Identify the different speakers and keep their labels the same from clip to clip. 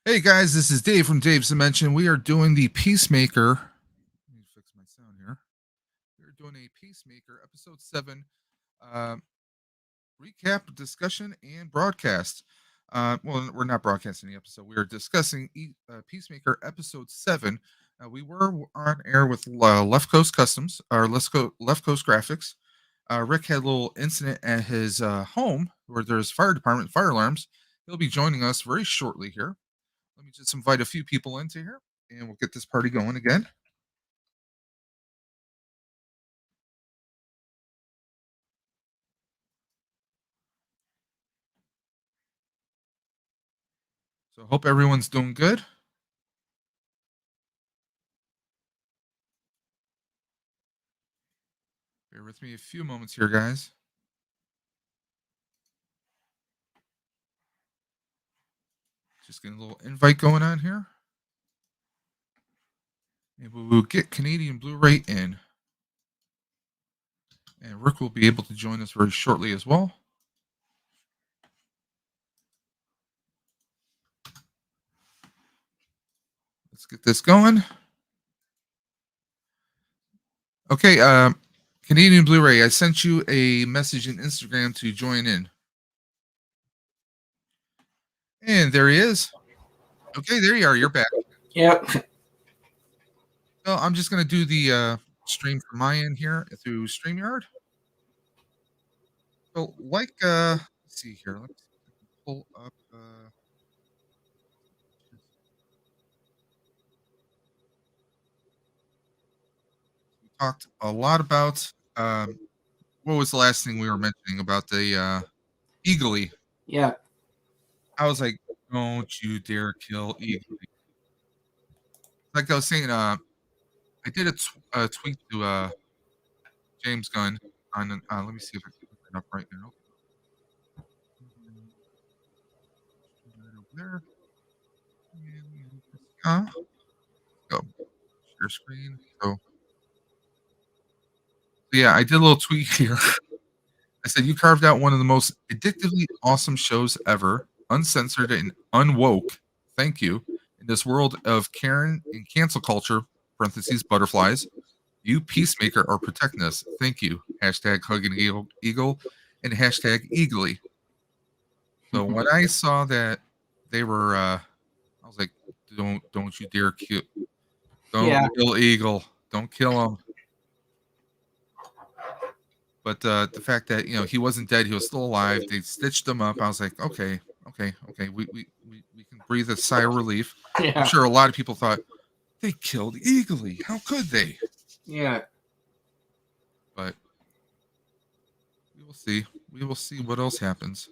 Speaker 1: Hey guys, this is Dave from Dave's Dimension. We are doing the Peacemaker. Let me fix my sound here. We are doing a Peacemaker episode 7 uh, recap, discussion, and broadcast. Well, we're not broadcasting the episode. We are discussing Peacemaker episode 7. We were on air with Left Coast Customs, or Left Coast Graphics. Rick had a little incident at his home where there's fire department fire alarms. He'll be joining us very shortly here. Let me just invite a few people into here and we'll get this party going again. So hope everyone's doing good. Bear with me a few moments here, guys. Just getting a little invite going on here. And we'll get Canadian Blu-ray in. And Rick will be able to join us very shortly as well. Let's get this going. Okay, Canadian Blu-ray, I sent you a message in Instagram to join in. And there he is. Okay, there you are. You're back.
Speaker 2: Yep.
Speaker 1: So I'm just going to do the stream from my end here through StreamYard. So, let's see here. Let's pull up. We talked a lot about what was the last thing we were mentioning about the Eagly.
Speaker 2: Yeah.
Speaker 1: I was like, don't you dare kill Eagly. Like I was saying, I did a tweet to James Gunn on. Let me see if I can put it up right now. Right over there. Go share screen. So yeah, I did a little tweet here. I said you carved out one of the most addictively awesome shows ever, uncensored and unwoke. Thank you. In this world of Karen and cancel culture (parentheses butterflies), you Peacemaker are protecting us. Thank you. Hashtag hugging eagle and hashtag eagly. So when I saw that they were, I was like, don't you dare kill, don't kill Eagle, don't kill him. But the fact that he wasn't dead, he was still alive. They stitched him up. I was like, okay, we can breathe a sigh of relief.
Speaker 2: Yeah.
Speaker 1: I'm sure a lot of people thought they killed Eagly. How could they?
Speaker 2: Yeah.
Speaker 1: But we will see. We will see what else happens.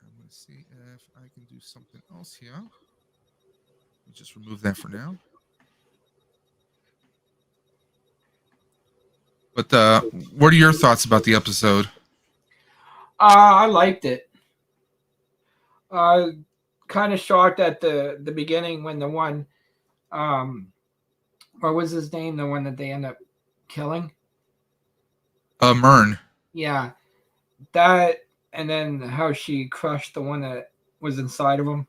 Speaker 1: I'm going to see if I can do something else here. Let me just remove that for now. But what are your thoughts about the episode?
Speaker 2: I liked it. Kind of shocked at the beginning when the one, what was his name? The one that they end up killing.
Speaker 1: Mern.
Speaker 2: Yeah, that, and then how she crushed the one that was inside of him.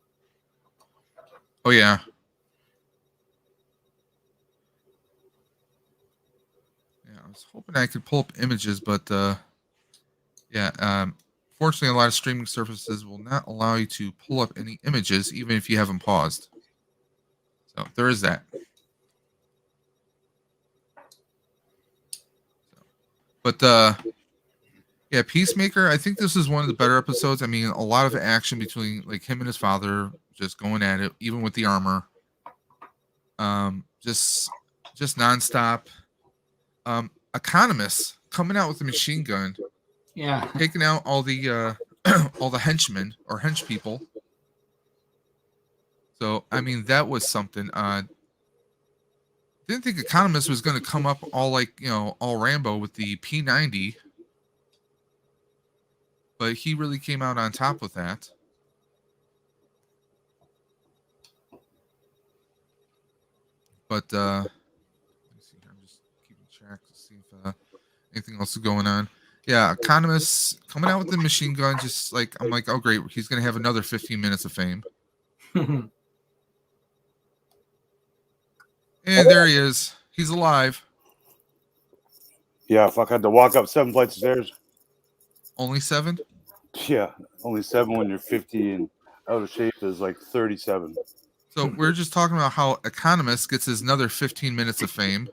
Speaker 1: Oh yeah. I was hoping I could pull up images, but fortunately, a lot of streaming services will not allow you to pull up any images, even if you haven't paused. So there is that. But yeah, Peacemaker. I think this is one of the better episodes. I mean, a lot of action between like him and his father, just going at it, even with the armor. Just nonstop. Economist coming out with a machine gun.
Speaker 2: Yeah.
Speaker 1: Taking out all the all the henchmen or hench people. So I mean that was something. Didn't think Economist was going to come up all like all Rambo with the P90, but he really came out on top with that. But let me see here. I'm just keeping track to see if anything else is going on. Yeah, Economist coming out with the machine gun, just like I'm like, oh great, he's going to have another 15 minutes of fame. And there he is. He's alive.
Speaker 3: Yeah, fuck, I had to walk up 7 flights of stairs.
Speaker 1: Only 7?
Speaker 3: Yeah, only 7 when you're 50 and out of shape is like 37.
Speaker 1: So we're just talking about how Economist gets his another 15 minutes of fame.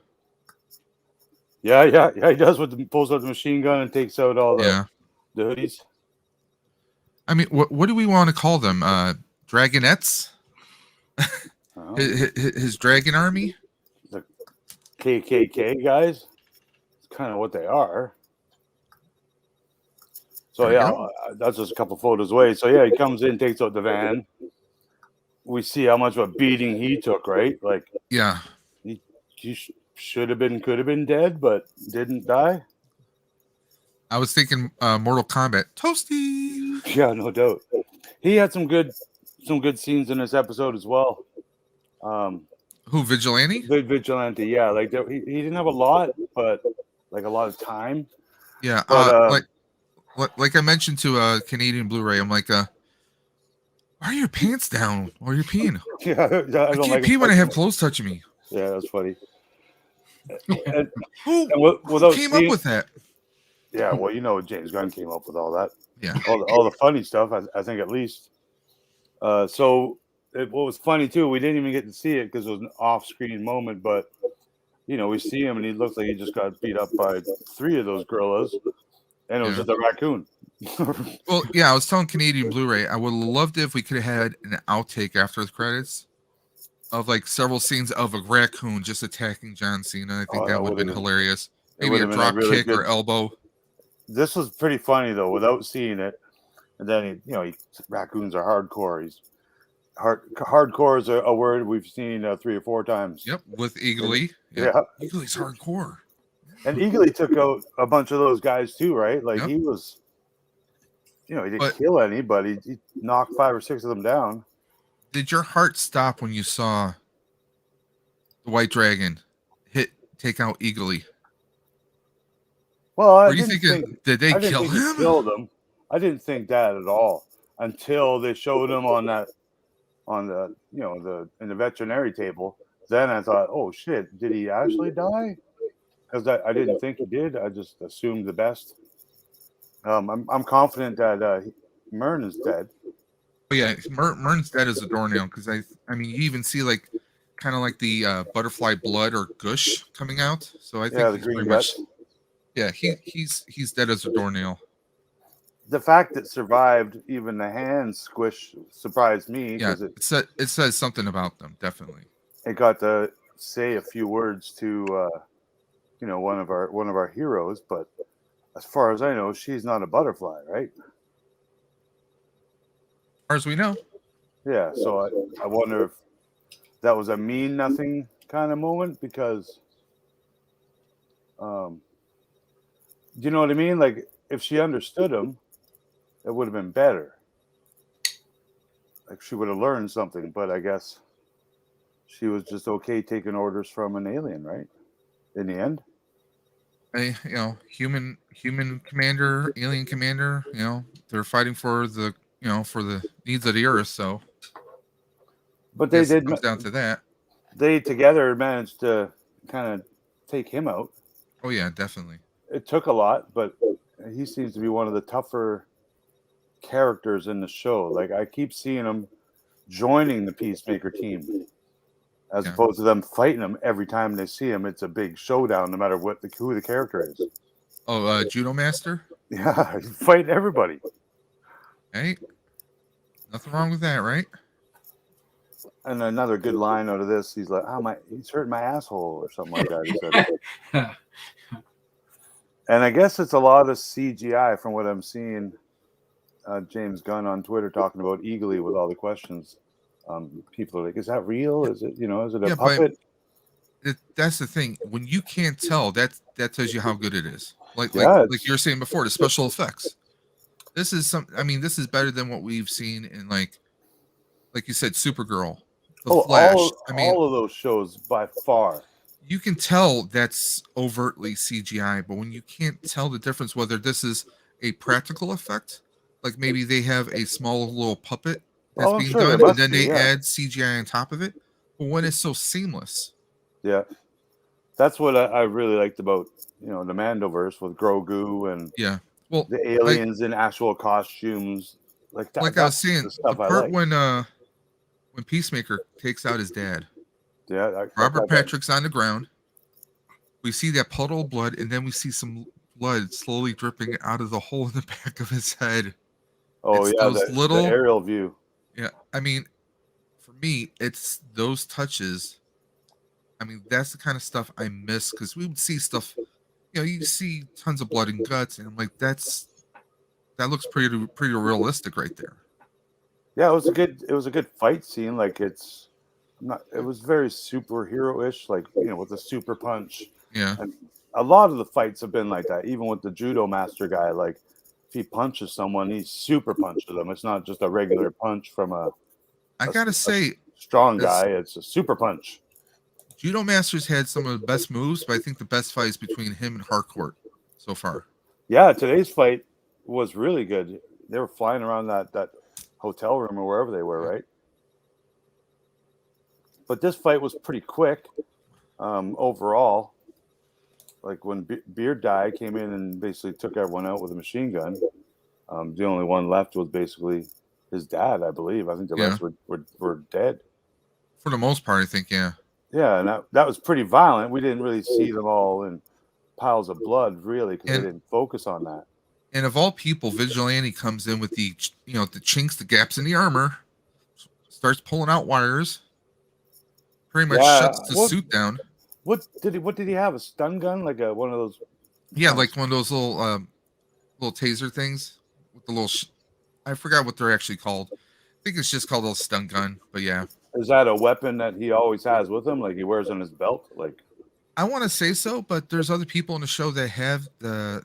Speaker 3: Yeah, he does. Pulls out the machine gun and takes out all the hoodies.
Speaker 1: I mean, what do we want to call them? Dragonettes? His dragon army?
Speaker 3: The KKK guys. It's kind of what they are. So that's just a couple photos away. So yeah, he comes in, takes out the van. We see how much of a beating he took, right? Like,
Speaker 1: yeah,
Speaker 3: he could have been dead, but didn't die.
Speaker 1: I was thinking Mortal Kombat. Toasty.
Speaker 3: Yeah, no doubt. He had some good scenes in this episode as well.
Speaker 1: Who, Vigilante?
Speaker 3: Vigilante, yeah. Like he didn't have a lot, but like a lot of time.
Speaker 1: Yeah,
Speaker 3: but,
Speaker 1: like I mentioned to Canadian Blu-ray, I'm like, why are your pants down while you're peeing?
Speaker 3: Yeah,
Speaker 1: I can't pee when I have clothes touching me.
Speaker 3: Yeah, that's funny.
Speaker 1: Who came up with that?
Speaker 3: Yeah, well, James Gunn came up with all that.
Speaker 1: Yeah,
Speaker 3: all the funny stuff. I think at least. What was funny too, we didn't even get to see it because it was an off-screen moment, but we see him and he looks like he just got beat up by 3 of those gorillas, and it was just a raccoon.
Speaker 1: Well, yeah, I was telling Canadian Blu-ray, I would have loved it if we could have had an outtake after the credits of like several scenes of a raccoon just attacking John Cena. I think that would have been hilarious. Maybe a drop kick or elbow.
Speaker 3: This was pretty funny though, without seeing it. And then raccoons are hardcore. Hardcore is a word we've seen 3 or 4 times.
Speaker 1: Yep, with Eagly.
Speaker 3: Yeah,
Speaker 1: Eagly's hardcore.
Speaker 3: And Eagly took out a bunch of those guys too, right? Like he was, he didn't kill any, but he knocked 5 or 6 of them down.
Speaker 1: Did your heart stop when you saw the White Dragon take out Eagly?
Speaker 3: Well,
Speaker 1: did they kill him?
Speaker 3: Killed him. I didn't think that at all until they showed him in the veterinary table. Then I thought, oh shit, did he actually die? Because I didn't think he did. I just assumed the best. I'm confident that Myrn is dead.
Speaker 1: Oh yeah, Myrn's dead as a doornail because I mean you even see like kind of like the butterfly blood or gush coming out. So I think he's pretty much. Yeah, he's dead as a doornail.
Speaker 3: The fact that survived even the hand squish surprised me.
Speaker 1: Yeah, it says something about them, definitely.
Speaker 3: It got to say a few words to one of our heroes, but as far as I know, she's not a butterfly, right?
Speaker 1: As far as we know.
Speaker 3: Yeah, so I wonder if that was a mean nothing kind of moment because do you know what I mean? Like if she understood him, it would have been better. Like she would have learned something, but I guess she was just okay taking orders from an alien, right? In the end.
Speaker 1: Human commander, alien commander, they're fighting for the needs of the earth, so
Speaker 3: but they did
Speaker 1: comes down to that.
Speaker 3: They together managed to kind of take him out.
Speaker 1: Oh yeah, definitely.
Speaker 3: It took a lot, but he seems to be one of the tougher characters in the show. Like I keep seeing him joining the Peacemaker team as opposed to them fighting him every time they see him. It's a big showdown no matter who the character is.
Speaker 1: Oh, Judo Master?
Speaker 3: Yeah, he's fighting everybody.
Speaker 1: Hey, nothing wrong with that, right?
Speaker 3: And another good line out of this, he's like, he's hurting my asshole or something like that. He said. And I guess it's a lot of CGI from what I'm seeing. James Gunn on Twitter talking about Eagly with all the questions. People are like, is that real? Is it, is it a puppet?
Speaker 1: That's the thing. When you can't tell, that tells you how good it is. Like you were saying before, the special effects. This is this is better than what we've seen in like you said, Supergirl, The Flash.
Speaker 3: All of those shows by far.
Speaker 1: You can tell that's overtly CGI, but when you can't tell the difference whether this is a practical effect, like maybe they have a small little puppet that's being done, and then they add CGI on top of it. But when it's so seamless,
Speaker 3: Yeah, that's what I really liked about the Mandoverse with Grogu and
Speaker 1: Yeah. Well,
Speaker 3: the aliens in actual costumes. Like that.
Speaker 1: like I was
Speaker 3: That's
Speaker 1: saying,
Speaker 3: the
Speaker 1: the
Speaker 3: stuff I
Speaker 1: part
Speaker 3: like.
Speaker 1: when Peacemaker takes out his dad,
Speaker 3: Yeah,
Speaker 1: Robert Patrick's on the ground. We see that puddle of blood, and then we see some blood slowly dripping out of the hole in the back of his head.
Speaker 3: Oh
Speaker 1: It's
Speaker 3: yeah,
Speaker 1: those
Speaker 3: the
Speaker 1: little,
Speaker 3: aerial view.
Speaker 1: yeah. I mean, for me, it's those touches. I mean, that's the kind of stuff I miss because we would see stuff. You see tons of blood and guts, and I'm like, that looks pretty realistic right there.
Speaker 3: Yeah, it was a good fight scene. Like it was very superhero-ish, like with the super punch.
Speaker 1: Yeah.
Speaker 3: And a lot of the fights have been like that, even with the judo master guy. Like if he punches someone, he super punches them. It's not just a regular punch from
Speaker 1: I gotta say,
Speaker 3: strong
Speaker 1: this
Speaker 3: guy. It's a super punch.
Speaker 1: Judo Masters had some of the best moves, but I think the best fight is between him and Harcourt so far.
Speaker 3: Yeah, today's fight was really good. They were flying around that hotel room or wherever they were, right? But this fight was pretty quick overall. Like when Beard Dye came in and basically took everyone out with a machine gun. The only one left was basically his dad, I believe. I think the rest were dead.
Speaker 1: For the most part, I think, yeah.
Speaker 3: Yeah, and that was pretty violent. We didn't really see them all in piles of blood, really, because they didn't focus on that.
Speaker 1: And of all people, Vigilante comes in with the chinks, the gaps in the armor, starts pulling out wires, pretty much shuts the suit down.
Speaker 3: What did he have? A stun gun, like one of those?
Speaker 1: Yeah, like one of those little taser things with the little. I forgot what they're actually called. I think it's just called a stun gun. But yeah,
Speaker 3: is that a weapon that he always has with him, like he wears on his belt? Like,
Speaker 1: I want to say so, but there's other people in the show that have the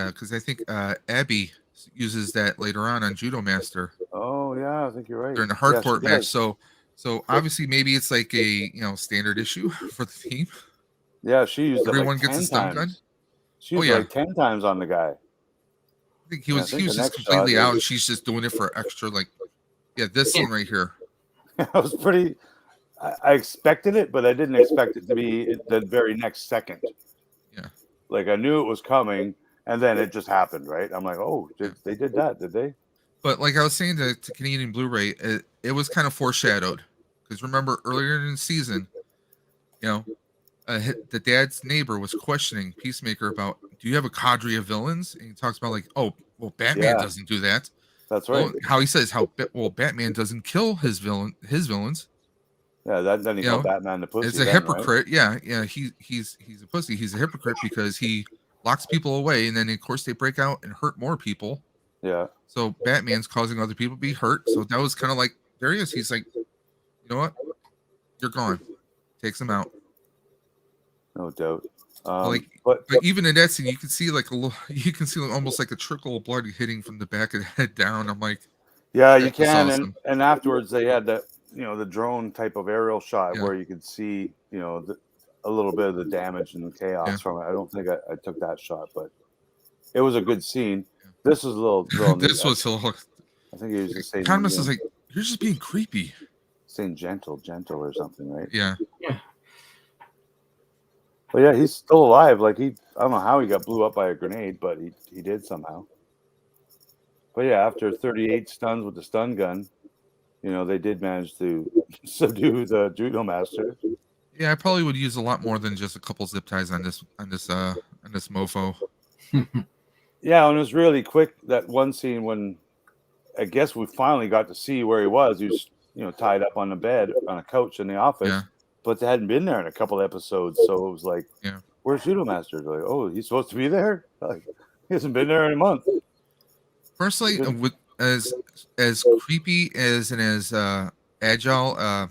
Speaker 1: because I think Abby uses that later on Judo Master.
Speaker 3: Oh yeah, I think you're right.
Speaker 1: During the hardcore match, so obviously maybe it's like a standard issue for the team.
Speaker 3: Yeah, she used
Speaker 1: everyone
Speaker 3: it like
Speaker 1: gets a stun gun.
Speaker 3: She used it like 10 times on the guy.
Speaker 1: I think he was just completely out, and she's just doing it for extra. Like, this scene right here.
Speaker 3: I was pretty. I expected it, but I didn't expect it to be the very next second.
Speaker 1: Yeah,
Speaker 3: like I knew it was coming, and then it just happened. Right? I'm like, oh, they did that? Did they?
Speaker 1: But like I was saying to Canadian Blu-ray, it was kind of foreshadowed because remember earlier in the season, the dad's neighbor was questioning Peacemaker about, do you have a cadre of villains? And he talks about like, oh, well, Batman doesn't do that.
Speaker 3: That's right.
Speaker 1: Well, how he says Batman doesn't kill his villains.
Speaker 3: Yeah, then he called Batman the pussy.
Speaker 1: It's a hypocrite. Right? Yeah. He's a pussy. He's a hypocrite because he locks people away, and then of course they break out and hurt more people.
Speaker 3: Yeah.
Speaker 1: So Batman's causing other people to be hurt. So that was kind of like, there he is. He's like, you know what? You're gone. Takes him out.
Speaker 3: No doubt.
Speaker 1: But even in that scene, you can see almost like a trickle of blood hitting from the back of the head down. I'm like,
Speaker 3: yeah, you can. Awesome. And afterwards they had that, the drone type of aerial shot where you could see, a little bit of the damage and chaos from it. I don't think I took that shot, but it was a good scene. This was a little
Speaker 1: this was a little.
Speaker 3: I think he was just saying.
Speaker 1: Thomas is like, you're just being creepy.
Speaker 3: Saying gentle or something, right?
Speaker 1: Yeah.
Speaker 2: Yeah.
Speaker 3: But yeah, he's still alive. Like I don't know how he got blew up by a grenade, but he did somehow. But yeah, after 38 stuns with the stun gun, they did manage to subdue the Judo Master.
Speaker 1: Yeah, I probably would use a lot more than just a couple zip ties on this mofo.
Speaker 3: Yeah, and it was really quick, that one scene when I guess we finally got to see where he was. He was, tied up on the bed on a couch in the office, but they hadn't been there in a couple episodes. So it was like, where's Judo Master? Like, oh, he's supposed to be there? Like, he hasn't been there in a month.
Speaker 1: Personally, with as creepy as agile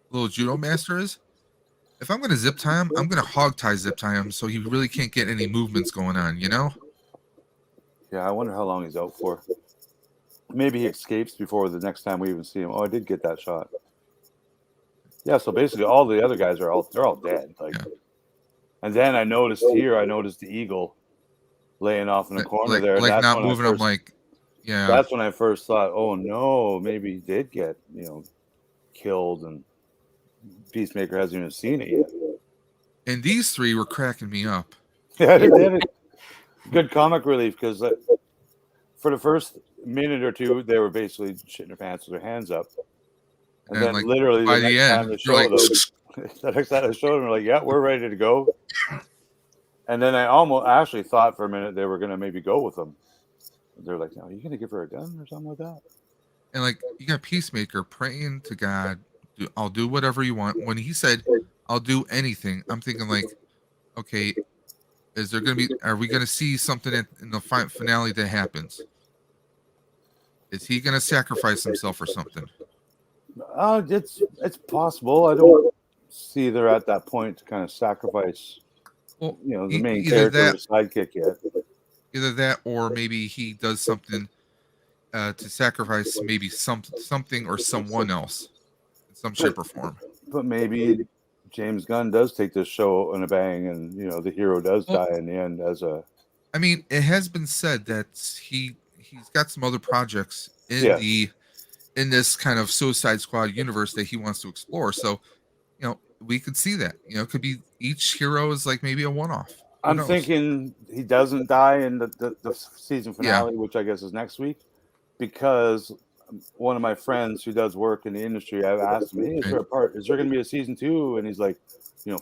Speaker 1: little Judo Master is, if I'm going to zip tie him, I'm going to hog tie zip tie him so he really can't get any movements going on,
Speaker 3: Yeah, I wonder how long he's out for. Maybe he escapes before the next time we even see him. Oh, I did get that shot. Yeah, so basically all the other guys they're all dead. And then I noticed the eagle laying off in the corner there.
Speaker 1: Like that's not moving. I'm like, yeah.
Speaker 3: That's when I first thought, oh no, maybe he did get, killed and Peacemaker hasn't even seen it yet.
Speaker 1: And these three were cracking me up.
Speaker 3: Yeah, they had a good comic relief because for the first minute or two, they were basically shitting their pants with their hands up. And then
Speaker 1: like
Speaker 3: literally
Speaker 1: by
Speaker 3: the
Speaker 1: the
Speaker 3: next
Speaker 1: end,
Speaker 3: time they
Speaker 1: you're like,
Speaker 3: showed them, the next time they showed them, like, yeah, we're ready to go. And then I almost actually thought for a minute they were going to maybe go with them. They're like, "No, are you going to give her a gun or something like that?"
Speaker 1: and like you got Peacemaker praying to God, I'll do whatever you want. When he said, I'll do anything, I'm thinking like, okay, is there going to be, are we going to see something in the finale that happens? Is he going to sacrifice himself or something?
Speaker 3: It's possible. I don't see they're at that point to kind of sacrifice,
Speaker 1: Well,
Speaker 3: the main
Speaker 1: either
Speaker 3: character or
Speaker 1: that,
Speaker 3: sidekick yet.
Speaker 1: either that, or maybe he does something to sacrifice maybe something or someone else in some shape or form.
Speaker 3: But maybe James Gunn does take this show in a bang, and the hero does die in the end as a.
Speaker 1: I mean, it has been said that he's got some other projects in this kind of Suicide Squad universe that he wants to explore. So, we could see that. It could be each hero is like maybe a one-off.
Speaker 3: I'm thinking he doesn't die in the season finale, which I guess is next week, because one of my friends who does work in the industry, I've asked him, hey, is there going to be a season 2? And he's like,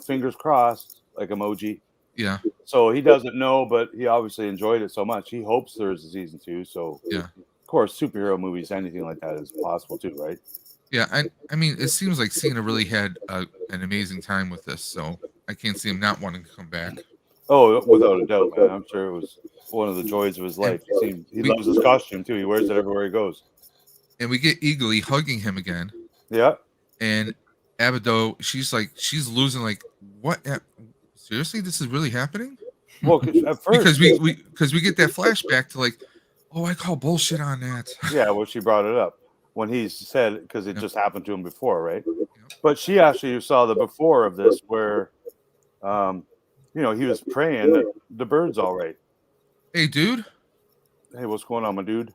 Speaker 3: fingers crossed, like emoji.
Speaker 1: Yeah.
Speaker 3: So he doesn't know, but he obviously enjoyed it so much. He hopes there's a season 2. So
Speaker 1: yeah,
Speaker 3: of course, superhero movies, anything like that is possible too, right?
Speaker 1: Yeah, I mean, it seems like Cena really had an amazing time with this, so I can't see him not wanting to come back.
Speaker 3: Oh, without a doubt, man. I'm sure it was one of the joys of his life. He loves his costume too. He wears it everywhere he goes.
Speaker 1: And we get Eagly hugging him again.
Speaker 3: Yeah.
Speaker 1: And Abaddon, she's losing. Like, what? Seriously, this is really happening?
Speaker 3: Well, at first,
Speaker 1: because we get that flashback to like, oh, I call bullshit on that.
Speaker 3: Yeah, well, she brought it up when he said, because it just happened to him before, right? But she actually saw the before of this where, he was praying that the bird's all right.
Speaker 1: Hey, dude.
Speaker 3: Hey, what's going on, my dude?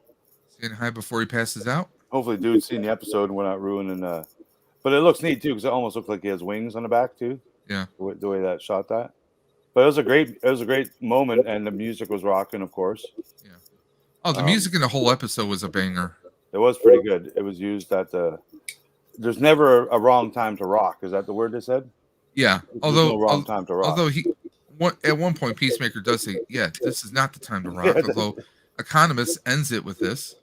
Speaker 1: Saying hi before he passes out.
Speaker 3: Hopefully, dude's seen the episode and we're not ruining. But it looks neat too because it almost looks like he has wings on the back too.
Speaker 1: Yeah,
Speaker 3: the way that shot that. But it was a great moment, and the music was rocking, of course.
Speaker 1: Yeah. Oh, the music in the whole episode was a banger.
Speaker 3: It was pretty good. It was used at there's never a wrong time to rock. Is that the word they said?
Speaker 1: Yeah.
Speaker 3: There's no wrong time to rock.
Speaker 1: Although at one point Peacemaker does say, "Yeah, this is not the time to rock." Although Economist ends it with this.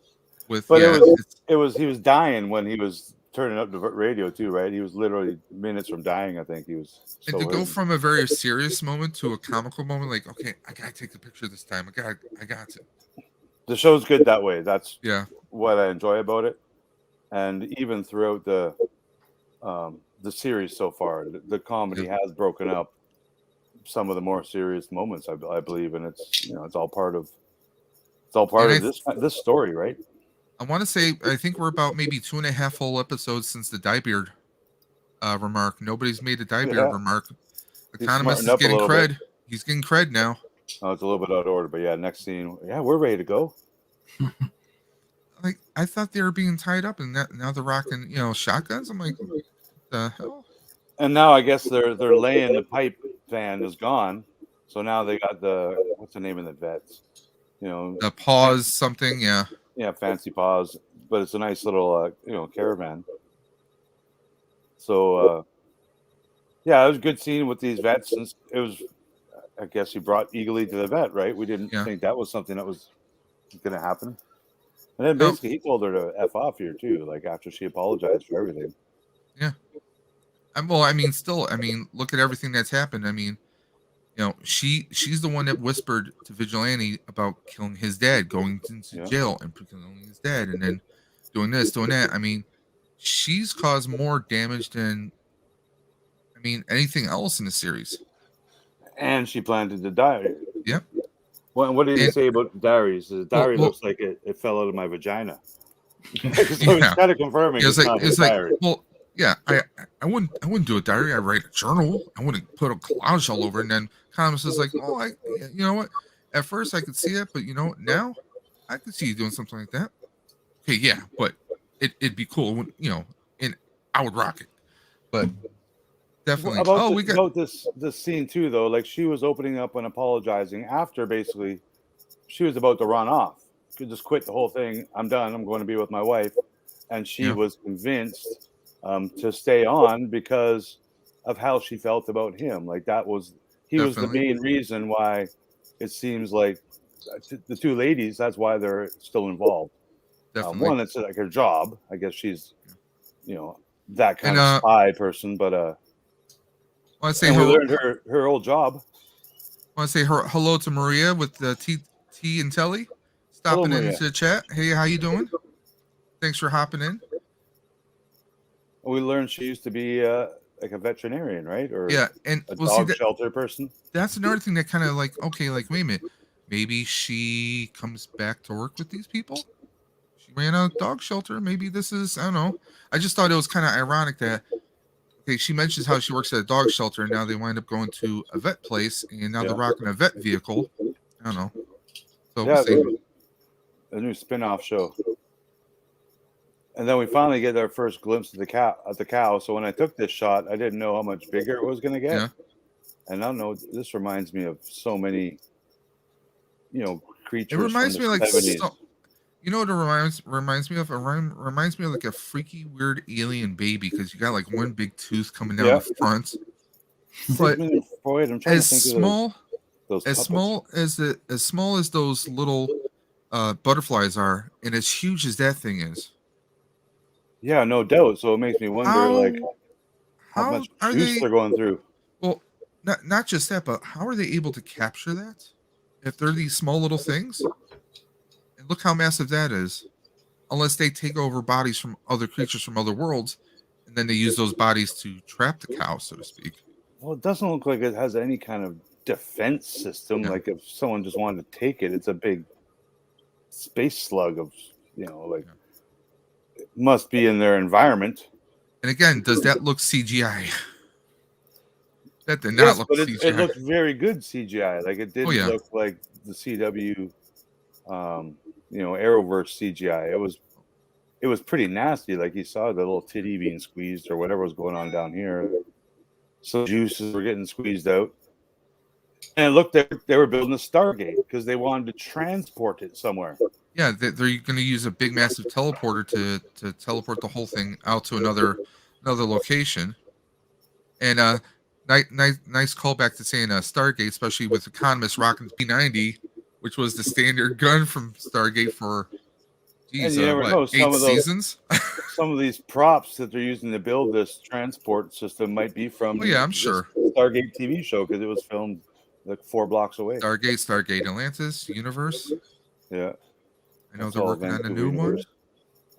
Speaker 3: He was dying when he was turning up the radio too, right? He was literally minutes from dying. I think he was.
Speaker 1: And to go from a very serious moment to a comical moment, like, okay, I gotta take the picture this time. I got to.
Speaker 3: The show's good that way. That's
Speaker 1: what
Speaker 3: I enjoy about it, and even throughout the series so far, the comedy has broken up some of the more serious moments. I believe, and it's all part of this story, right?
Speaker 1: I want to say I think we're about maybe 2.5 whole episodes since the Diebeard remark. Nobody's made a Diebeard remark. Economist is getting cred.
Speaker 3: Bit.
Speaker 1: He's getting cred now.
Speaker 3: Oh, it's a little bit out of order, but yeah, next scene. Yeah, we're ready to go.
Speaker 1: Like, I thought they were being tied up, and now they're rocking, shotguns. I'm like, what the hell?
Speaker 3: And now I guess they're laying the pipe van is gone, so now they got what's the name of the vets?
Speaker 1: The pause something, yeah.
Speaker 3: Yeah, fancy paws, but it's a nice little caravan. So it was a good scene with these vets. Since it was, I guess he brought Eagly to the vet, right? We didn't think that was something that was going to happen. And then basically he told her to F off here too, like after she apologized for everything.
Speaker 1: Yeah. Well, I mean, look at everything that's happened. I mean, she's the one that whispered to Vigilante about killing his dad, going into jail and killing his dad, and then doing this, doing that. I mean, she's caused more damage than, anything else in the series.
Speaker 3: And she planted the diary.
Speaker 1: Yep.
Speaker 3: What did he say about the diaries? The diary looks like it fell out of my vagina. So he's kind of confirming it's not his diary.
Speaker 1: Well, yeah, I wouldn't do a diary. I write a journal. I wouldn't put a collage all over. And then Economist is like, oh, you know what? At first I could see it, but now I could see you doing something like that. Okay, yeah, but it'd be cool when, and I would rock it. But Definitely.
Speaker 3: About,
Speaker 1: we got
Speaker 3: about this scene too, though. Like, she was opening up and apologizing after basically she was about to run off. Could just quit the whole thing. I'm done. I'm going to be with my wife, and she was convinced to stay on because of how she felt about him. Like, he was the main reason why it seems like the two ladies. That's why they're still involved.
Speaker 1: definitely.
Speaker 3: One, it's like her job. I guess she's, that kind of spy person. But
Speaker 1: want to say
Speaker 3: we learned her old job.
Speaker 1: Want to say hello to Maria with the T and Telly stopping into the chat. Hey, how you doing? Thanks for hopping in.
Speaker 3: We learned she used to be like a veterinarian, right? Or
Speaker 1: and
Speaker 3: a dog shelter person.
Speaker 1: That's another thing that kind of like, okay, like, wait a minute, maybe she comes back to work with these people. She ran a dog shelter. Maybe this is, I don't know. I just thought it was kind of ironic that, okay, she mentions how she works at a dog shelter, and now they wind up going to a vet place, and now they're rocking a vet vehicle. I don't know. So we'll see.
Speaker 3: A new spin-off show. And then we finally get our first glimpse of the cow. So when I took this shot, I didn't know how much bigger it was going to get.
Speaker 1: Yeah.
Speaker 3: And I don't know. This reminds me of so many, creatures.
Speaker 1: It reminds me like,
Speaker 3: what
Speaker 1: it reminds me of? It reminds me of like a freaky, weird alien baby because you got like one big tooth coming down the front. But as small as those little butterflies are, and as huge as that thing is.
Speaker 3: Yeah, no doubt. So it makes me wonder, how much juice they're going through.
Speaker 1: Well, not just that, but how are they able to capture that if they're these small little things? And look how massive that is. Unless they take over bodies from other creatures from other worlds, and then they use those bodies to trap the cow, so to speak.
Speaker 3: Well, it doesn't look like it has any kind of defense system. Like if someone just wanted to take it, it's a big space slug of, it must be in their environment.
Speaker 1: And again, does that look CGI? That did not look CGI.
Speaker 3: It looked very good CGI. Like it didn't look like the CW, Arrowverse CGI. It was pretty nasty. Like you saw the little titty being squeezed or whatever was going on down here. So juices were getting squeezed out. And it looked like they were building a Stargate because they wanted to transport it somewhere.
Speaker 1: Yeah, they're going to use a big, massive teleporter to teleport the whole thing out to another location. And nice callback to saying Stargate, especially with Economist rocking P90, which was the standard gun from Stargate for,
Speaker 3: and you never know,
Speaker 1: 8 seasons.
Speaker 3: Some of these props that they're using to build this transport system might be from
Speaker 1: I'm sure
Speaker 3: Stargate TV show because it was filmed like 4 blocks away.
Speaker 1: Stargate Atlantis universe.
Speaker 3: Yeah.
Speaker 1: I know they're working on a new one.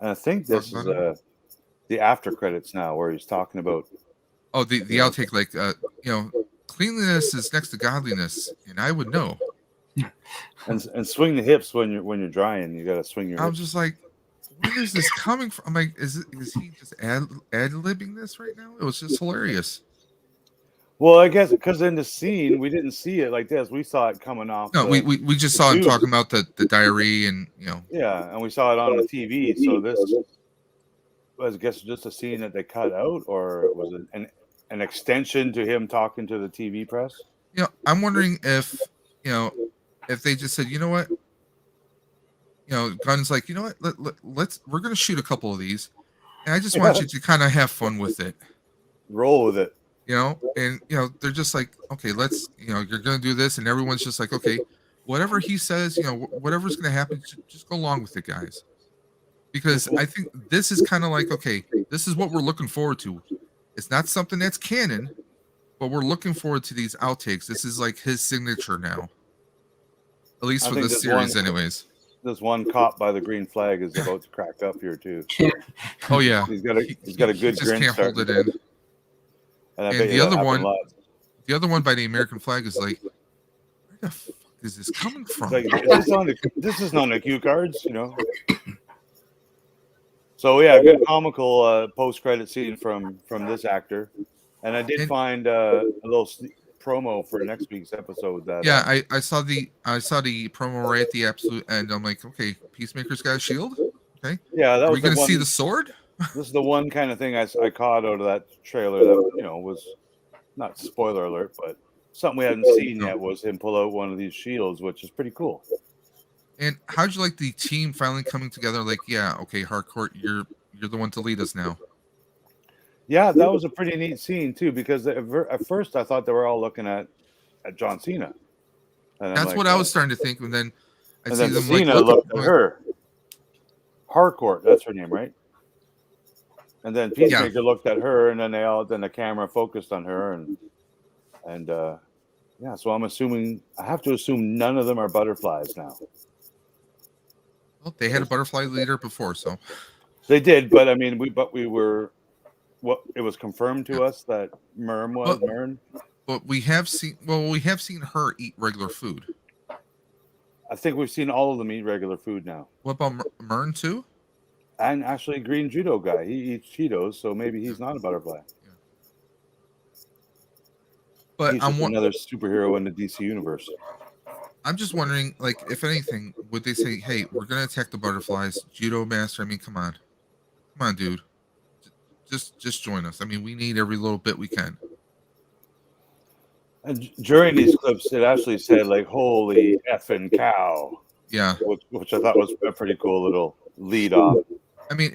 Speaker 3: And I think this is the after credits now where he's talking about.
Speaker 1: Oh, the outtake, like, cleanliness is next to godliness, and I would know.
Speaker 3: And swing the hips when you're drying. You got to swing your hips.
Speaker 1: I'm just like, where is this coming from? I'm like, is he just ad-libbing this right now? It was just hilarious.
Speaker 3: Well, I guess because in the scene we didn't see it like this. We saw it coming off.
Speaker 1: No, we just saw him talking about the diary and
Speaker 3: Yeah, and we saw it on the TV. So this was, I guess, just a scene that they cut out, or was it an extension to him talking to the TV press?
Speaker 1: I'm wondering if if they just said, you know what, Gunn's like, you know what, we're gonna shoot a couple of these, and I just want you to kind of have fun with it,
Speaker 3: roll with it.
Speaker 1: And they're just like, okay, let's, you're gonna do this, and everyone's just like, okay, whatever he says, whatever's gonna happen, just go along with it, guys, because I think this is kind of like, okay, this is what we're looking forward to. It's not something that's canon, but we're looking forward to these outtakes. This is like his signature now, at least for this series, anyways.
Speaker 3: This one cop by the green flag is about to crack up here too.
Speaker 1: Oh yeah,
Speaker 3: he's got a good
Speaker 1: just
Speaker 3: grin.
Speaker 1: Can't hold it in.
Speaker 3: And
Speaker 1: the other one by the American flag is like, where the fuck is this coming from?
Speaker 3: Like, this is not on the cue cards, So yeah, a good comical post-credit scene from this actor, and I did find a little promo for next week's episode. That
Speaker 1: I saw the promo right at the absolute end. I'm like, okay, Peacemaker's got a shield. Okay,
Speaker 3: yeah, that
Speaker 1: Are
Speaker 3: was.
Speaker 1: we going to see the sword?
Speaker 3: This is the one kind of thing I caught out of that trailer that was not spoiler alert, but something we hadn't seen yet was him pull out one of these shields, which is pretty cool.
Speaker 1: And how'd you like the team finally coming together? Like, yeah, okay, Hardcore, you're the one to lead us now.
Speaker 3: Yeah, that was a pretty neat scene too, because at first I thought they were all looking at John Cena. And
Speaker 1: That's what I was starting to think, and then I see them
Speaker 3: Cena
Speaker 1: like
Speaker 3: looked at her. Hardcore, that's her name, right? And then Peacemaker looked at her, and then the camera focused on her, and yeah. So I have to assume none of them are butterflies now.
Speaker 1: Well, they had a butterfly leader before, so
Speaker 3: they did. But I mean, we were. It was confirmed to us that Myrn was Myrn.
Speaker 1: But we have seen her eat regular food.
Speaker 3: I think we've seen all of them eat regular food now.
Speaker 1: What about Myrn too?
Speaker 3: And actually, Green Judo guy, he eats Cheetos, so maybe he's not a butterfly. Yeah.
Speaker 1: But
Speaker 3: he's another superhero in the DC universe.
Speaker 1: I'm just wondering, like, if anything, would they say, "Hey, we're gonna attack the butterflies, Judo Master"? I mean, come on, dude, just join us. I mean, we need every little bit we can.
Speaker 3: And during these clips, it actually said like "Holy effing cow!"
Speaker 1: Yeah,
Speaker 3: which I thought was a pretty cool little lead off.
Speaker 1: I mean,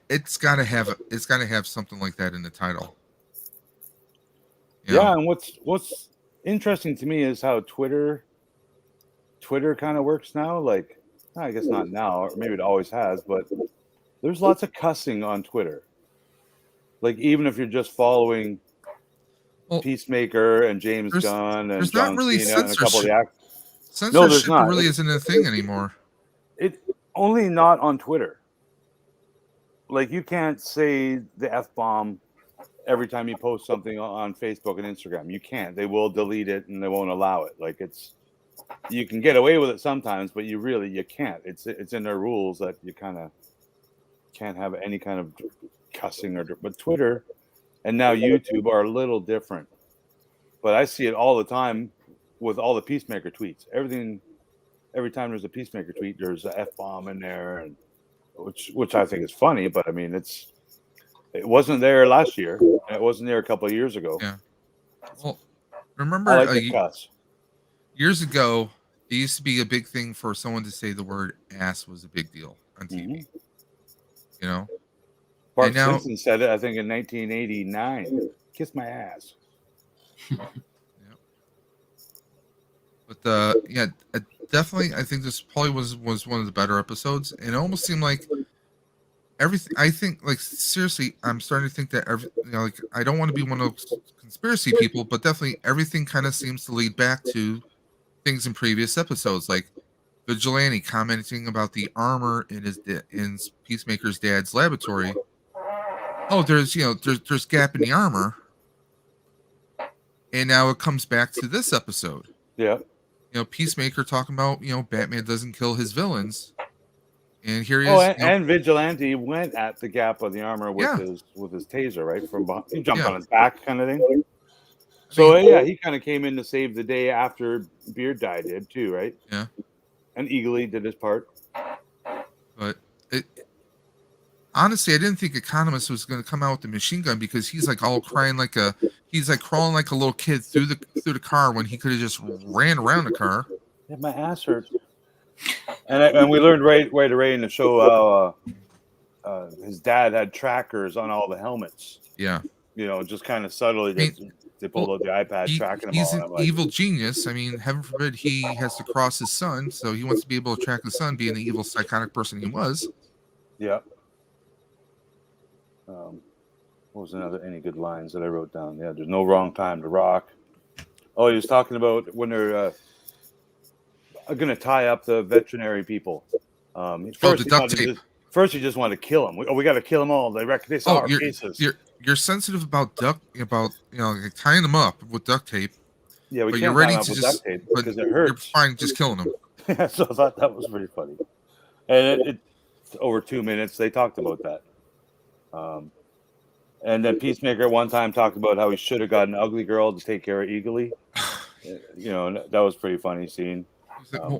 Speaker 1: it's got to have something like that in the title.
Speaker 3: Yeah, and what's interesting to me is how Twitter kind of works now. Like, I guess not now, or maybe it always has, but there's lots of cussing on Twitter. Like, even if you're just following Peacemaker and James Gunn and John Cena and a couple of the actors.
Speaker 1: Censorship really isn't a thing anymore.
Speaker 3: It only not on Twitter. Like, you can't say the F-bomb every time you post something on Facebook and Instagram. You can't. They will delete it and they won't allow it. Like, you can get away with it sometimes, but you can't. It's in their rules that you kind of can't have any kind of cussing but Twitter and now YouTube are a little different. But I see it all the time with all the Peacemaker tweets. Every time there's a Peacemaker tweet, there's an F-bomb in there, and which I think is funny, but I mean it wasn't there last year, and it wasn't there a couple of years ago.
Speaker 1: Yeah. Well, remember
Speaker 3: cuss.
Speaker 1: Years ago, it used to be a big thing for someone to say the word ass was a big deal on TV. Mm-hmm. You know?
Speaker 3: Bart Simpson said it, I think, in 1989. Kiss my ass.
Speaker 1: Yeah. But definitely, I think this probably was one of the better episodes, and it almost seemed like everything. I think, like, seriously, I'm starting to think that like, I don't want to be one of those conspiracy people, but definitely everything kind of seems to lead back to things in previous episodes, like Vigilante commenting about the armor in Peacemaker's dad's laboratory. Oh, there's gap in the armor, and now it comes back to this episode.
Speaker 3: Yeah.
Speaker 1: Peacemaker talking about, Batman doesn't kill his villains. And here he is.
Speaker 3: And Vigilante went at the gap of the armor with his taser, right? From behind. He jumped on his back kind of thing. So, he kind of came in to save the day after Beard died, too, right?
Speaker 1: Yeah.
Speaker 3: And eagerly did his part.
Speaker 1: But honestly, I didn't think Economist was going to come out with the machine gun, because he's like all crying he's like crawling like a little kid through the car when he could have just ran around the car.
Speaker 3: Yeah, my ass hurts. And we learned right away in the show how his dad had trackers on all the helmets.
Speaker 1: Yeah.
Speaker 3: Just kind of subtly they pulled out the iPad tracking them all.
Speaker 1: He's an evil genius. I mean, heaven forbid he has to cross his son, so he wants to be able to track his son, being the evil psychotic person he was.
Speaker 3: Yeah. What was any good lines that I wrote down? Yeah, there's no wrong time to rock. Oh, he was talking about when they're going to tie up the veterinary people.
Speaker 1: The duct tape.
Speaker 3: First, he just wanted to kill them. We got to kill them all. They saw our faces.
Speaker 1: You're sensitive about like tying them up with duct tape.
Speaker 3: Yeah,
Speaker 1: but you're ready to just
Speaker 3: duct tape because it hurts.
Speaker 1: You're fine just killing them.
Speaker 3: Yeah, so I thought that was pretty funny. And it's over 2 minutes. They talked about that. And then Peacemaker at one time talked about how he should have got an ugly girl to take care of Eagly. And that was pretty funny scene. A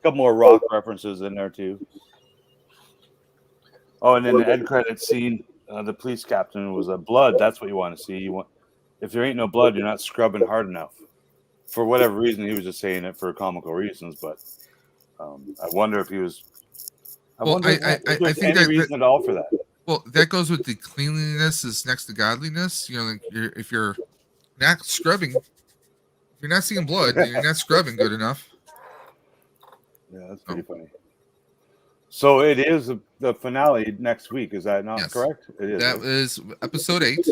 Speaker 3: couple more Rock references in there too. Oh, and then the end credits scene, the police captain was blood. That's what you want to see. if there ain't no blood, you're not scrubbing hard enough. For whatever reason, he was just saying it for comical reasons. But I wonder if he was. I wonder if there's
Speaker 1: think
Speaker 3: any
Speaker 1: that
Speaker 3: reason at all for that.
Speaker 1: Well, that goes with the cleanliness is next to godliness. You know, like if you're not scrubbing, if you're not seeing blood, then you're not scrubbing good enough.
Speaker 3: Yeah, that's pretty funny. So it is the finale next week. Is that not correct? It is.
Speaker 1: That is episode 8.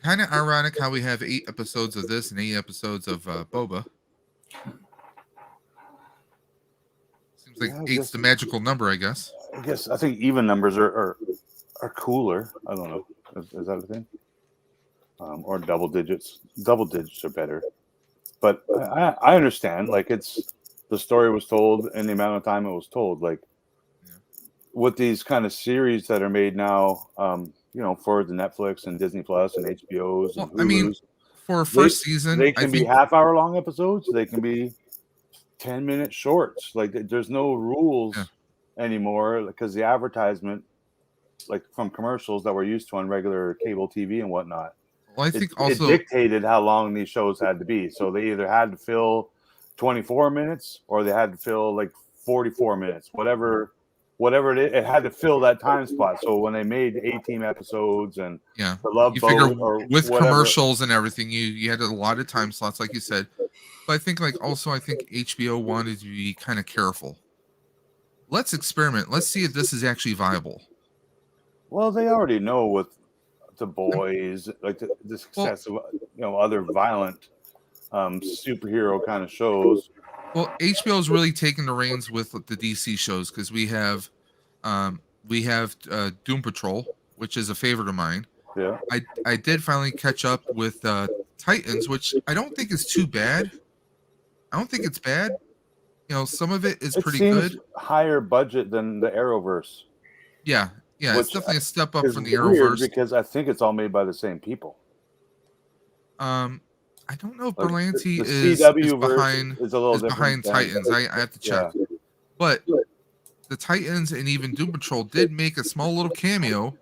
Speaker 1: Kind of ironic how we have 8 episodes of this and 8 episodes of Boba. Seems like 8's the magical number, I guess.
Speaker 3: I think even numbers are cooler. I don't know. Is that a thing? Or double digits. Double digits are better. But I understand. Like the story was told in the amount of time it was told. Like with these kind of series that are made now, for the Netflix and Disney Plus and HBOs. And Hulu's,
Speaker 1: I mean, for a first season,
Speaker 3: they can be half-hour long episodes. They can be 10-minute shorts. Like there's no rules anymore because the advertisement, like from commercials that we're used to on regular cable TV and whatnot.
Speaker 1: Well, I think also
Speaker 3: it dictated how long these shows had to be. So they either had to fill 24 minutes or they had to fill like 44 minutes, whatever it had to fill that time spot. So when they made 18 episodes and
Speaker 1: the
Speaker 3: Love
Speaker 1: you
Speaker 3: Boat
Speaker 1: figure
Speaker 3: or
Speaker 1: with
Speaker 3: whatever,
Speaker 1: commercials and everything, you had a lot of time slots, like you said. But I think I think HBO wanted to be kind of careful. Let's experiment. Let's see if this is actually viable.
Speaker 3: Well, they already know with The Boys, like the success of other violent superhero kind of shows.
Speaker 1: Well, HBO is really taking the reins with the DC shows because we have Doom Patrol, which is a favorite of mine.
Speaker 3: Yeah,
Speaker 1: I did finally catch up with Titans, which I don't think is too bad. I don't think it's bad. Some of it is pretty good.
Speaker 3: Higher budget than the Arrowverse.
Speaker 1: Yeah, it's definitely a step up from the Arrowverse
Speaker 3: because I think it's all made by the same people.
Speaker 1: I don't know if Berlanti
Speaker 3: the
Speaker 1: is behind Titans. I have to check. Yeah. But the Titans and even Doom Patrol did make a small little cameo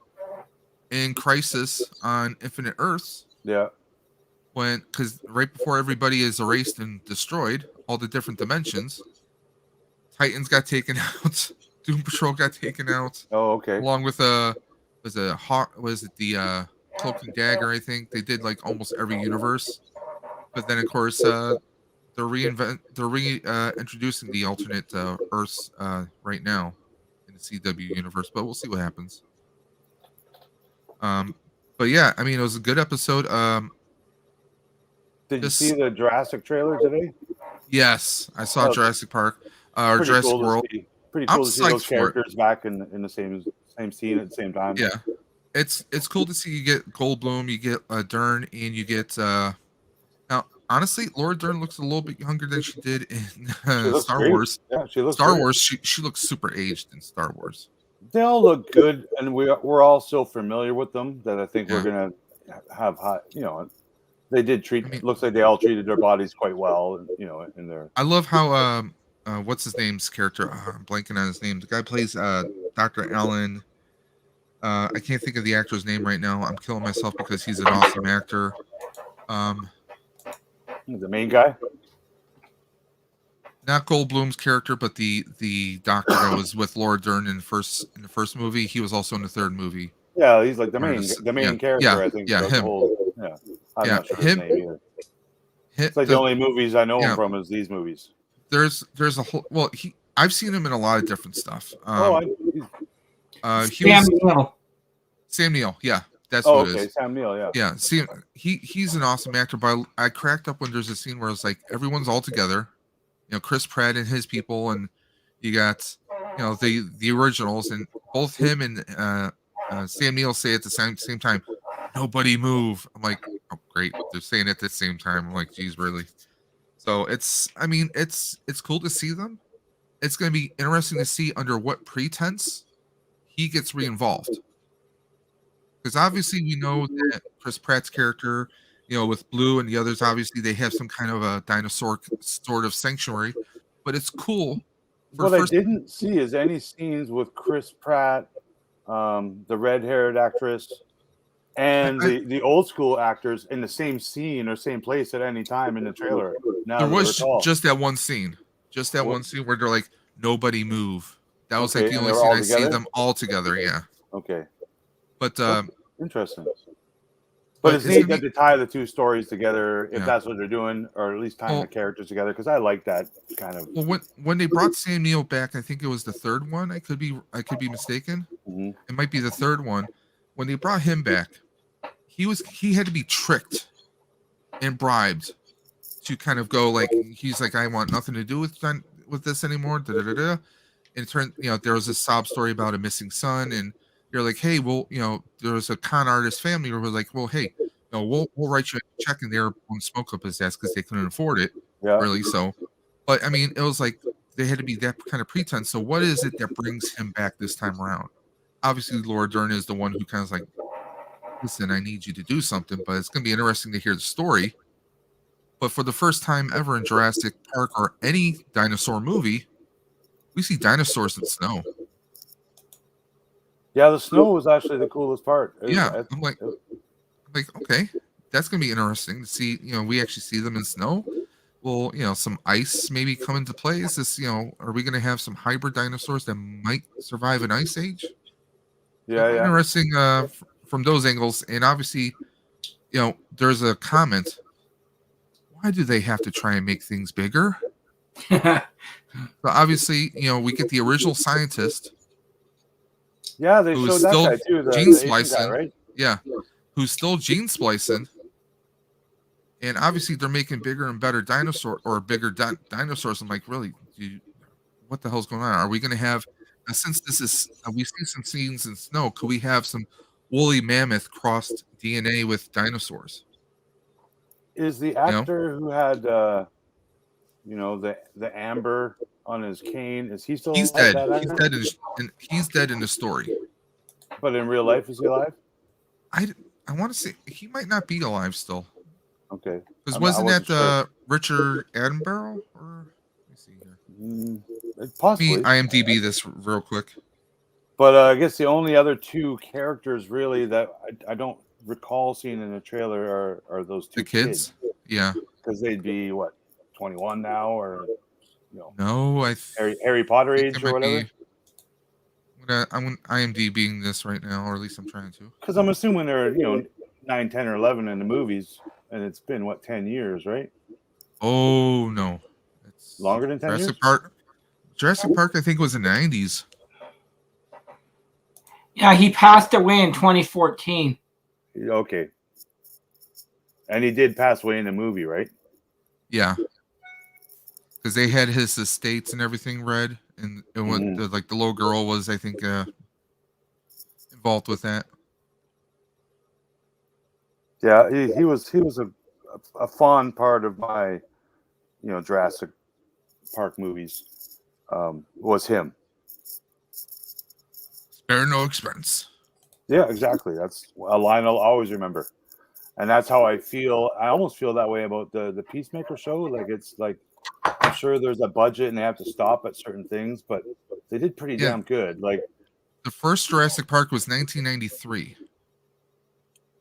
Speaker 1: in Crisis on Infinite Earths.
Speaker 3: Yeah.
Speaker 1: Because right before everybody is erased and destroyed, all the different dimensions, Titans got taken out. Doom Patrol got taken out.
Speaker 3: Oh, okay.
Speaker 1: Along with the Cloak and Dagger? I think they did like almost every universe. But then, of course, they're introducing the alternate Earths right now in the CW universe. But we'll see what happens. But yeah, I mean, it was a good episode.
Speaker 3: Did you see the Jurassic trailer today?
Speaker 1: Yes, I saw Jurassic Park or Jurassic World.
Speaker 3: Pretty cool to see those characters back in the same scene at the same time.
Speaker 1: Yeah, it's cool to see you get Goldblum, you get Dern, and you get now. Honestly, Laura Dern looks a little bit younger than she did in Star Wars.
Speaker 3: Yeah, she looks
Speaker 1: Star
Speaker 3: great.
Speaker 1: Wars. She looks super aged in Star Wars.
Speaker 3: They all look good, and we're all so familiar with them that I think we're gonna have high. They did treat. I mean, looks like they all treated their bodies quite well. In their.
Speaker 1: I love how what's his name's character? I'm blanking on his name. The guy plays Dr. Allen. I can't think of the actor's name right now. I'm killing myself because he's an awesome actor.
Speaker 3: The main guy.
Speaker 1: Not Goldblum's character, but the doctor that was with Laura Dern in the first movie. He was also in the third movie.
Speaker 3: Yeah, he's like the main character.
Speaker 1: Yeah,
Speaker 3: I think.
Speaker 1: Yeah, him.
Speaker 3: I'm not sure his name either. It's like the only movies I know him from is these movies.
Speaker 1: There's a whole. Well, I've seen him in a lot of different stuff. Sam Neill. Yeah, that's what it is.
Speaker 3: Sam Neill. Yeah.
Speaker 1: Yeah. See, he's an awesome actor. But I cracked up when there's a scene where it's like everyone's all together. Chris Pratt and his people, and you got the originals, and both him and Sam Neill say at the same time, "Nobody move." I'm like, oh great, they're saying it at the same time. I'm like, geez, really? So it's cool to see them. It's going to be interesting to see under what pretense he gets re-involved, because obviously we know that Chris Pratt's character, with Blue and the others, obviously they have some kind of a dinosaur sort of sanctuary, but it's cool.
Speaker 3: What I didn't see is any scenes with Chris Pratt, the red-haired actress, and the old school actors in the same scene or same place at any time in the trailer. Now
Speaker 1: There
Speaker 3: that I
Speaker 1: was
Speaker 3: recall.
Speaker 1: just that one scene. Just that one scene where they're like, nobody move. That was like
Speaker 3: Okay,
Speaker 1: the
Speaker 3: and they
Speaker 1: only
Speaker 3: were
Speaker 1: scene
Speaker 3: all
Speaker 1: I see
Speaker 3: together?
Speaker 1: them all together. Yeah.
Speaker 3: Okay,
Speaker 1: But
Speaker 3: interesting.
Speaker 1: but
Speaker 3: But it's
Speaker 1: it's
Speaker 3: neat
Speaker 1: gonna
Speaker 3: that
Speaker 1: be
Speaker 3: they tie the two stories together if
Speaker 1: Yeah.
Speaker 3: that's what they're doing, or at least tying
Speaker 1: Well-
Speaker 3: the characters together. Because I like that kind of.
Speaker 1: well when they brought Sam Neill back, I think it was the third one. I could be mistaken.
Speaker 3: Mhm.
Speaker 1: It might be the third one. When they brought him back, he had to be tricked and bribed to kind of go like he's like, I want nothing to do with this anymore. Da, da, da, da. And it turned, there was a sob story about a missing son, and you're like, hey, well, there was a con artist family who was like, well, hey, we'll write you a check, and they were blowing smoke up his ass because they couldn't afford it,
Speaker 3: Yeah.
Speaker 1: really. So, but I mean, it was like they had to be that kind of pretense. So, what is it that brings him back this time around? Obviously, Laura Dern is the one who kind of like, listen, I need you to do something, but it's going to be interesting to hear the story. But for the first time ever in Jurassic Park or any dinosaur movie, we see dinosaurs in snow.
Speaker 3: Yeah, the snow was actually the coolest part.
Speaker 1: Yeah, I'm like, okay, that's gonna be interesting to see. We actually see them in snow. Well, some ice maybe come into play. Is this, are we gonna have some hybrid dinosaurs that might survive an ice age?
Speaker 3: Yeah, yeah.
Speaker 1: Interesting from those angles. And obviously, there's a comment. Why do they have to try and make things bigger? So obviously, we get the original scientist.
Speaker 3: Yeah, they
Speaker 1: who
Speaker 3: showed
Speaker 1: is
Speaker 3: that
Speaker 1: still
Speaker 3: guy too, the
Speaker 1: gene
Speaker 3: Asian guy,
Speaker 1: splicing.
Speaker 3: right?
Speaker 1: Yeah, who's still gene splicing. And obviously, they're making bigger and better dinosaurs. I'm like, really? What the hell's going on? Are we going to have, since this is, we see some scenes in snow, could we have some woolly mammoth crossed DNA with dinosaurs?
Speaker 3: Is the actor who had, the amber on his cane? Is he still?
Speaker 1: He's
Speaker 3: alive,
Speaker 1: dead.
Speaker 3: that
Speaker 1: He's
Speaker 3: actor?
Speaker 1: dead. He's dead in the story.
Speaker 3: But in real life, is he alive?
Speaker 1: I want to say he might not be alive still.
Speaker 3: Okay.
Speaker 1: Because wasn't that Richard Attenborough? Or let me see here.
Speaker 3: Possibly.
Speaker 1: IMDb this real quick.
Speaker 3: But I guess the only other two characters really that I don't recall seeing in the trailer are those two
Speaker 1: The kids? Yeah.
Speaker 3: Because they'd be what, 21 now, or
Speaker 1: No,
Speaker 3: Harry Potter
Speaker 1: think
Speaker 3: age
Speaker 1: it
Speaker 3: or
Speaker 1: might
Speaker 3: whatever.
Speaker 1: I'm IMDbing this right now, or at least I'm trying to.
Speaker 3: Because I'm assuming they're 9, 10, or 11 in the movies, and it's been what, 10 years, right?
Speaker 1: Oh no, it's
Speaker 3: Longer than 10
Speaker 1: Jurassic
Speaker 3: years.
Speaker 1: Park. Jurassic Park, I think, was in the 90s.
Speaker 2: Yeah, he passed away in 2014.
Speaker 3: Okay. And he did pass away in the movie, right?
Speaker 1: Yeah, because they had his estates and everything read, and what the little girl was, I think, involved with that.
Speaker 3: Yeah, he was a fond part of my Jurassic Park movies. Was him.
Speaker 1: Spare no expense.
Speaker 3: Yeah, exactly. That's a line I'll always remember, and that's how I feel. I almost feel that way about the Peacemaker show. Like, it's like, I'm sure there's a budget and they have to stop at certain things, but they did pretty damn good. Like,
Speaker 1: the first Jurassic Park was 1993.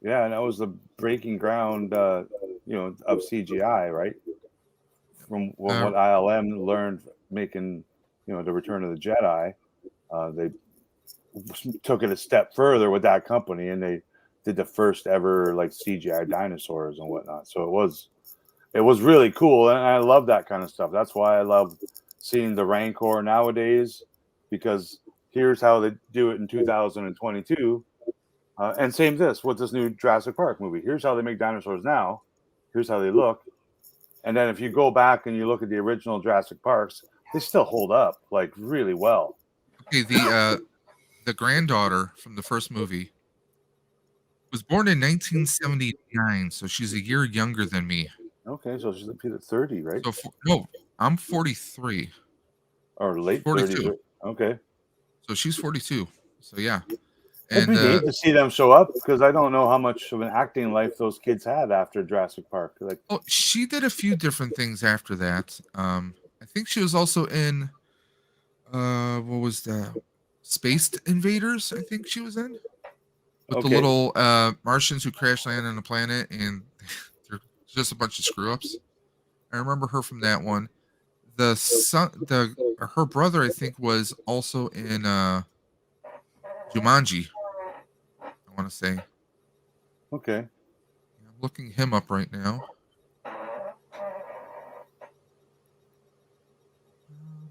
Speaker 3: Yeah, and that was the breaking ground, of CGI, right? From what ILM learned making, the Return of the Jedi, they took it a step further with that company, and they did the first ever like CGI dinosaurs and whatnot. So it was really cool, and I love that kind of stuff. That's why I love seeing the Rancor nowadays, because here's how they do it in 2022. And same with this new Jurassic Park movie. Here's how they make dinosaurs now. Here's how they look. And then if you go back and you look at the original Jurassic Parks, they still hold up like really well.
Speaker 1: Okay, the granddaughter from the first movie was born in 1979, so she's a year younger than me.
Speaker 3: Okay, so she's at 30, right?
Speaker 1: So no, I'm 43.
Speaker 3: Or late
Speaker 1: 42.
Speaker 3: 30s. Okay.
Speaker 1: So she's 42. So yeah.
Speaker 3: It'd be neat to see them show up, because I don't know how much of an acting life those kids had after Jurassic Park. Like,
Speaker 1: well, she did a few different things after that. I think she was also in what was the Space Invaders? I think she was in. with the
Speaker 3: Okay.
Speaker 1: little Martians who crash land on the planet, and they're just a bunch of screw ups. I remember her from that one. Her brother, I think, was also in Jumanji. I want to say.
Speaker 3: Okay.
Speaker 1: Yeah, I'm looking him up right now. Let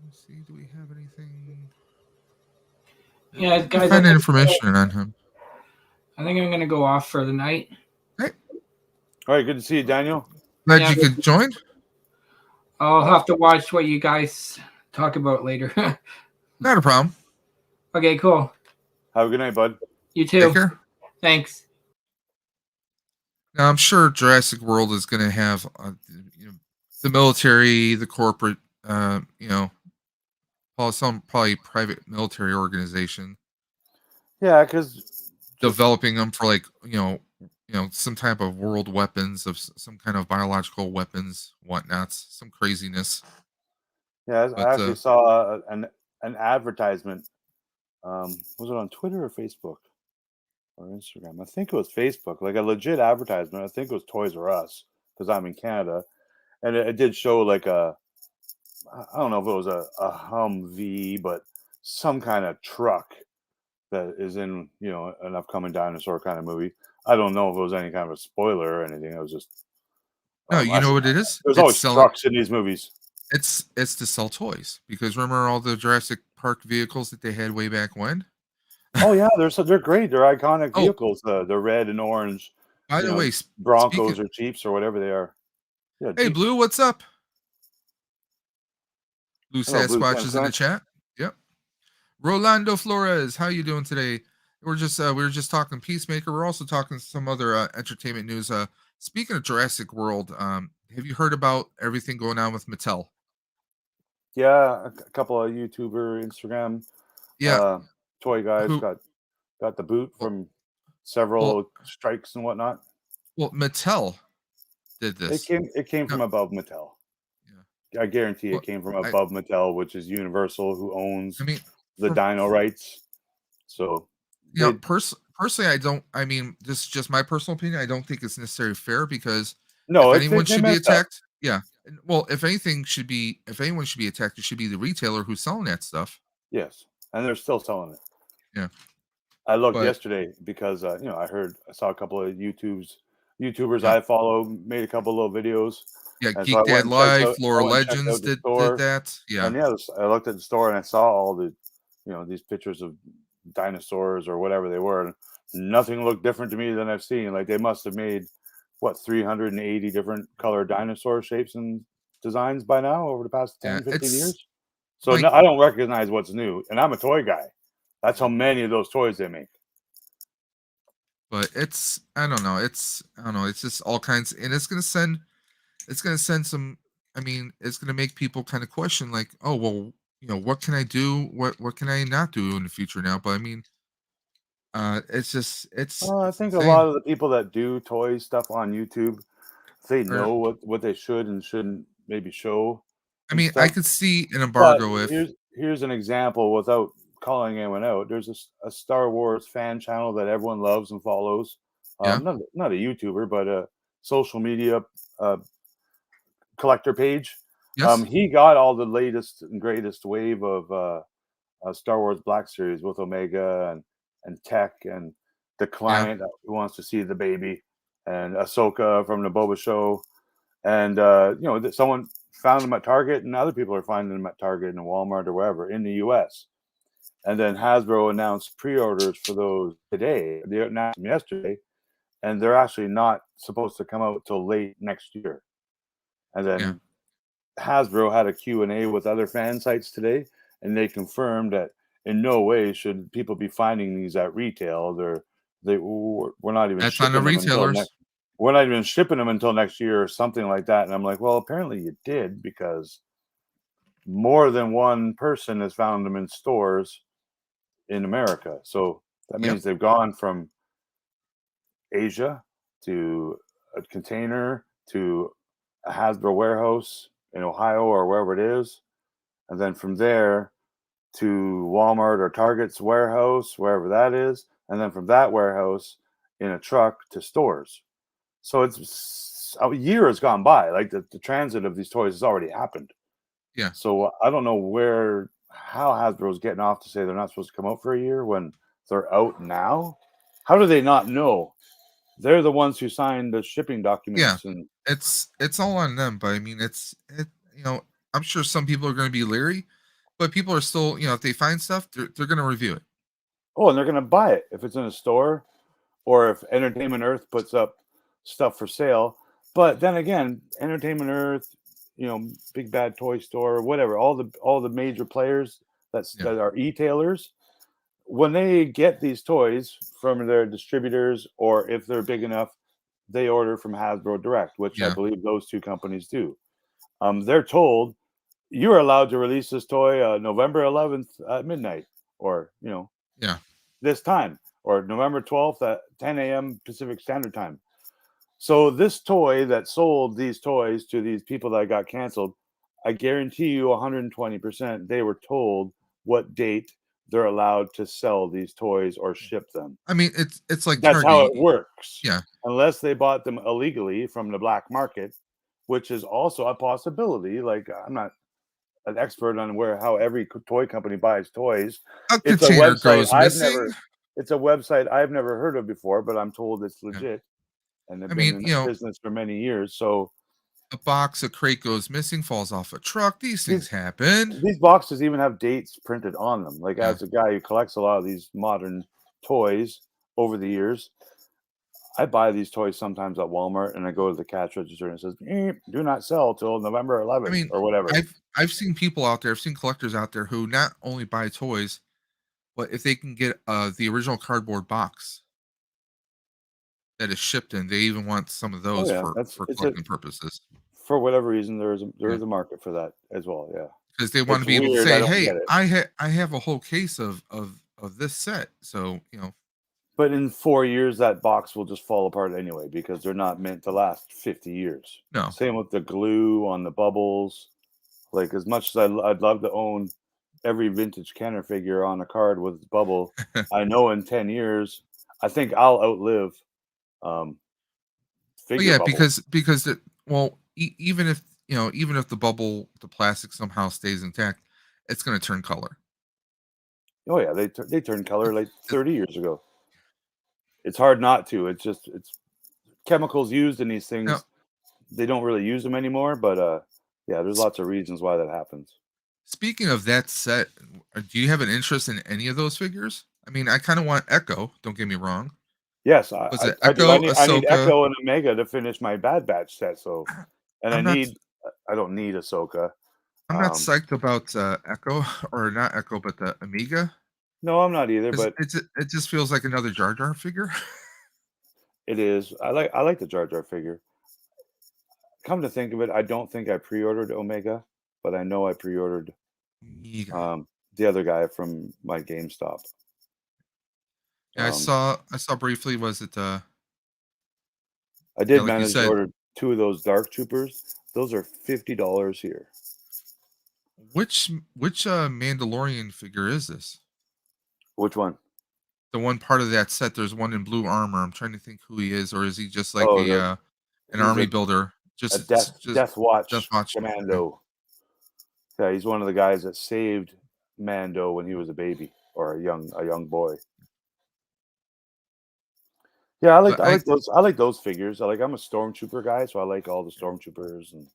Speaker 1: me see. Do we have anything?
Speaker 2: Yeah,
Speaker 1: Did we
Speaker 2: guys,
Speaker 1: find any information on him?
Speaker 2: I think I'm gonna go off for the night.
Speaker 1: Hey,
Speaker 3: All right. Good to see you, Daniel.
Speaker 1: glad
Speaker 2: Yeah.
Speaker 1: you could join.
Speaker 2: I'll have to watch what you guys talk about later.
Speaker 1: Not a problem.
Speaker 2: Okay, cool.
Speaker 3: Have a good night, bud.
Speaker 2: You too.
Speaker 1: Take care.
Speaker 2: Thanks.
Speaker 1: Now, I'm sure Jurassic World is going to have the military, the corporate, probably private military organization
Speaker 3: Yeah, because
Speaker 1: developing them for some type of world weapons of some kind of biological weapons, whatnots, some craziness.
Speaker 3: yeah,
Speaker 1: But
Speaker 3: I actually saw an advertisement. Was it on Twitter or Facebook or Instagram? I think it was Facebook, like a legit advertisement. I think it was Toys R Us because I'm in Canada, and it did show like I don't know if it was a Humvee, but some kind of truck that is in an upcoming dinosaur kind of movie. I don't know if it was any kind of a spoiler or anything. It was just
Speaker 1: no, you know what it is?
Speaker 3: there's
Speaker 1: It's
Speaker 3: always
Speaker 1: selling.
Speaker 3: trucks in these movies.
Speaker 1: It's to sell toys, because remember all the Jurassic Park vehicles that they had way back when?
Speaker 3: Oh yeah, they're great. They're iconic
Speaker 1: Oh,
Speaker 3: vehicles. The red and orange,
Speaker 1: by
Speaker 3: you
Speaker 1: the
Speaker 3: know,
Speaker 1: way,
Speaker 3: Broncos
Speaker 1: speaking.
Speaker 3: or Jeeps or whatever they are. Yeah,
Speaker 1: Hey,
Speaker 3: Jeeps.
Speaker 1: Blue, what's up? Blue
Speaker 3: Hello, Blue
Speaker 1: Sasquatch is in the
Speaker 3: 10
Speaker 1: chat. Yep. Rolando Flores, how you doing today? We were just talking Peacemaker. We're also talking some other entertainment news. Speaking of Jurassic World, have you heard about everything going on with Mattel?
Speaker 3: Yeah, a couple of YouTuber, Instagram,
Speaker 1: Yeah.
Speaker 3: toy guys
Speaker 1: Who?
Speaker 3: got the boot
Speaker 1: Well,
Speaker 3: from several strikes and whatnot.
Speaker 1: Mattel did this.
Speaker 3: It came
Speaker 1: No,
Speaker 3: from above Mattel.
Speaker 1: yeah.
Speaker 3: I guarantee
Speaker 1: Well,
Speaker 3: it came from
Speaker 1: I
Speaker 3: above Mattel, which is Universal, who owns
Speaker 1: I mean,
Speaker 3: the dino rights. So they
Speaker 1: personally, I don't. I mean, this is just my personal opinion. I don't think it's necessarily fair, because
Speaker 3: no,
Speaker 1: if
Speaker 3: it's
Speaker 1: anyone
Speaker 3: they
Speaker 1: should be
Speaker 3: messed up.
Speaker 1: attacked, yeah. Well, if anyone should be attacked, it should be the retailer who's selling that stuff.
Speaker 3: Yes, and they're still selling it.
Speaker 1: Yeah.
Speaker 3: I looked
Speaker 1: But
Speaker 3: yesterday because I saw a couple of YouTubers
Speaker 1: yeah,
Speaker 3: I follow made a couple little videos,
Speaker 1: yeah.
Speaker 3: and so
Speaker 1: Geek Dad Live,
Speaker 3: I
Speaker 1: Lore
Speaker 3: went and checked
Speaker 1: Legends
Speaker 3: out the
Speaker 1: did
Speaker 3: store,
Speaker 1: that. Yeah,
Speaker 3: and yeah, I looked at the store and I saw all the these pictures of dinosaurs or whatever they were, and nothing looked different to me than I've seen. Like they must have made 380 different color dinosaur shapes and designs by now over the past
Speaker 1: yeah.
Speaker 3: 10, 15
Speaker 1: It's
Speaker 3: years. So
Speaker 1: like,
Speaker 3: no, I don't recognize what's new, and I'm a toy guy. That's how many of those toys they make.
Speaker 1: but I don't know. I don't know. It's just all kinds, and it's gonna send some. I mean, it's gonna make people kind of question, like, oh well, what can I do? What can I not do in the future now? But I mean,
Speaker 3: I
Speaker 1: it's
Speaker 3: think a
Speaker 1: insane.
Speaker 3: lot of the people that do toy stuff on YouTube, they
Speaker 1: Or,
Speaker 3: know what they should and shouldn't maybe show
Speaker 1: I
Speaker 3: and
Speaker 1: mean, I
Speaker 3: stuff.
Speaker 1: could see an
Speaker 3: But
Speaker 1: embargo if,
Speaker 3: here's an example without calling anyone out. There's a Star Wars fan channel that everyone loves and follows.
Speaker 1: yeah,
Speaker 3: Not a YouTuber, but a social media uh, collector page.
Speaker 1: yes,
Speaker 3: He got all the latest and greatest wave of Star Wars Black Series with Omega and Tech and the
Speaker 1: yeah,
Speaker 3: client who wants to see the baby and Ahsoka from the Boba Show, and that someone found them at Target, and other people are finding them at Target and Walmart or wherever in the U.S. And then Hasbro announced pre-orders for those today. They announced them yesterday, and they're actually not supposed to come out till late next year. And
Speaker 1: yeah,
Speaker 3: then Hasbro had a Q&A with other fan sites today, and they confirmed that in no way should people be finding these at retail. We're not even
Speaker 1: that's on the
Speaker 3: shipping them until
Speaker 1: retailers.
Speaker 3: next. We're not even shipping them until next year or something like that. And I'm like, well, apparently you did, because more than one person has found them in stores in America. So that
Speaker 1: Yep,
Speaker 3: means they've gone from Asia to a container to a Hasbro warehouse in Ohio or wherever it is. And then from there to Walmart or Target's warehouse, wherever that is. and then from that warehouse in a truck to stores. So a year has gone by. Like the transit of these toys has already happened.
Speaker 1: Yeah.
Speaker 3: So I don't know how Hasbro's getting off to say they're not supposed to come out for a year when they're out now. How do they not know? They're the ones who signed the shipping documents.
Speaker 1: Yeah.
Speaker 3: And
Speaker 1: It's all on them, but I mean, I'm sure some people are going to be leery, but people are still, if they find stuff, they're going to review it.
Speaker 3: Oh, and they're going to buy it if it's in a store, or if Entertainment Earth puts up stuff for sale. But then again, Entertainment Earth, Big Bad Toy Store, whatever, all the major players that are e-tailers, when they get these toys from their distributors, or if they're big enough, they order from Hasbro Direct, which I believe those two companies do. They're told you're allowed to release this toy November 11th at midnight, or this time, or November 12th at 10 a.m. Pacific Standard Time. So this toy that sold these toys to these people that got canceled, I guarantee you 120% they were told what date they're allowed to sell these toys or ship them.
Speaker 1: I mean, it's like
Speaker 3: that's
Speaker 1: Target.
Speaker 3: how it works.
Speaker 1: Yeah.
Speaker 3: Unless they bought them illegally from the black market, which is also a possibility. Like, I'm not an expert on how every toy company buys toys.
Speaker 1: It's a website
Speaker 3: it's a website I've never heard of before, but I'm told it's legit.
Speaker 1: Yeah.
Speaker 3: And they've been in business for many years. So
Speaker 1: a crate goes missing, falls off a truck. These things happen.
Speaker 3: These boxes even have dates printed on them. Like, as a guy who collects a lot of these modern toys over the years, I buy these toys sometimes at Walmart, and I go to the cash register and it says, do not sell till November 11th, or whatever.
Speaker 1: I've seen people out there, I've seen collectors out there who not only buy toys, but if they can get the original cardboard box that is shipped in, they even want some of those for collecting purposes.
Speaker 3: For whatever reason, there is a market for that as well. Yeah,
Speaker 1: because they want to be able to say, "Hey, I have a whole case of this set." So
Speaker 3: But in 4 years, that box will just fall apart anyway, because they're not meant to last 50 years.
Speaker 1: No.
Speaker 3: Same with the glue on the bubbles. Like, as much as I'd love to own every vintage Kenner figure on a card with bubble, I know in 10 years, I think I'll outlive figure bubbles.
Speaker 1: because even if the bubble, the plastic somehow stays intact, it's going to turn color.
Speaker 3: Oh yeah, they turned color like 30 years ago. It's hard not to. It's chemicals used in these things. They don't really use them anymore, but there's lots of reasons why that happens.
Speaker 1: Speaking of that set, do you have an interest in any of those figures? I mean, I kind of want Echo. Don't get me wrong.
Speaker 3: Yes, I need Echo and Omega to finish my Bad Batch set. So, and I don't need Ahsoka.
Speaker 1: I'm not psyched about Echo, or not Echo, but the Omega.
Speaker 3: No, I'm not either. But
Speaker 1: it just feels like another Jar Jar figure.
Speaker 3: It is. I like the Jar Jar figure. Come to think of it, I don't think I pre-ordered Omega, but I know I pre-ordered the other guy from my GameStop.
Speaker 1: Yeah, I saw briefly. Was it? I
Speaker 3: did manage to order 2 of those Dark Troopers. Those are $50 here.
Speaker 1: Which Mandalorian figure is this?
Speaker 3: Which one?
Speaker 1: The one part of that set. There's one in blue armor. I'm trying to think who he is, or is he just like an army builder? Just
Speaker 3: a Death Watch Commando. Yeah, he's one of the guys that saved Mando when he was a baby, or a young boy. Yeah, I like those figures. I'm a Stormtrooper guy, so I like all the Stormtroopers and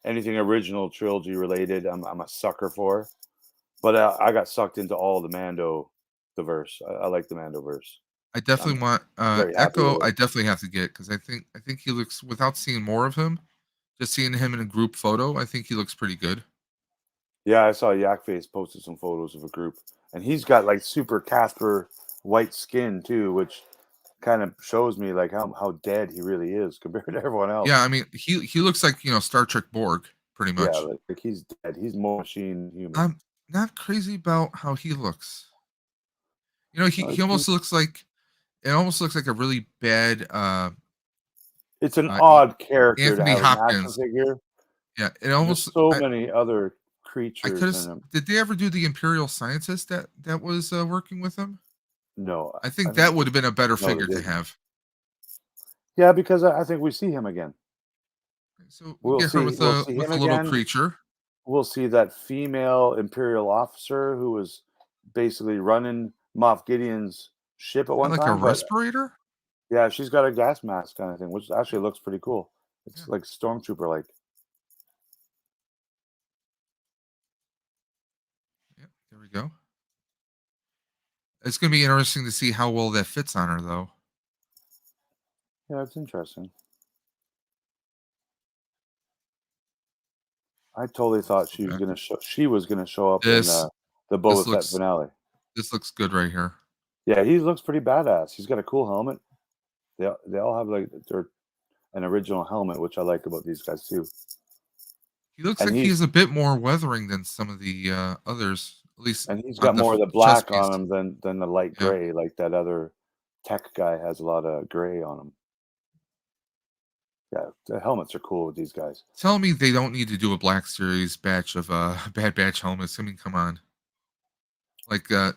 Speaker 3: anything original trilogy related. I'm a sucker for. But I got sucked into all the Mando verse. I like the Mando verse.
Speaker 1: I definitely want Echo. I definitely have to get, because I think he looks, without seeing more of him, just seeing him in a group photo, I think he looks pretty good.
Speaker 3: Yeah, I saw Yakface posted some photos of a group, and he's got like super Casper white skin too, which kind of shows me like how dead he really is compared to everyone else.
Speaker 1: Yeah, I mean, he looks like Star Trek Borg pretty much.
Speaker 3: Yeah, like he's dead. He's more machine human.
Speaker 1: I'm not crazy about how he looks. He almost looks like, it almost looks like a really bad.
Speaker 3: It's an odd character
Speaker 1: Anthony
Speaker 3: to have
Speaker 1: Hopkins.
Speaker 3: an action figure.
Speaker 1: Yeah, it almost
Speaker 3: many other creatures in him.
Speaker 1: Did they ever do the Imperial Scientist that was working with him?
Speaker 3: No,
Speaker 1: I think that would have been a better
Speaker 3: no, they
Speaker 1: figure to
Speaker 3: didn't.
Speaker 1: have.
Speaker 3: Yeah, because I think we see him again.
Speaker 1: So we
Speaker 3: We'll
Speaker 1: get her
Speaker 3: see.
Speaker 1: with
Speaker 3: We'll
Speaker 1: a
Speaker 3: see him
Speaker 1: little
Speaker 3: again.
Speaker 1: creature.
Speaker 3: We'll see that female Imperial officer who was basically running Moff Gideon's ship at one
Speaker 1: Like a
Speaker 3: time. But
Speaker 1: respirator.
Speaker 3: yeah, she's got a gas mask kind of thing, which actually looks pretty cool. It's
Speaker 1: Yeah.
Speaker 3: like stormtrooper like.
Speaker 1: Yeah, there we go. It's going to be interesting to see how well that fits on her, though.
Speaker 3: Yeah, it's interesting. I totally thought she was gonna show. She was gonna show up in
Speaker 1: This
Speaker 3: the
Speaker 1: this
Speaker 3: Boba Fett
Speaker 1: looks
Speaker 3: finale.
Speaker 1: this looks good right here.
Speaker 3: Yeah, he looks pretty badass. He's got a cool helmet. They all have like an original helmet, which I like about these guys too.
Speaker 1: He looks
Speaker 3: And
Speaker 1: like he has a bit more weathering than some of the others, at least.
Speaker 3: And he's
Speaker 1: on
Speaker 3: got more of the
Speaker 1: chest
Speaker 3: black
Speaker 1: piece.
Speaker 3: on him than the light
Speaker 1: Yeah.
Speaker 3: gray, like that other tech guy has a lot of gray on him. Yeah, the helmets are cool with these guys.
Speaker 1: Tell me they don't need to do a Black Series batch of Bad Batch helmets. I mean, come on. Like the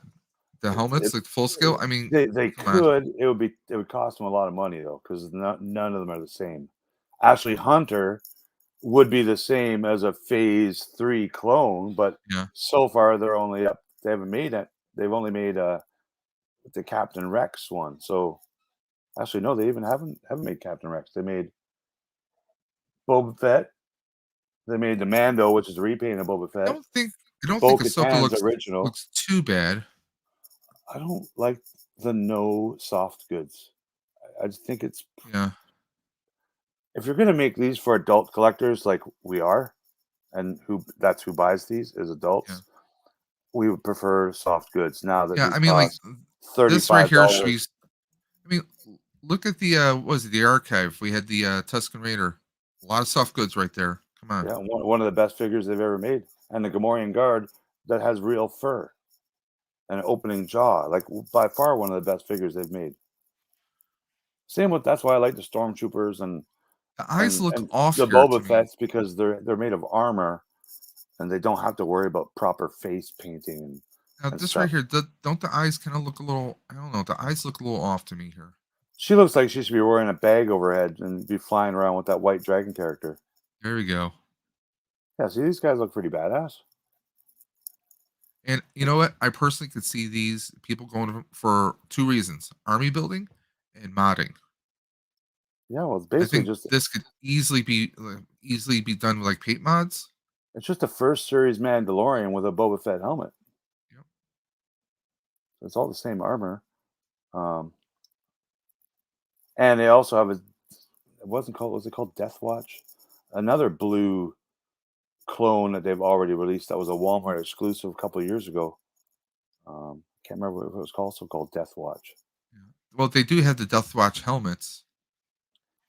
Speaker 1: helmets, like full scale. I mean,
Speaker 3: They
Speaker 1: come on.
Speaker 3: could. It would cost them a lot of money though, because none of them are the same. Actually, Hunter would be the same as a Phase 3 clone, but
Speaker 1: Yeah.
Speaker 3: so far they're only up. They haven't made it. They've only made the Captain Rex one. So actually, no, they even haven't made Captain Rex. They made Boba Fett. They made the Mando, which is a repaint of Boba Fett.
Speaker 1: I don't think Ahsoka
Speaker 3: Bo-Katan's original.
Speaker 1: looks too bad.
Speaker 3: I don't like the no soft goods. I just think it's
Speaker 1: Yeah.
Speaker 3: if you're gonna make these for adult collectors like we are, and that's who buys these is adults,
Speaker 1: Yeah.
Speaker 3: we would prefer soft goods. Now that
Speaker 1: Yeah,
Speaker 3: these
Speaker 1: I mean, like
Speaker 3: cost
Speaker 1: this right here should
Speaker 3: $35.
Speaker 1: be. I mean, look at the what was it, the archive? We had the Tusken Raider. A lot of soft goods right there. Come on.
Speaker 3: Yeah, one of the best figures they've ever made, and the Gamorrean guard that has real fur and an opening jaw, like by far one of the best figures they've made. Same with that's why I like the stormtroopers and
Speaker 1: The eyes look off
Speaker 3: the
Speaker 1: here
Speaker 3: Boba
Speaker 1: to me.
Speaker 3: Fett's because they're made of armor, and they don't have to worry about proper face painting.
Speaker 1: Now,
Speaker 3: And
Speaker 1: this
Speaker 3: stuff.
Speaker 1: right here, don't the eyes kind of look a little? I don't know. The eyes look a little off to me here.
Speaker 3: She looks like she should be wearing a bag over her head and be flying around with that white dragon character.
Speaker 1: There we go.
Speaker 3: Yeah, see, these guys look pretty badass.
Speaker 1: And you know what? I personally could see these people going for two reasons: army building and modding.
Speaker 3: Yeah, well, it's
Speaker 1: I
Speaker 3: basically
Speaker 1: think
Speaker 3: just
Speaker 1: this could easily be done with like paint mods.
Speaker 3: it's just a first series Mandalorian with a Boba Fett helmet.
Speaker 1: Yep.
Speaker 3: It's all the same armor. And they also have was it called Death Watch? Another blue clone that they've already released that was a Walmart exclusive a couple of years ago. Can't remember what it was called. So called Death Watch.
Speaker 1: Yeah. Well, they do have the Death Watch helmets.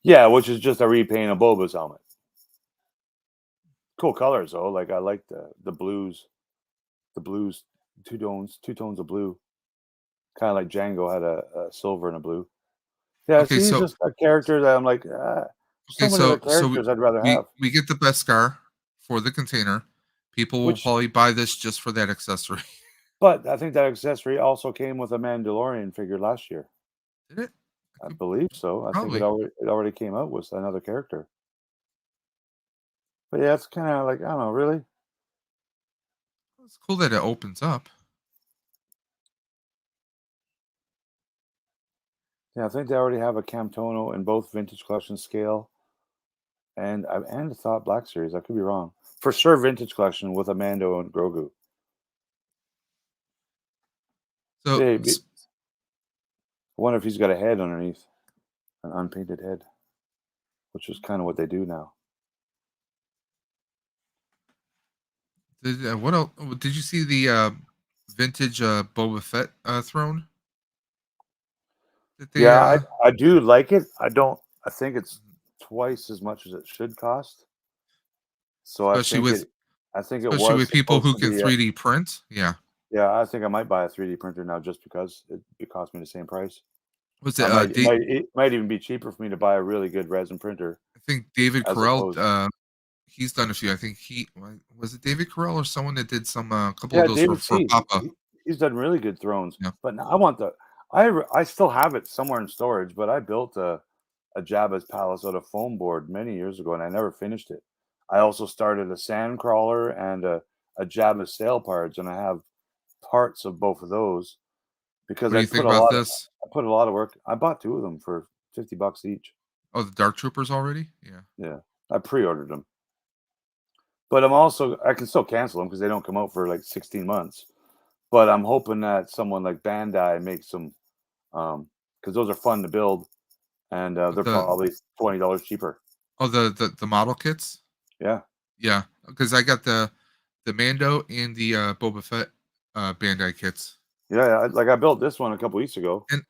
Speaker 3: Yeah, which is just a repaint of Boba's helmet. Cool colors though. Like I like the blues, two tones of blue. Kind of like Django had a silver and a blue. Yeah,
Speaker 1: Okay,
Speaker 3: see, he's
Speaker 1: so
Speaker 3: just a character that I'm like, so many other characters I'd rather have.
Speaker 1: we get the Beskar for the container. People will probably buy this just for that accessory.
Speaker 3: But I think that accessory also came with a Mandalorian figure last year.
Speaker 1: Did it?
Speaker 3: I believe so.
Speaker 1: Probably.
Speaker 3: I think it already came out with another character. But yeah, it's kind of like I don't know, really.
Speaker 1: It's cool that it opens up.
Speaker 3: Yeah, I think they already have a Camtono in both vintage collection scale and thought Black Series. I could be wrong. For sure, vintage collection with a Mando and Grogu.
Speaker 1: So
Speaker 3: I wonder if he's got a head underneath, an unpainted head, which is kind of what they do now.
Speaker 1: what else? Did you see the vintage Boba Fett throne?
Speaker 3: I do like it. I think it's twice as much as it should cost. So
Speaker 1: especially
Speaker 3: especially
Speaker 1: with people who can 3D print. Yeah.
Speaker 3: Yeah, I think I might buy a 3D printer now just because it cost me the same price.
Speaker 1: Was it?
Speaker 3: It might even be cheaper for me to buy a really good resin printer.
Speaker 1: I think David Carell. He's done a few. I think was it David Carell or someone that did some couple of those for Papa.
Speaker 3: He's done really good thrones.
Speaker 1: Yeah.
Speaker 3: But now I want I still have it somewhere in storage, but I built a Jabba's palace out of foam board many years ago, and I never finished it. I also started a sand crawler and a Jabba's sail barge, and I have parts of both of those because
Speaker 1: What do you think about this?
Speaker 3: I put a lot of work. I bought 2 of them for $50 each.
Speaker 1: Oh, the Dark Troopers already? Yeah.
Speaker 3: Yeah, I pre-ordered them, but I can still cancel them because they don't come out for like 16 months. But I'm hoping that someone like Bandai makes them because those are fun to build, and they're probably $20 cheaper.
Speaker 1: Oh, the model kits?
Speaker 3: Yeah.
Speaker 1: Yeah, because I got the Mando and the Boba Fett Bandai kits.
Speaker 3: Yeah, I built this one a couple weeks ago,
Speaker 1: And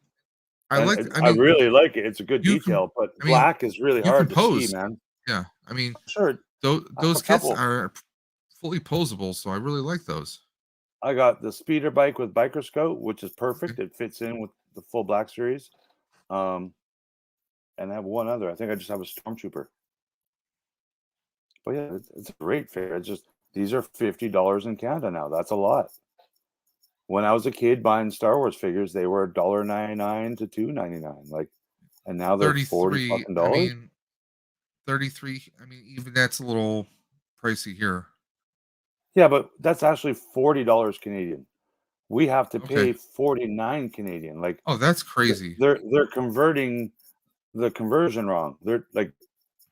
Speaker 3: I really like it. It's a good detail, but black is really
Speaker 1: you
Speaker 3: hard
Speaker 1: can
Speaker 3: to
Speaker 1: pose.
Speaker 3: see, man.
Speaker 1: Yeah, I mean,
Speaker 3: Sure,
Speaker 1: those kits are fully posable, so I really like those.
Speaker 3: I got the speeder bike with Biker Scout, which is perfect. It fits in with the full Black Series. And I have one other. I think I just have a Stormtrooper. But yeah, it's a great figure. It's just these are $50 in Canada now. That's a lot. When I was a kid buying Star Wars figures, they were $1.99 to $2.99. Like, and now they're $40 fucking dollars.
Speaker 1: I mean, 33. I mean, even that's a little pricey here.
Speaker 3: Yeah, but that's actually $40 Canadian. We have to pay 49 Canadian. Like,
Speaker 1: oh, that's crazy.
Speaker 3: They're converting the conversion wrong. They're like,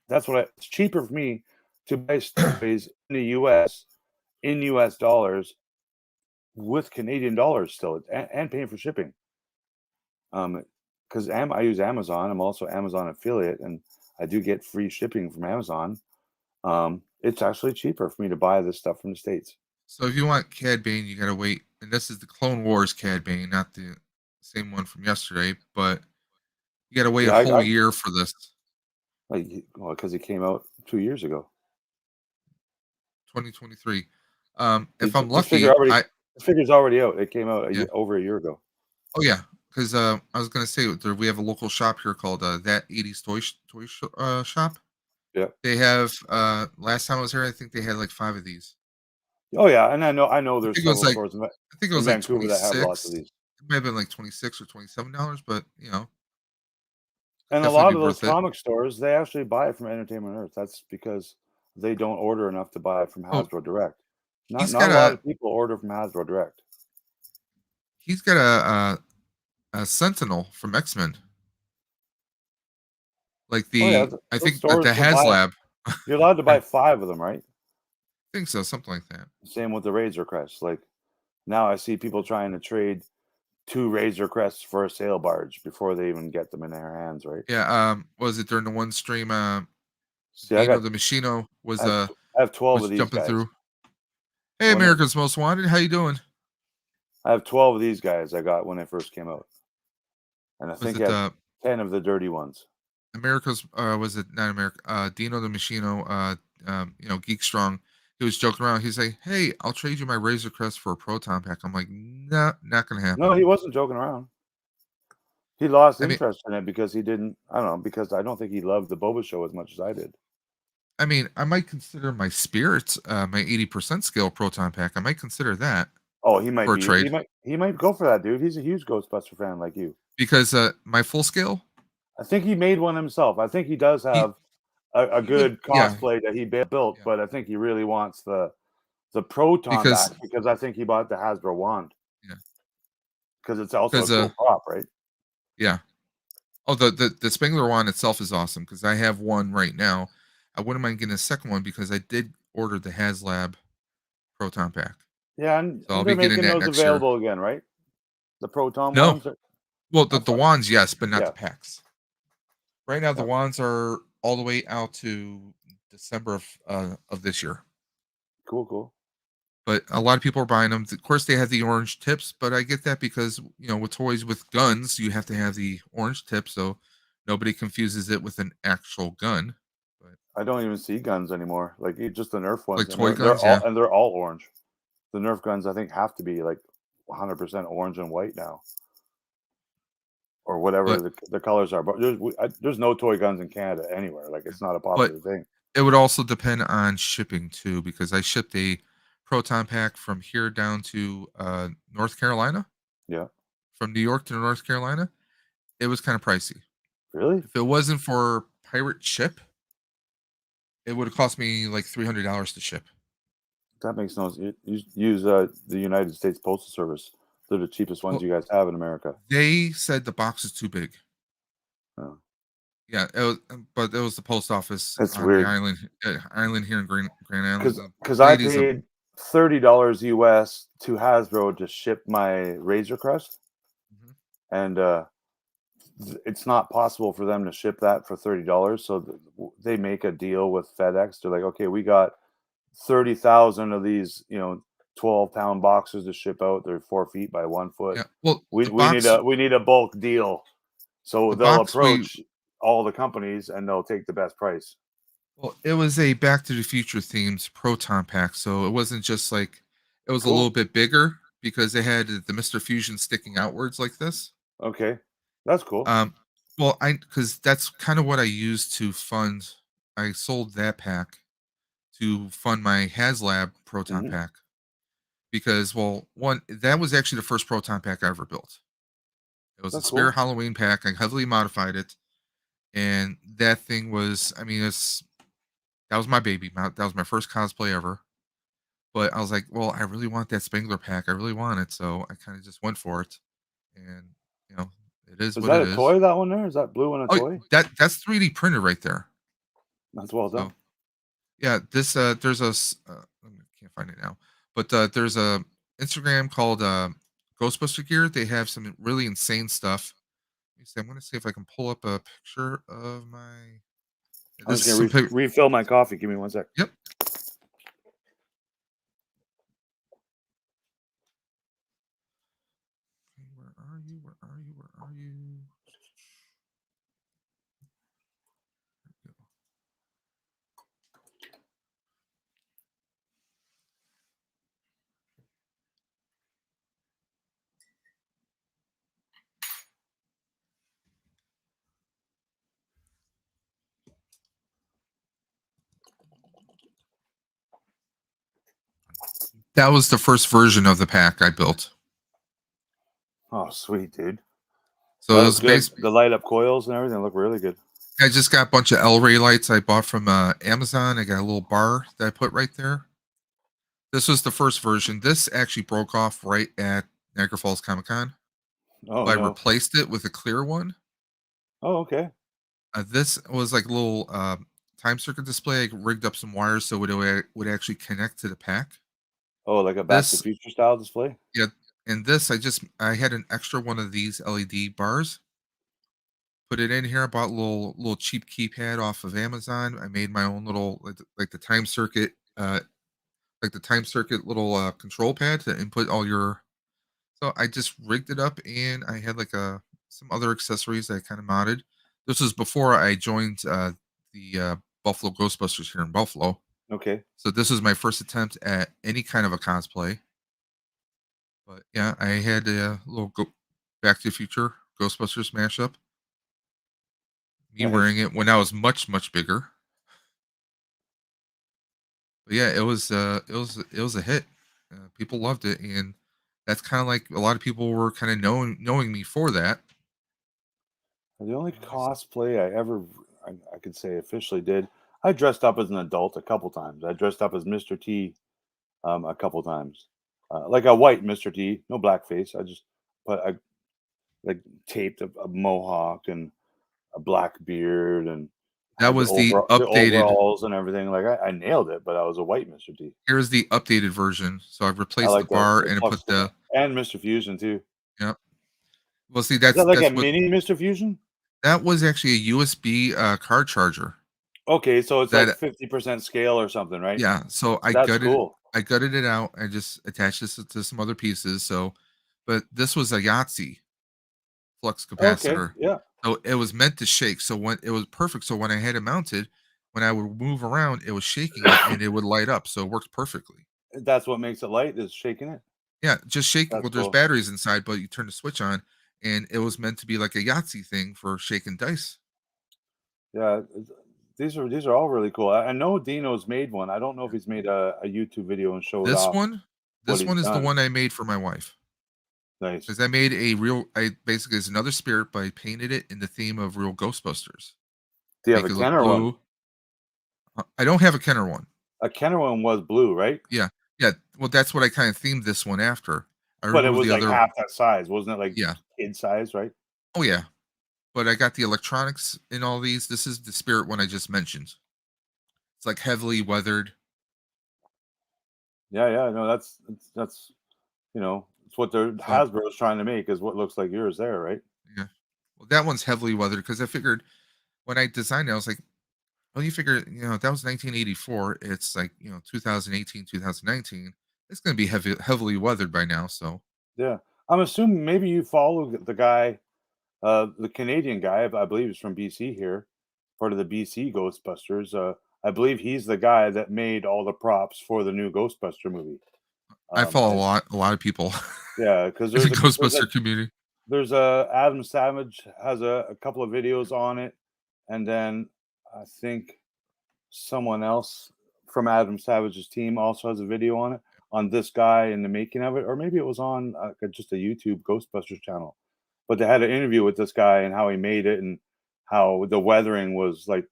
Speaker 3: it's cheaper for me to buy toys in the US in US dollars with Canadian dollars still, and paying for shipping. Because I use Amazon. I'm also Amazon affiliate, and I do get free shipping from Amazon. It's actually cheaper for me to buy this stuff from the States.
Speaker 1: So if you want Cad Bane, you gotta wait. And this is the Clone Wars Cad Bane, not the same one from yesterday, but you gotta wait a whole year for this.
Speaker 3: Like, well, because it came out 2 years ago.
Speaker 1: 2023. If I'm lucky,
Speaker 3: the figure's already out. It came out over a year ago.
Speaker 1: Oh yeah, because I was gonna say we have a local shop here called That 80s Toy Shop.
Speaker 3: Yeah,
Speaker 1: they have. Last time I was here, I think they had like 5 of these.
Speaker 3: Oh yeah, and I know there's several stores
Speaker 1: I think it was like
Speaker 3: Vancouver that have lots of these.
Speaker 1: It might have been like $26 or $27, but you know.
Speaker 3: And a lot of those comic stores, they actually buy it from Entertainment Earth. That's because they don't order enough to buy it from Hasbro Direct. Not a lot of people order from Hasbro Direct.
Speaker 1: He's got a Sentinel from X-Men. Like I think the HasLab.
Speaker 3: You're allowed to buy 5 of them, right?
Speaker 1: I think so, something like that.
Speaker 3: Same with the Razor Crest. Like, now I see people trying to trade 2 Razor Crests for a sail barge before they even get them in their hands, right?
Speaker 1: Yeah. Was it during the one stream? The Machino was
Speaker 3: I have 12 of these
Speaker 1: jumping
Speaker 3: guys.
Speaker 1: through. Hey, America's Most Wanted, how you doing?
Speaker 3: I have 12 of these guys I got when they first came out, and I think I have 10 of the dirty ones.
Speaker 1: America's was it not America? Dino the Machino, Geek Strong. He was joking around. He's like, "Hey, I'll trade you my Razor Crest for a Proton Pack." I'm like, "No, not gonna happen."
Speaker 3: No, he wasn't joking around. He lost interest in it because he didn't. I don't know, because I don't think he loved the Boba Show as much as I did.
Speaker 1: I mean, I might consider my Spirits, my 80% scale Proton Pack. I might consider that.
Speaker 3: Oh, he might be. Trade. He might go for that, dude. He's a huge Ghostbuster fan like you.
Speaker 1: Because my full scale.
Speaker 3: I think he made one himself. I think he does have a good cosplay that he built, but I think he really wants the Proton back because I think he bought the Hasbro wand.
Speaker 1: Yeah.
Speaker 3: Because it's also a cool prop, right?
Speaker 1: Yeah. Oh, the Spengler wand itself is awesome because I have one right now. I wouldn't mind getting a second one because I did order the HasLab Proton Pack.
Speaker 3: Yeah, and so they're making those available again, right? The Proton wands?
Speaker 1: Well, the wands, yes, but not the packs. Right now, the wands are all the way out to December of this year.
Speaker 3: Cool.
Speaker 1: But a lot of people are buying them. Of course, they have the orange tips, but I get that because, with toys with guns, you have to have the orange tip so nobody confuses it with an actual gun. But
Speaker 3: I don't even see guns anymore. Like, just the Nerf ones.
Speaker 1: Like toy guns,
Speaker 3: and they're all orange. The Nerf guns, I think, have to be like 100% orange and white now. Or whatever the colors are. But there's no toy guns in Canada anywhere. Like, it's not a popular thing.
Speaker 1: It would also depend on shipping, too, because I shipped a Proton Pack from here down to North Carolina.
Speaker 3: Yeah.
Speaker 1: from New York to North Carolina, it was kind of pricey.
Speaker 3: Really?
Speaker 1: If it wasn't for pirate ship, it would have cost me like $300 to ship.
Speaker 3: That makes no sense. Use the United States Postal Service. They're the cheapest ones
Speaker 1: Well,
Speaker 3: you guys have in America.
Speaker 1: They said the box is too big.
Speaker 3: Oh.
Speaker 1: Yeah, it was, but it was the post office
Speaker 3: That's
Speaker 1: on
Speaker 3: weird.
Speaker 1: the island here in Grand Island.
Speaker 3: Because I paid $30 US to Hasbro to ship my Razor Crest, and it's not possible for them to ship that for $30. So they make a deal with FedEx. They're like, okay, we got 30,000 of these, 12-pound boxes to ship out. They're 4 feet by 1 foot.
Speaker 1: Yeah, well,
Speaker 3: we need a bulk deal. So they'll approach all the companies and they'll take the best price.
Speaker 1: Well, it was a Back to the Future themed proton pack, so it wasn't just like it was a little bit bigger because they had the Mr. Fusion sticking outwards like this.
Speaker 3: Okay, that's cool.
Speaker 1: Well, because that's kind of what I used to fund. I sold that pack to fund my HasLab proton pack because, well, one that was actually the first proton pack I ever built. It was a Spirit Halloween pack. I heavily modified it, and that thing was, I mean, that was my baby. That was my first cosplay ever. But I was like, well, I really want that Spangler pack. I really want it, so I kind of just went for it. And it is what it is.
Speaker 3: Is that a toy? That one there? Is that blue and a toy?
Speaker 1: That's 3D printed right there.
Speaker 3: That's well done.
Speaker 1: So, yeah, this there's a I can't find it now, but there's a Instagram called Ghostbuster Gear. They have some really insane stuff. I'm going to see if I can pull up a picture of my.
Speaker 3: I'm just going to refill my coffee. Give me 1 sec.
Speaker 1: Yep. Where are you? Where are you? Where are you? That was the first version of the pack I built.
Speaker 3: Oh, sweet, dude.
Speaker 1: So it was basically
Speaker 3: the light up coils and everything look really good.
Speaker 1: I just got a bunch of L-ray lights I bought from Amazon. I got a little bar that I put right there. This was the first version. This actually broke off right at Niagara Falls Comic-Con.
Speaker 3: Oh,
Speaker 1: so I replaced it with a clear one.
Speaker 3: Oh, okay.
Speaker 1: This was like a little time circuit display. I rigged up some wires so it would actually connect to the pack.
Speaker 3: Oh, like a Back to the Future style display?
Speaker 1: Yeah. And this, I had an extra one of these LED bars. Put it in here. I bought a little cheap keypad off of Amazon. I made my own little like the time circuit little control pad to input all your. So I just rigged it up, and I had like some other accessories that I kind of modded. This was before I joined the Buffalo Ghostbusters here in Buffalo.
Speaker 3: Okay.
Speaker 1: So this was my first attempt at any kind of a cosplay. But yeah, I had a little Back to the Future Ghostbusters mashup. Me wearing it when I was much, much bigger. But yeah, it was a hit. People loved it, and that's kind of like a lot of people were kind of knowing me for that.
Speaker 3: The only cosplay I could say officially did, I dressed up as an adult a couple times. I dressed up as Mr. T a couple times, like a white Mr. T, no blackface. I taped a mohawk and a black beard, and
Speaker 1: that was the updated
Speaker 3: overalls and everything. Like I nailed it, but I was a white Mr. T.
Speaker 1: Here's the updated version. So I've replaced the bar and put
Speaker 3: and Mr. Fusion too.
Speaker 1: Yep. Well, see, that's
Speaker 3: like a mini Mr. Fusion.
Speaker 1: That was actually a USB card charger.
Speaker 3: Okay, so it's like 50% scale or something, right?
Speaker 1: Yeah. So I gutted it out. I just attached this to some other pieces. So, but this was a Yahtzee flux capacitor.
Speaker 3: Okay, yeah.
Speaker 1: So it was meant to shake. So when it was perfect. So when I had it mounted, when I would move around, it was shaking it and it would light up. So it worked perfectly.
Speaker 3: That's what makes it light, is shaking it.
Speaker 1: Yeah, just shaking. Well, there's batteries inside, but you turn the switch on, and it was meant to be like a Yahtzee thing for shaking dice.
Speaker 3: Yeah, these are all really cool. I know Dino's made one. I don't know if he's made a YouTube video and showed
Speaker 1: this
Speaker 3: off.
Speaker 1: one. This one is the one I made for my wife.
Speaker 3: Nice.
Speaker 1: Because I made a real. I basically it's another spirit, but I painted it in the theme of real Ghostbusters.
Speaker 3: Do you have
Speaker 1: Make
Speaker 3: a
Speaker 1: it look
Speaker 3: Kenner one?
Speaker 1: blue. I don't have a Kenner one.
Speaker 3: A Kenner one was blue, right?
Speaker 1: Yeah, yeah. Well, that's what I kind of themed this one after. I
Speaker 3: But it
Speaker 1: removed
Speaker 3: was
Speaker 1: the
Speaker 3: like
Speaker 1: other.
Speaker 3: half that size, wasn't it? Like
Speaker 1: Yeah.
Speaker 3: kid size, right?
Speaker 1: Oh yeah. But I got the electronics in all these. This is the spirit one I just mentioned. It's like heavily weathered.
Speaker 3: Yeah, yeah. No, that's it's what the
Speaker 1: So
Speaker 3: Hasbro's trying to make is what looks like yours there, right?
Speaker 1: yeah. Well, that one's heavily weathered because I figured when I designed it, I was like, well, you figure, that was 1984. It's like, 2018, 2019. It's going to be heavily weathered by now. So
Speaker 3: Yeah. I'm assuming maybe you follow the guy, the Canadian guy, I believe he's from BC here, part of the BC Ghostbusters. I believe he's the guy that made all the props for the new Ghostbuster movie.
Speaker 1: I follow
Speaker 3: And
Speaker 1: a lot of people
Speaker 3: yeah, because
Speaker 1: in the Ghostbuster community.
Speaker 3: there's a Adam Savage has a couple of videos on it, and then I think someone else from Adam Savage's team also has a video on it on this guy and the making of it, or maybe it was on just a YouTube Ghostbusters channel. But they had an interview with this guy and how he made it and how the weathering was like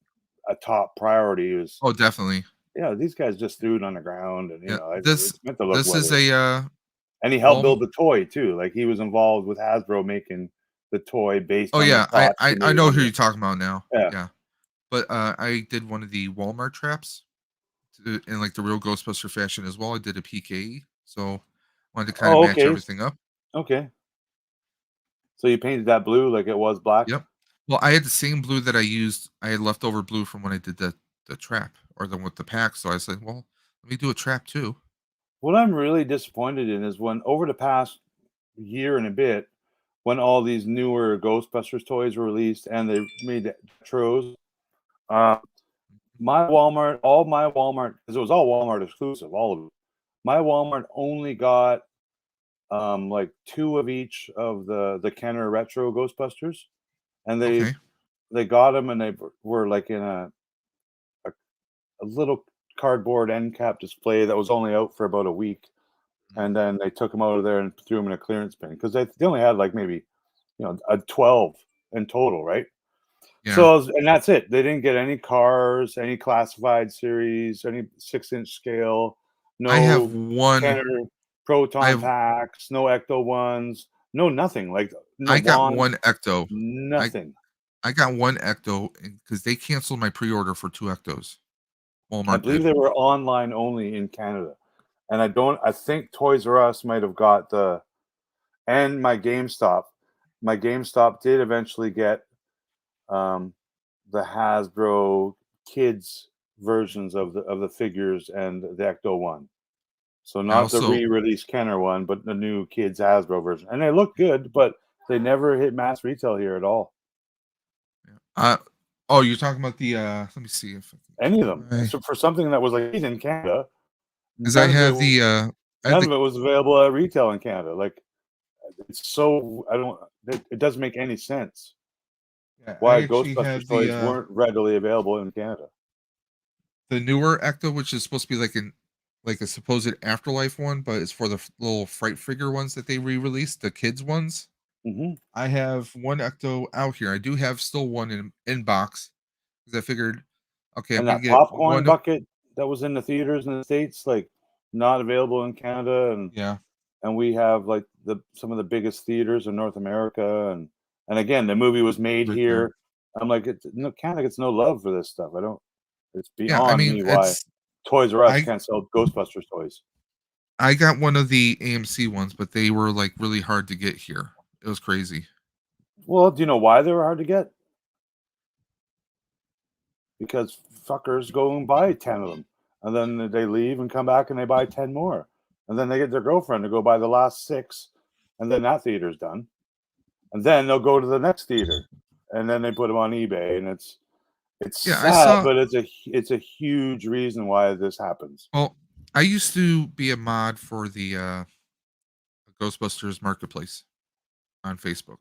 Speaker 3: a top priority. Is
Speaker 1: Oh, definitely.
Speaker 3: these guys just threw it on the ground and
Speaker 1: Yeah.
Speaker 3: it's meant to look
Speaker 1: This is
Speaker 3: weathered.
Speaker 1: a,
Speaker 3: And he helped
Speaker 1: Wal-
Speaker 3: build the toy too. Like he was involved with Hasbro making the toy based
Speaker 1: oh
Speaker 3: on the
Speaker 1: yeah.
Speaker 3: props he
Speaker 1: I
Speaker 3: made
Speaker 1: know
Speaker 3: on
Speaker 1: who
Speaker 3: the
Speaker 1: you're talking about now.
Speaker 3: yeah.
Speaker 1: Yeah. But I did one of the Walmart traps in like the real Ghostbuster fashion as well. I did a PKE. So wanted to kind of
Speaker 3: Oh,
Speaker 1: match
Speaker 3: okay.
Speaker 1: everything up.
Speaker 3: Okay. So you painted that blue like it was black?
Speaker 1: Yep. Well, I had the same blue that I used. I had leftover blue from when I did the trap or the with the pack. So I said, well, let me do a trap too.
Speaker 3: What I'm really disappointed in is when over the past year and a bit, when all these newer Ghostbusters toys were released and they made the retros, uh, all my Walmart, because it was all Walmart exclusive, all of it. My Walmart only got like 2 of each of the Kenner retro Ghostbusters, and
Speaker 1: Okay.
Speaker 3: they got them and they were like in a little cardboard end cap display that was only out for about a week, and then they took them out of there and threw them in a clearance bin because they only had like maybe a 12 in total, right?
Speaker 1: Yeah.
Speaker 3: So and that's it. They didn't get any cars, any classified series, any 6-inch scale,
Speaker 1: I have
Speaker 3: no
Speaker 1: one.
Speaker 3: Kenner
Speaker 1: I
Speaker 3: proton
Speaker 1: have.
Speaker 3: packs, no Ecto ones, no nothing like no
Speaker 1: I got
Speaker 3: wand,
Speaker 1: one Ecto. I
Speaker 3: nothing.
Speaker 1: I got one Ecto because they canceled my pre-order for 2 Ectos.
Speaker 3: I
Speaker 1: Walmart
Speaker 3: believe
Speaker 1: did.
Speaker 3: they were online only in Canada. And I think Toys R Us might have got and my GameStop. My GameStop did eventually get um, the Hasbro kids versions of the figures and the Ecto one. So
Speaker 1: I
Speaker 3: not the
Speaker 1: also.
Speaker 3: re-release Kenner one, but the new kids Hasbro version. And they look good, but they never hit mass retail here at all.
Speaker 1: Oh, you're talking about the. Let me see if
Speaker 3: Any of them. So for something that was like in Canada,
Speaker 1: because I have the. I have
Speaker 3: none of
Speaker 1: the.
Speaker 3: it was available at retail in Canada. Like it's so I don't. It doesn't make any sense
Speaker 1: Yeah, I
Speaker 3: why
Speaker 1: actually have
Speaker 3: Ghostbusters toys weren't readily available in Canada.
Speaker 1: the newer Ecto, which is supposed to be like a supposed afterlife one, but it's for the little fright figure ones that they re-released, the kids ones.
Speaker 3: Mm-hmm.
Speaker 1: I have one Ecto out here. I do have still one in box because I figured, okay, I'm
Speaker 3: And
Speaker 1: gonna
Speaker 3: that
Speaker 1: get
Speaker 3: popcorn
Speaker 1: one.
Speaker 3: bucket that was in the theaters in the States, like not available in Canada,
Speaker 1: Yeah,
Speaker 3: and we have like some of the biggest theaters in North America, and again, the movie was made
Speaker 1: right there.
Speaker 3: here. I'm like, Canada gets no love for this stuff. I don't. It's
Speaker 1: Yeah, I
Speaker 3: beyond
Speaker 1: mean
Speaker 3: me why Toys R Us
Speaker 1: I
Speaker 3: can't sell Ghostbusters toys.
Speaker 1: I got one of the AMC ones, but they were like really hard to get here. It was crazy.
Speaker 3: Well, do you know why they were hard to get? Because fuckers go and buy 10 of them, and then they leave and come back and they buy 10 more, and then they get their girlfriend to go buy the last 6, and then that theater's done, and then they'll go to the next theater, and then they put them on eBay, and it's
Speaker 1: Yeah, I
Speaker 3: sad,
Speaker 1: saw.
Speaker 3: but it's a huge reason why this happens.
Speaker 1: Well, I used to be a mod for the Ghostbusters Marketplace on Facebook.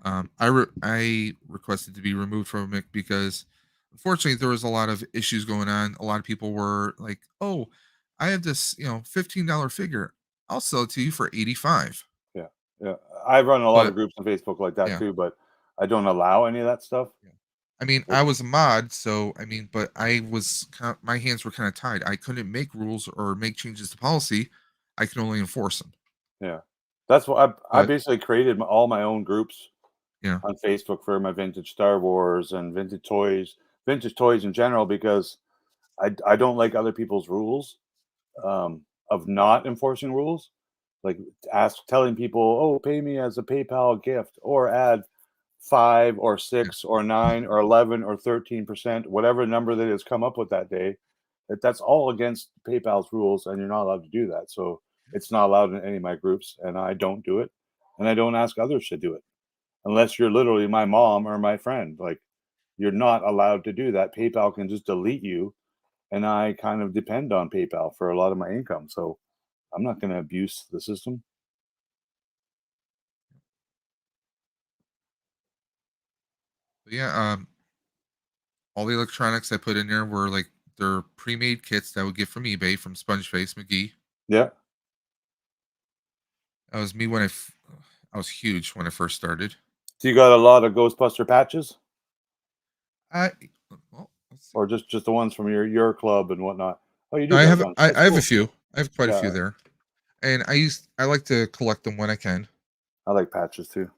Speaker 1: I requested to be removed from it because unfortunately there was a lot of issues going on. A lot of people were like, "Oh, I have this $15 figure. I'll sell it to you for 85."
Speaker 3: Yeah, I run a lot of
Speaker 1: But
Speaker 3: groups on Facebook like that
Speaker 1: yeah,
Speaker 3: too, but I don't allow any of that stuff.
Speaker 1: yeah. I mean, I was a mod, so I mean, but my hands were kind of tied. I couldn't make rules or make changes to policy. I can only enforce them.
Speaker 3: Yeah, that's what I
Speaker 1: But
Speaker 3: basically created all my own groups
Speaker 1: yeah,
Speaker 3: on Facebook for my vintage Star Wars and vintage toys in general, because I don't like other people's rules, of not enforcing rules. Like telling people, oh, pay me as a PayPal gift or add 5 or
Speaker 1: yeah,
Speaker 3: 6 or 9 or 11 or 13%, whatever number that has come up with that day, that's all against PayPal's rules, and you're not allowed to do that. So it's not allowed in any of my groups, and I don't do it, and I don't ask others to do it unless you're literally my mom or my friend. Like, you're not allowed to do that. PayPal can just delete you, and I kind of depend on PayPal for a lot of my income. So I'm not going to abuse the system.
Speaker 1: but yeah. All the electronics I put in there were like they're pre-made kits that I would get from eBay from Spongeface McGee.
Speaker 3: Yeah.
Speaker 1: That was me I was huge when I first started.
Speaker 3: So you got a lot of Ghostbuster patches,
Speaker 1: I well, let's see.
Speaker 3: or just the ones from your club and whatnot? Oh, you
Speaker 1: No,
Speaker 3: do got a bunch. That's
Speaker 1: I have a
Speaker 3: cool.
Speaker 1: few. I have quite a few
Speaker 3: Yeah,
Speaker 1: there, and I like to collect them when I can.
Speaker 3: I like patches too.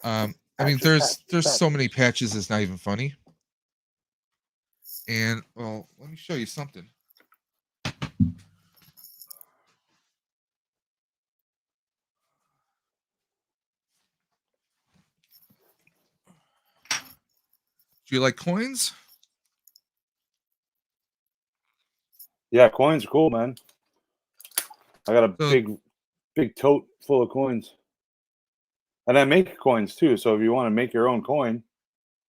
Speaker 1: I mean,
Speaker 3: Patches,
Speaker 1: there's so many
Speaker 3: patches.
Speaker 1: patches. It's not even funny. And well, let me show you something. Do you like coins?
Speaker 3: Yeah, coins are cool, man. I got a
Speaker 1: So
Speaker 3: big tote full of coins, and I make coins too. So if you want to make your own coin,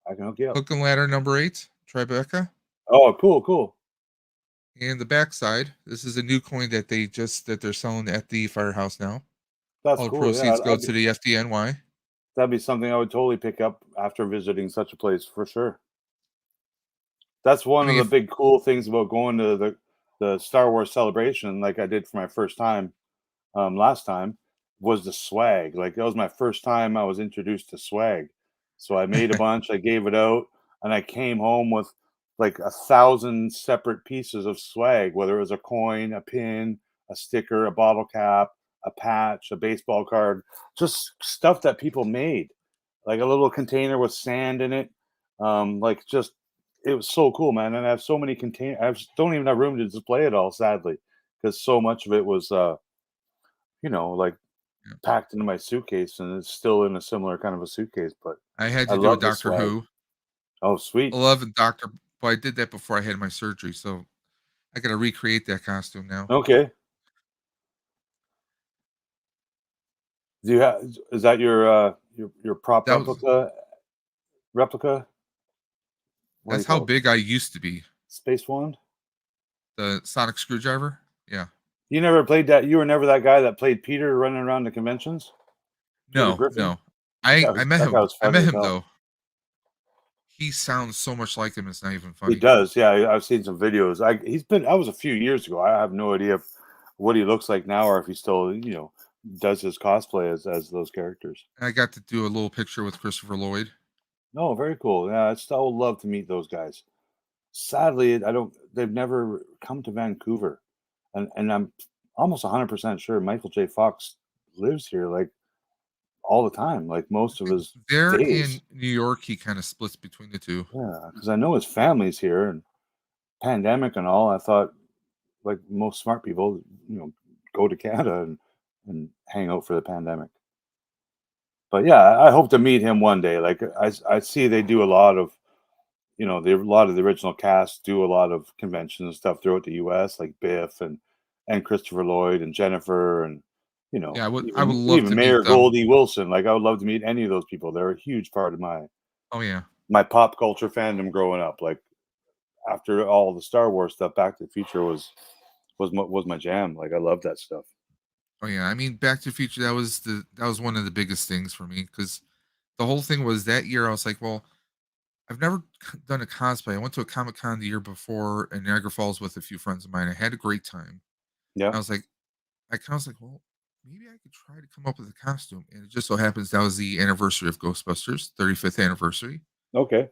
Speaker 3: I can hook you up.
Speaker 1: Hook and ladder number 8, Tribeca.
Speaker 3: Oh, cool, cool.
Speaker 1: And the backside, this is a new coin that they're selling at the firehouse now.
Speaker 3: That's
Speaker 1: All the
Speaker 3: cool. Yeah,
Speaker 1: proceeds go to the FDNY.
Speaker 3: that'd be something I would totally pick up after visiting such a place for sure. That's
Speaker 1: I
Speaker 3: one of
Speaker 1: mean,
Speaker 3: the
Speaker 1: if
Speaker 3: big cool things about going to the Star Wars celebration, like I did for my first time last time, was the swag. Like, that was my first time I was introduced to swag. So I made a bunch, I gave it out, and I came home with like 1,000 separate pieces of swag, whether it was a coin, a pin, a sticker, a bottle cap, a patch, a baseball card, just stuff that people made, like a little container with sand in it. Like, just, it was so cool, man. And I have so many containers. Don't even have room to display it all, sadly, because so much of it was, like
Speaker 1: yeah,
Speaker 3: packed into my suitcase, and it's still in a similar kind of a suitcase. But
Speaker 1: I had
Speaker 3: I
Speaker 1: to do a
Speaker 3: love the
Speaker 1: Doctor
Speaker 3: swag.
Speaker 1: Who.
Speaker 3: Oh,
Speaker 1: I
Speaker 3: sweet.
Speaker 1: love a Doctor, but I did that before I had my surgery, so I got to recreate that costume now.
Speaker 3: Okay. Do you have? Is that your prop
Speaker 1: That was
Speaker 3: replica? What do you
Speaker 1: that's how
Speaker 3: call it?
Speaker 1: big I used to be.
Speaker 3: Space wand?
Speaker 1: The sonic screwdriver. Yeah.
Speaker 3: You never played that. You were never that guy that played Peter running around the conventions. Peter
Speaker 1: No,
Speaker 3: Griffin.
Speaker 1: no. I met
Speaker 3: That guy
Speaker 1: him.
Speaker 3: was
Speaker 1: I
Speaker 3: funny
Speaker 1: met
Speaker 3: as
Speaker 1: him
Speaker 3: hell.
Speaker 1: though. He sounds so much like him. It's not even
Speaker 3: He
Speaker 1: funny.
Speaker 3: does. Yeah, I've seen some videos. He's been. That was a few years ago. I have no idea what he looks like now, or if he still, does his cosplay as those characters.
Speaker 1: And I got to do a little picture with Christopher Lloyd.
Speaker 3: No, very cool. Yeah, I still would love to meet those guys. Sadly, I don't. They've never come to Vancouver, and I'm almost 100% sure Michael J. Fox lives here, like, all the time, like
Speaker 1: I
Speaker 3: most of
Speaker 1: think
Speaker 3: his
Speaker 1: there in
Speaker 3: days.
Speaker 1: New York, he kind of splits between the two.
Speaker 3: Yeah, because I know his family's here, and pandemic and all. I thought, like most smart people, go to Canada and hang out for the pandemic. But yeah, I hope to meet him one day. Like, I see they do a lot of, a lot of the original cast do a lot of conventions and stuff throughout the U.S., like Biff and Christopher Lloyd and Jennifer, and
Speaker 1: Yeah, I would
Speaker 3: even
Speaker 1: love
Speaker 3: even
Speaker 1: to
Speaker 3: Mayor
Speaker 1: meet them.
Speaker 3: Goldie Wilson. Like, I would love to meet any of those people. They're a huge part of
Speaker 1: Oh yeah.
Speaker 3: my pop culture fandom growing up. Like, after all the Star Wars stuff, Back to the Future was my jam. Like, I love that stuff.
Speaker 1: Oh yeah. I mean, Back to the Future. That was one of the biggest things for me because the whole thing was that year. I was like, well, I've never done a cosplay. I went to a Comic Con the year before in Niagara Falls with a few friends of mine. I had a great time.
Speaker 3: Yeah.
Speaker 1: I was like, I kind of was like, well, maybe I could try to come up with a costume. And it just so happens that was the anniversary of Ghostbusters, 35th anniversary.
Speaker 3: Okay.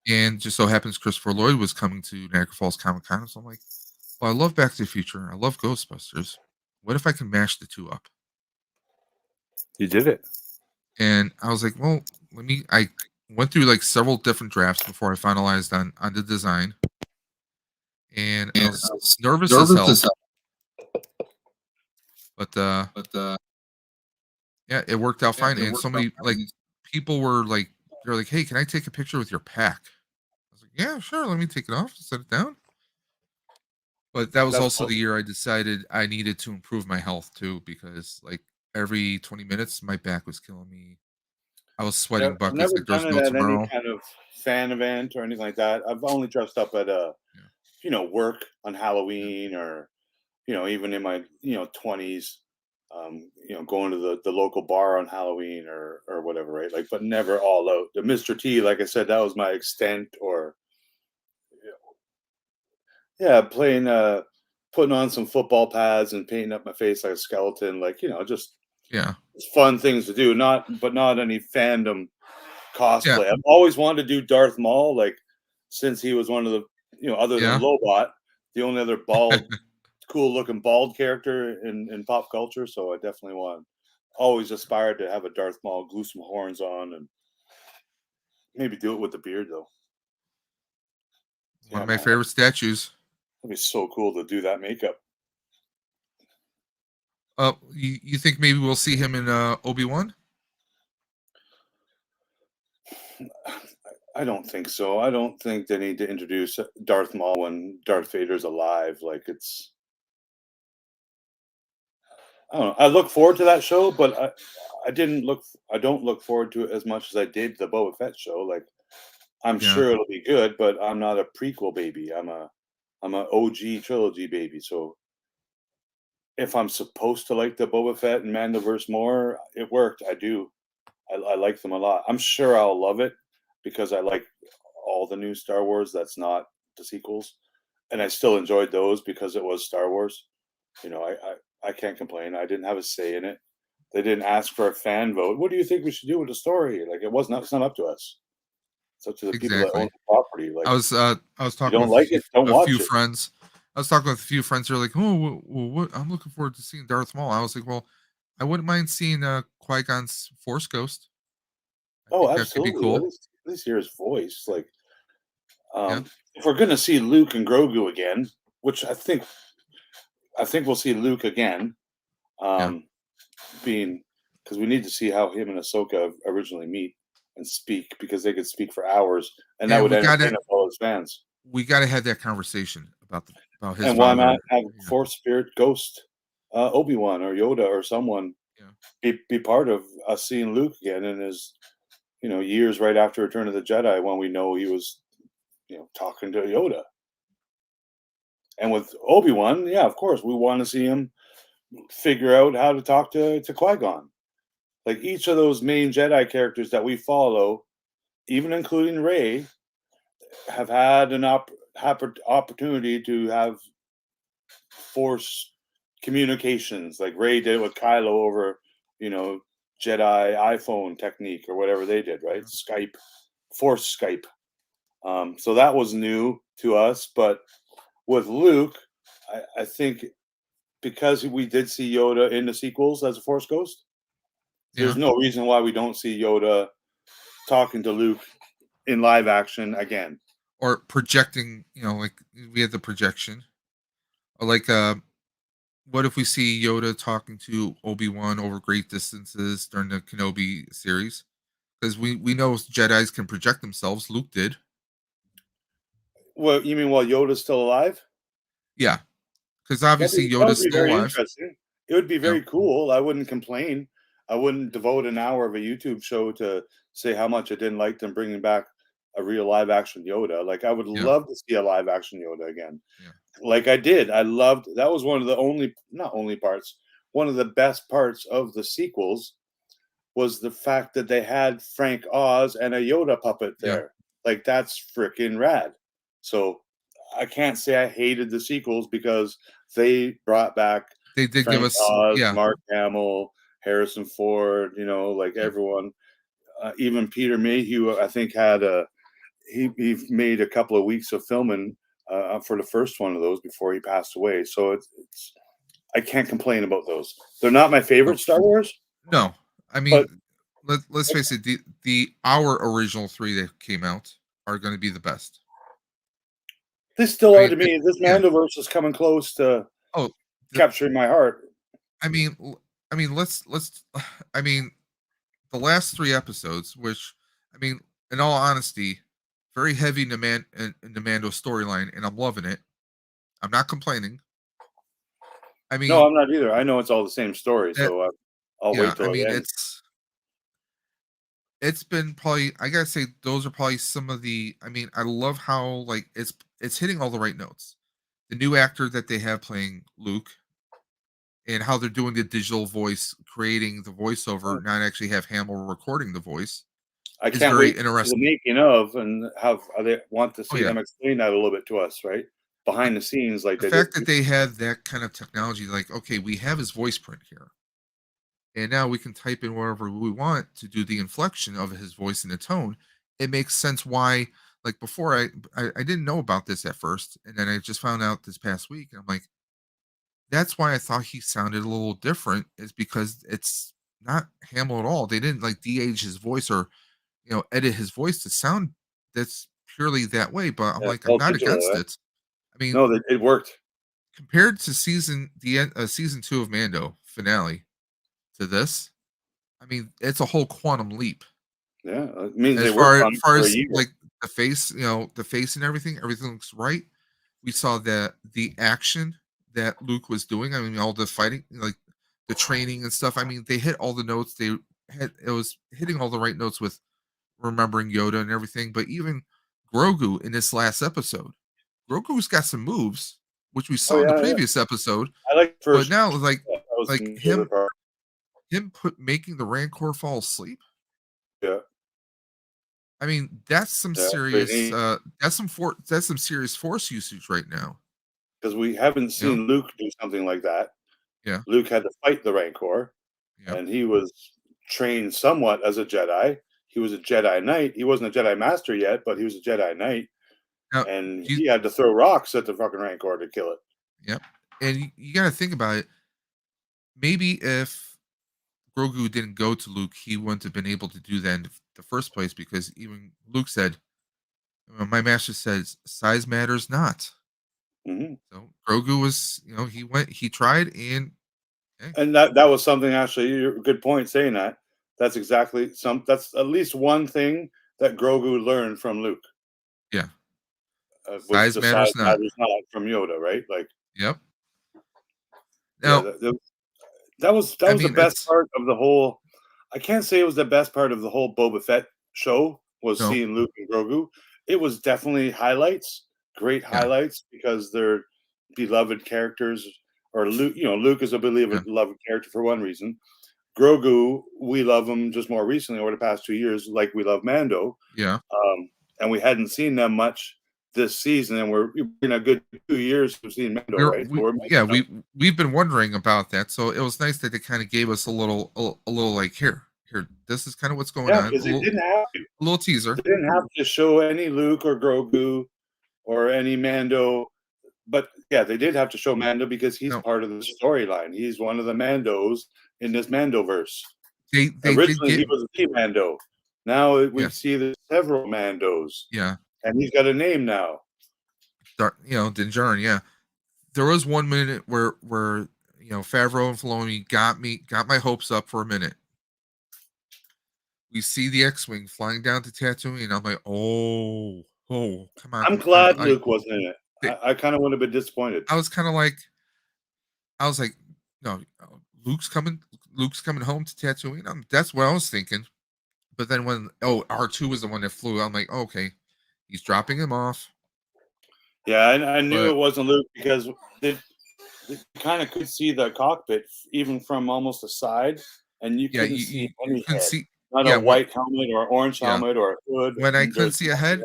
Speaker 1: And just so happens Christopher Lloyd was coming to Niagara Falls Comic Con. So I'm like, well, I love Back to the Future. I love Ghostbusters. What if I can mash the two up?
Speaker 3: You did it.
Speaker 1: And I was like, well, I went through like several different drafts before I finalized on the design. And I was nervous as hell. But yeah, it worked out fine. And so many like people were like, they're like, hey, can I take a picture with your pack? I was like, yeah, sure. Let me take it off, set it down. But that was
Speaker 3: That's
Speaker 1: also
Speaker 3: cool.
Speaker 1: the year I decided I needed to improve my health too, because like every 20 minutes, my back was killing me. I was sweating
Speaker 3: I've
Speaker 1: buckets
Speaker 3: never
Speaker 1: like there's
Speaker 3: done it
Speaker 1: no
Speaker 3: at any
Speaker 1: tomorrow.
Speaker 3: kind of fan event or anything like that. I've only dressed up at work on Halloween, or even in my 20s, going to the local bar on Halloween or whatever, right? Like, but never all out. The Mr. T, like I said, that was my extent. Or yeah, playing, putting on some football pads and painting up my face like a skeleton, like just
Speaker 1: Yeah.
Speaker 3: fun things to do. Not any fandom cosplay.
Speaker 1: Yeah.
Speaker 3: I've always wanted to do Darth Maul, like since he was one of the other than
Speaker 1: Yeah.
Speaker 3: Lobot, the only other cool looking bald character in pop culture. So I definitely always aspired to have a Darth Maul, glue some horns on, and maybe do it with the beard though.
Speaker 1: One
Speaker 3: Yeah,
Speaker 1: of my
Speaker 3: man,
Speaker 1: favorite statues.
Speaker 3: it'd be so cool to do that makeup.
Speaker 1: You think maybe we'll see him in Obi-Wan?
Speaker 3: I don't think so. I don't think they need to introduce Darth Maul when Darth Vader's alive. Like, it's, I don't know. I look forward to that show, but I don't look forward to it as much as I did the Boba Fett show. Like, I'm
Speaker 1: Yeah.
Speaker 3: sure it'll be good, but I'm not a prequel baby. I'm a OG trilogy baby. So if I'm supposed to like the Boba Fett and Mandoverse more, it worked. I do. I like them a lot. I'm sure I'll love it because I like all the new Star Wars. That's not the sequels, and I still enjoyed those because it was Star Wars. I can't complain. I didn't have a say in it. They didn't ask for a fan vote. What do you think we should do with the story? Like, it's not up to us. It's up to the people that own
Speaker 1: Exactly.
Speaker 3: the property. Like,
Speaker 1: I was
Speaker 3: you
Speaker 1: talking
Speaker 3: don't
Speaker 1: with
Speaker 3: like it, don't
Speaker 1: a few
Speaker 3: watch it.
Speaker 1: friends. I was talking with a few friends who are like, "Oh, well, what? I'm looking forward to seeing Darth Maul." I was like, "Well, I wouldn't mind seeing Qui-Gon's Force Ghost. I
Speaker 3: Oh,
Speaker 1: think that could be
Speaker 3: absolutely.
Speaker 1: cool."
Speaker 3: At least hear his voice. Like,
Speaker 1: Yeah.
Speaker 3: if we're gonna see Luke and Grogu again, which I think we'll see Luke again,
Speaker 1: Yeah.
Speaker 3: being because we need to see how him and Ahsoka originally meet and speak, because they could speak for hours, and that
Speaker 1: And
Speaker 3: would entertain all his fans.
Speaker 1: we gotta have that conversation about his
Speaker 3: And why
Speaker 1: father.
Speaker 3: not have
Speaker 1: Yeah.
Speaker 3: Force Spirit Ghost, Obi-Wan or Yoda or someone
Speaker 1: Yeah.
Speaker 3: be part of us seeing Luke again in his years right after Return of the Jedi, when we know he was talking to Yoda. And with Obi-Wan, yeah, of course, we want to see him figure out how to talk to Qui-Gon. Like, each of those main Jedi characters that we follow, even including Rey, have had an opportunity to have Force communications, like Rey did with Kylo over, Jedi iPhone technique or whatever they did, right? Skype, Force Skype. So that was new to us. But with Luke, I think because we did see Yoda in the sequels as a Force Ghost, there's no reason why we don't see Yoda talking to Luke in live action again.
Speaker 1: Or projecting, like we had the projection. Or like what if we see Yoda talking to Obi-Wan over great distances during the Kenobi series? Because we know Jedis can project themselves. Luke did.
Speaker 3: Well, you mean while Yoda's still alive?
Speaker 1: Yeah. Because obviously
Speaker 3: That would
Speaker 1: Yoda's
Speaker 3: be
Speaker 1: still
Speaker 3: very
Speaker 1: alive.
Speaker 3: interesting. It would be very cool. I wouldn't complain. I wouldn't devote an hour of a YouTube show to say how much I didn't like them bringing back a real live action Yoda. Like, I would love to see a live action Yoda again.
Speaker 1: Yeah.
Speaker 3: Like I did. I loved, that was one of the not only parts, one of the best parts of the sequels was the fact that they had Frank Oz and a Yoda puppet there. Like, that's freaking rad. So I can't say I hated the sequels because they brought back
Speaker 1: They did give
Speaker 3: Frank
Speaker 1: us,
Speaker 3: Oz,
Speaker 1: yeah,
Speaker 3: Mark Hamill, Harrison Ford, like everyone. Even Peter Mayhew, I think, had he made a couple of weeks of filming for the first one of those before he passed away. So it's I can't complain about those. They're not my favorite Star Wars.
Speaker 1: no. I mean, let's face it. Our original 3 that came out are going to be the best.
Speaker 3: They still
Speaker 1: I
Speaker 3: are
Speaker 1: mean,
Speaker 3: to me. This Mandoverse is coming close to capturing my heart.
Speaker 1: I mean, let's. I mean, the last 3 episodes, which, I mean, in all honesty, very heavy in the Mando storyline, and I'm loving it. I'm not complaining. I mean,
Speaker 3: No, I'm not either. I know it's all the same story, so I'll wait till it ends.
Speaker 1: It's been probably, I gotta say, those are probably some of the. I mean, I love how like it's hitting all the right notes. The new actor that they have playing Luke, and how they're doing the digital voice, creating the voiceover, not actually have Hamill recording the voice.
Speaker 3: I
Speaker 1: Is
Speaker 3: can't
Speaker 1: very
Speaker 3: wait to see
Speaker 1: interesting.
Speaker 3: the making of, and how they want to see
Speaker 1: yeah.
Speaker 3: them explain that a little bit to us, right? Behind the scenes, like
Speaker 1: The fact that they had that kind of technology, like, okay, we have his voice print here, and now we can type in wherever we want to do the inflection of his voice and the tone. It makes sense why, like before, I didn't know about this at first, and then I just found out this past week, and I'm like, that's why I thought he sounded a little different, is because it's not Hamill at all. They didn't like de-age his voice or edit his voice to sound that's purely that way. But I'm
Speaker 3: it's
Speaker 1: like, I'm
Speaker 3: all
Speaker 1: not
Speaker 3: digital,
Speaker 1: against
Speaker 3: eh?
Speaker 1: it. I mean,
Speaker 3: No, it worked.
Speaker 1: compared to season 2 of Mando finale to this, I mean, it's a whole quantum leap.
Speaker 3: Yeah, it means
Speaker 1: As
Speaker 3: they worked on it
Speaker 1: far
Speaker 3: for a
Speaker 1: as
Speaker 3: year.
Speaker 1: like the face, the face and everything looks right. We saw that the action that Luke was doing. I mean, all the fighting, like the training and stuff. I mean, they hit all the notes. It was hitting all the right notes with remembering Yoda and everything. But even Grogu in this last episode, Grogu's got some moves, which we saw in the
Speaker 3: Yeah.
Speaker 1: previous episode.
Speaker 3: I like the
Speaker 1: But
Speaker 3: first.
Speaker 1: now,
Speaker 3: That was my favorite part.
Speaker 1: making the Rancor fall asleep.
Speaker 3: Yeah.
Speaker 1: I mean, that's some serious. That's some serious force usage right now.
Speaker 3: Because we haven't seen Luke do something like that.
Speaker 1: Yeah.
Speaker 3: Luke had to fight the Rancor, and he was trained somewhat as a Jedi. He was a Jedi Knight. He wasn't a Jedi Master yet, but he was a Jedi Knight. Now, and he had to throw rocks at the fucking Rancor to kill it.
Speaker 1: Yep. And you got to think about it. Maybe if Grogu didn't go to Luke, he wouldn't have been able to do that in the first place, because even Luke said, my master says, size matters not.
Speaker 3: Mm-hmm.
Speaker 1: So Grogu was, he tried, and
Speaker 3: that was something, actually, you're a good point saying that. That's exactly that's at least one thing that Grogu learned from Luke.
Speaker 1: Yeah.
Speaker 3: Size matters not from Yoda, right? Like,
Speaker 1: yep. Now,
Speaker 3: that was the best part of the whole. I can't say it was the best part of the whole Boba Fett show was seeing Luke and Grogu. It was definitely highlights, great highlights, because they're beloved characters. Or Luke, Luke is a beloved character for one reason. Grogu, we love him just more recently over the past 2 years, like we love Mando.
Speaker 1: Yeah.
Speaker 3: And we hadn't seen them much this season, and we're in a good 2 years we've seen Mando, right?
Speaker 1: We've been wondering about that, so it was nice that they kind of gave us a little like, here, this is kind of what's going on.
Speaker 3: Because they didn't have to.
Speaker 1: A little teaser.
Speaker 3: They didn't have to show any Luke or Grogu or any Mando, but they did have to show Mando because he's part of the storyline. He's one of the Mandos in this Mandoverse. Originally, he was a key Mando. Now we see there's several Mandos.
Speaker 1: Yeah.
Speaker 3: And he's got a name now.
Speaker 1: Din Djarin, yeah. There was 1 minute where Favreau and Filoni got my hopes up for a minute. We see the X-Wing flying down to Tatooine, and I'm like, oh, come on.
Speaker 3: I'm glad Luke wasn't in it. I kind of would have been disappointed.
Speaker 1: I was like, no, Luke's coming home to Tatooine. That's what I was thinking. But then when R2 was the one that flew, I'm like, okay, he's dropping him off.
Speaker 3: Yeah, I knew it wasn't Luke, because they kind of could see the cockpit even from almost the side, and you couldn't see any head. Not a white helmet or orange helmet or a hood.
Speaker 1: When I couldn't see a head,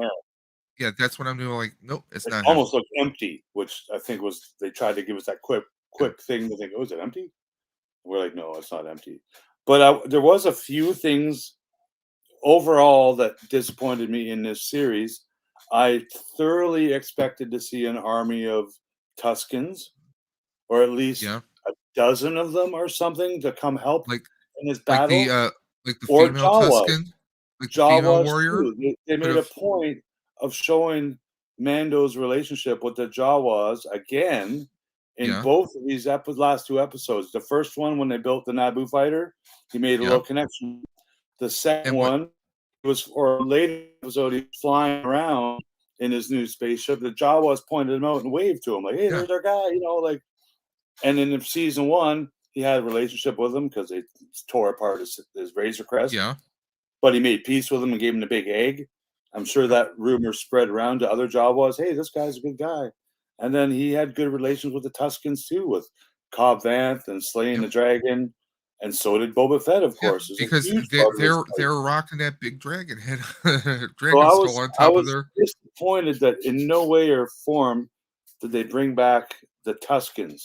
Speaker 1: that's when I'm doing like, nope, it's not.
Speaker 3: Almost looked empty, which I think was they tried to give us that quick quick thing to think, oh, is it empty? We're like, no, it's not empty. But there was a few things overall that disappointed me in this series. I thoroughly expected to see an army of Tuskens, or at least
Speaker 1: Yeah,
Speaker 3: a dozen of them or something to come help
Speaker 1: like
Speaker 3: in this
Speaker 1: like
Speaker 3: battle,
Speaker 1: the
Speaker 3: or
Speaker 1: female
Speaker 3: Jawas.
Speaker 1: Tusken, like the female
Speaker 3: Jawas
Speaker 1: warrior.
Speaker 3: too. They
Speaker 1: Could
Speaker 3: made a
Speaker 1: have,
Speaker 3: point of showing Mando's relationship with the Jawas again in
Speaker 1: yeah,
Speaker 3: both of these last two episodes. The first one, when they built the Naboo fighter, he made a
Speaker 1: yeah,
Speaker 3: little connection. The second
Speaker 1: and what?
Speaker 3: one was, or later episode, he was flying around in his new spaceship. The Jawas pointed him out and waved to him, like, "Hey,
Speaker 1: Yeah,
Speaker 3: there's our guy," like. And in season one, he had a relationship with him because they tore apart his Razor Crest.
Speaker 1: yeah,
Speaker 3: But he made peace with him and gave him the big egg. I'm sure
Speaker 1: yep,
Speaker 3: that rumor spread around to other Jawas. Hey, this guy's a good guy. And then he had good relations with the Tuskens too, with Cobb Vanth and slaying
Speaker 1: yep.
Speaker 3: the dragon. And so did Boba Fett, of
Speaker 1: Yeah,
Speaker 3: course. It's a
Speaker 1: because
Speaker 3: huge part of his
Speaker 1: they
Speaker 3: life.
Speaker 1: were rocking that big dragon head,
Speaker 3: So
Speaker 1: dragon skull on
Speaker 3: I
Speaker 1: top of
Speaker 3: was
Speaker 1: their.
Speaker 3: disappointed that in no way or form did they bring back the Tuskens.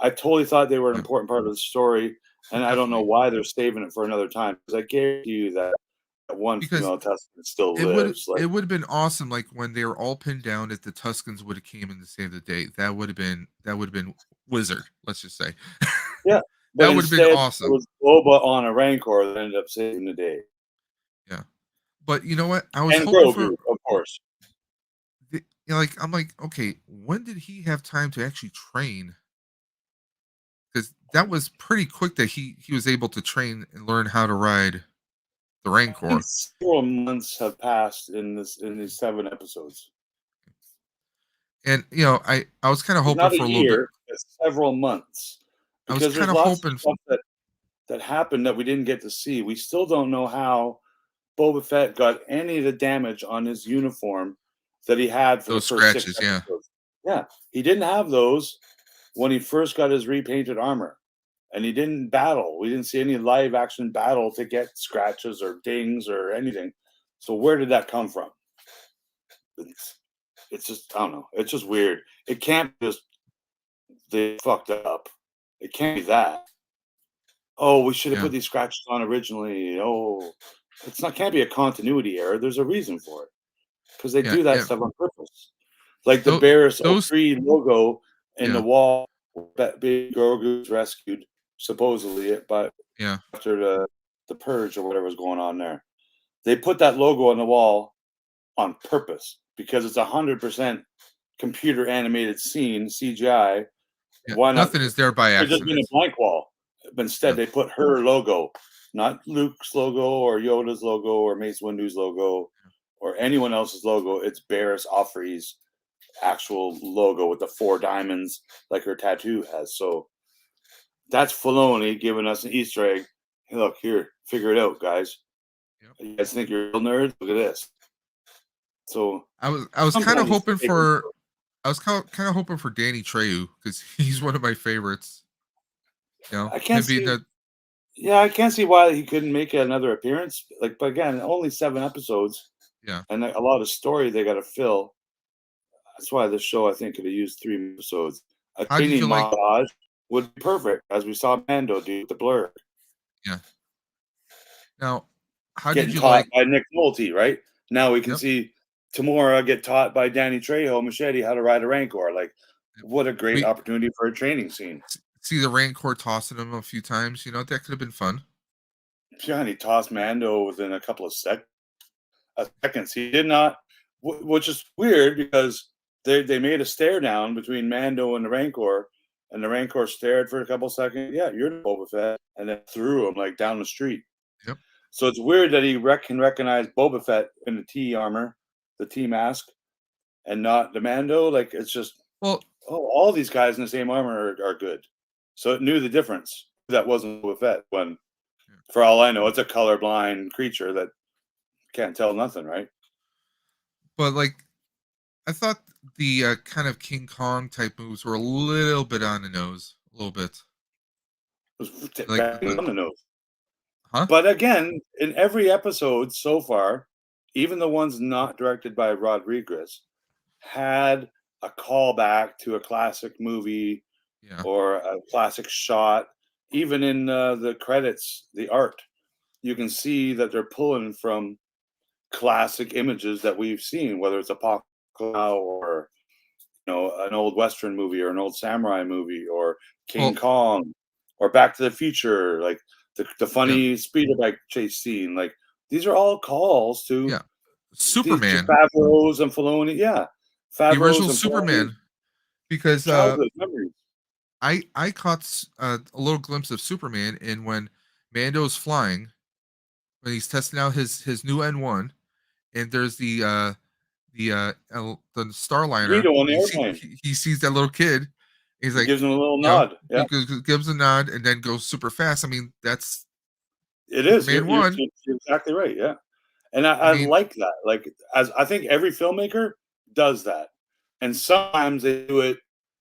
Speaker 3: I totally thought they were an
Speaker 1: Yeah,
Speaker 3: important part of the story, and I don't know
Speaker 1: definitely.
Speaker 3: why they're saving it for another time. Because I guarantee you that one
Speaker 1: Because
Speaker 3: female Tusken still lives.
Speaker 1: it
Speaker 3: Like,
Speaker 1: would have been awesome, like when they were all pinned down. If the Tuskens would have came in to save the day, that would have been wizard. Let's just say
Speaker 3: yeah, but
Speaker 1: that would have been
Speaker 3: instead it
Speaker 1: awesome.
Speaker 3: was Boba on a Rancor that ended up saving the day,
Speaker 1: Yeah, but you know what? I was
Speaker 3: and
Speaker 1: hoping
Speaker 3: Grogu,
Speaker 1: for
Speaker 3: of course.
Speaker 1: like I'm like, okay, when did he have time to actually train? Because that was pretty quick that he was able to train and learn how to ride the
Speaker 3: I think
Speaker 1: Rancor.
Speaker 3: several months have passed in these 7 episodes.
Speaker 1: And I was kind of
Speaker 3: It's
Speaker 1: hoping
Speaker 3: not a
Speaker 1: for a little bit.
Speaker 3: year; it's several months,
Speaker 1: I was
Speaker 3: because
Speaker 1: kind
Speaker 3: there's
Speaker 1: of
Speaker 3: lots of
Speaker 1: hoping
Speaker 3: stuff that happened that we didn't get to see. We still don't know how Boba Fett got any of the damage on his uniform that he had for the
Speaker 1: those
Speaker 3: first 6
Speaker 1: scratches. Yeah,
Speaker 3: episodes. Yeah, he didn't have those when he first got his repainted armor, and he didn't battle. We didn't see any live action battle to get scratches or dings or anything. So where did that come from? It's just, I don't know. It's just weird. It can't just they fucked up. It can't be that. Oh, we should have
Speaker 1: yeah,
Speaker 3: put these scratches on originally. Oh, it's not can't be a continuity error. There's a reason for it, because they
Speaker 1: yeah,
Speaker 3: do that
Speaker 1: yeah.
Speaker 3: stuff on purpose. Like the
Speaker 1: Those,
Speaker 3: Barris
Speaker 1: those
Speaker 3: 03 logo in the
Speaker 1: yeah,
Speaker 3: wall that big Grogu's rescued, supposedly, but
Speaker 1: yeah,
Speaker 3: after the purge or whatever was going on there. They put that logo on the wall on purpose because it's 100% computer animated scene, CGI.
Speaker 1: yeah.
Speaker 3: Why not?
Speaker 1: Nothing is there by
Speaker 3: There's just been a
Speaker 1: accident.
Speaker 3: blank wall. But instead,
Speaker 1: Yeah,
Speaker 3: they put her logo, not Luke's logo or Yoda's logo or Mace Windu's logo or anyone else's logo. It's Barris Offree's actual logo with the 4 diamonds like her tattoo has. So that's Filoni giving us an Easter egg. Hey, look here, figure it out, guys.
Speaker 1: yep.
Speaker 3: You guys think you're real nerds? Look at this. So
Speaker 1: I was kind of
Speaker 3: sometimes
Speaker 1: hoping for I was kind of hoping for Danny Trejo because he's one of my favorites.
Speaker 3: I
Speaker 1: Him
Speaker 3: can't
Speaker 1: being
Speaker 3: see.
Speaker 1: that.
Speaker 3: Yeah, I can't see why he couldn't make another appearance. Like, but again, only 7 episodes
Speaker 1: Yeah.
Speaker 3: and a lot of story they got to fill. That's why this show I think could have used 3 episodes. A
Speaker 1: How did
Speaker 3: training
Speaker 1: you like?
Speaker 3: montage would be perfect, as we saw Mando do with the blur,
Speaker 1: Yeah. Now, how did
Speaker 3: getting
Speaker 1: you
Speaker 3: taught
Speaker 1: like?
Speaker 3: by Nick Nolte. Right now, we can
Speaker 1: Yep.
Speaker 3: see Tamora get taught by Danny Trejo Machete how to ride a Rancor. Like, what a great
Speaker 1: We
Speaker 3: opportunity for a training scene.
Speaker 1: see the Rancor tossing him a few times. That could have been fun.
Speaker 3: Yeah, and he tossed Mando within a couple of seconds. He did not, which is weird because they made a stare down between Mando and the Rancor stared for a couple of seconds. Yeah, you're Boba Fett, and then threw him like down the street.
Speaker 1: Yep.
Speaker 3: So it's weird that he can recognize Boba Fett in the T armor, the T mask, and not the Mando. Like, it's just,
Speaker 1: Well,
Speaker 3: oh, all these guys in the same armor are good. So it knew the difference. That wasn't Boba Fett. When, for all I know, it's a colorblind creature that can't tell nothing, right?
Speaker 1: but like I thought the kind of King Kong type moves were a little bit on the nose, a little bit.
Speaker 3: It was
Speaker 1: Like,
Speaker 3: bang on the nose.
Speaker 1: huh?
Speaker 3: But again, in every episode so far, even the ones not directed by Rodriguez, had a callback to a classic movie
Speaker 1: Yeah.
Speaker 3: or a classic shot. Even in the credits, the art, you can see that they're pulling from classic images that we've seen, whether it's Apocalypse Now or an old Western movie or an old samurai movie or King
Speaker 1: Well,
Speaker 3: Kong or Back to the Future, like the
Speaker 1: yeah.
Speaker 3: funny speeder bike chase scene. Like these are all calls to
Speaker 1: Yeah.
Speaker 3: these
Speaker 1: Superman,
Speaker 3: Favreau's and Filoni. Yeah,
Speaker 1: the
Speaker 3: Favreau's
Speaker 1: original
Speaker 3: and Filoni's
Speaker 1: Superman, because
Speaker 3: childhood memories.
Speaker 1: I caught a little glimpse of Superman in when Mando's flying, when he's testing out his new N1, and there's the Starliner.
Speaker 3: Vito on the
Speaker 1: He,
Speaker 3: airplane.
Speaker 1: he sees that little kid. He's
Speaker 3: He
Speaker 1: like,
Speaker 3: gives him a little
Speaker 1: you know,
Speaker 3: nod. Yeah,
Speaker 1: gives a nod and then goes super fast. I mean, that's
Speaker 3: it is.
Speaker 1: Superman one.
Speaker 3: You're exactly right. Yeah, and
Speaker 1: I
Speaker 3: I
Speaker 1: mean,
Speaker 3: like that. Like as I think every filmmaker does that, and sometimes they do it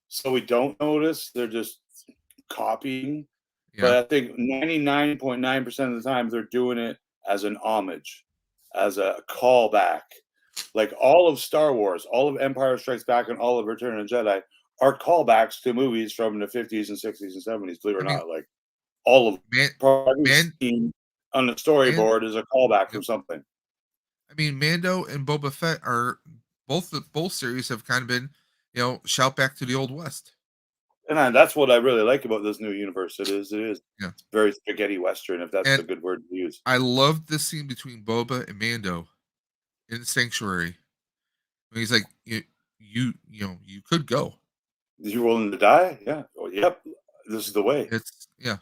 Speaker 3: so we don't notice. They're just copying. But
Speaker 1: yeah.
Speaker 3: I think 99.9% of the time they're doing it as an homage, as a callback. Like all of Star Wars, all of Empire Strikes Back, and all of Return of the Jedi are callbacks to movies from the 50s and 60s and 70s. Believe it
Speaker 1: I
Speaker 3: or
Speaker 1: mean,
Speaker 3: not, like all of
Speaker 1: man,
Speaker 3: every
Speaker 1: man,
Speaker 3: scene on the
Speaker 1: man.
Speaker 3: storyboard is a callback
Speaker 1: Yep.
Speaker 3: from something.
Speaker 1: I mean, Mando and Boba Fett are both series have kind of been, shout back to the old west.
Speaker 3: And that's what I really like about this new universe. It is
Speaker 1: Yeah,
Speaker 3: very spaghetti western, if that's
Speaker 1: and
Speaker 3: a good word to use.
Speaker 1: I loved the scene between Boba and Mando in Sanctuary. When he's like, you could go.
Speaker 3: You willing to die? Yeah. Oh, yep. This is the way.
Speaker 1: It's yeah.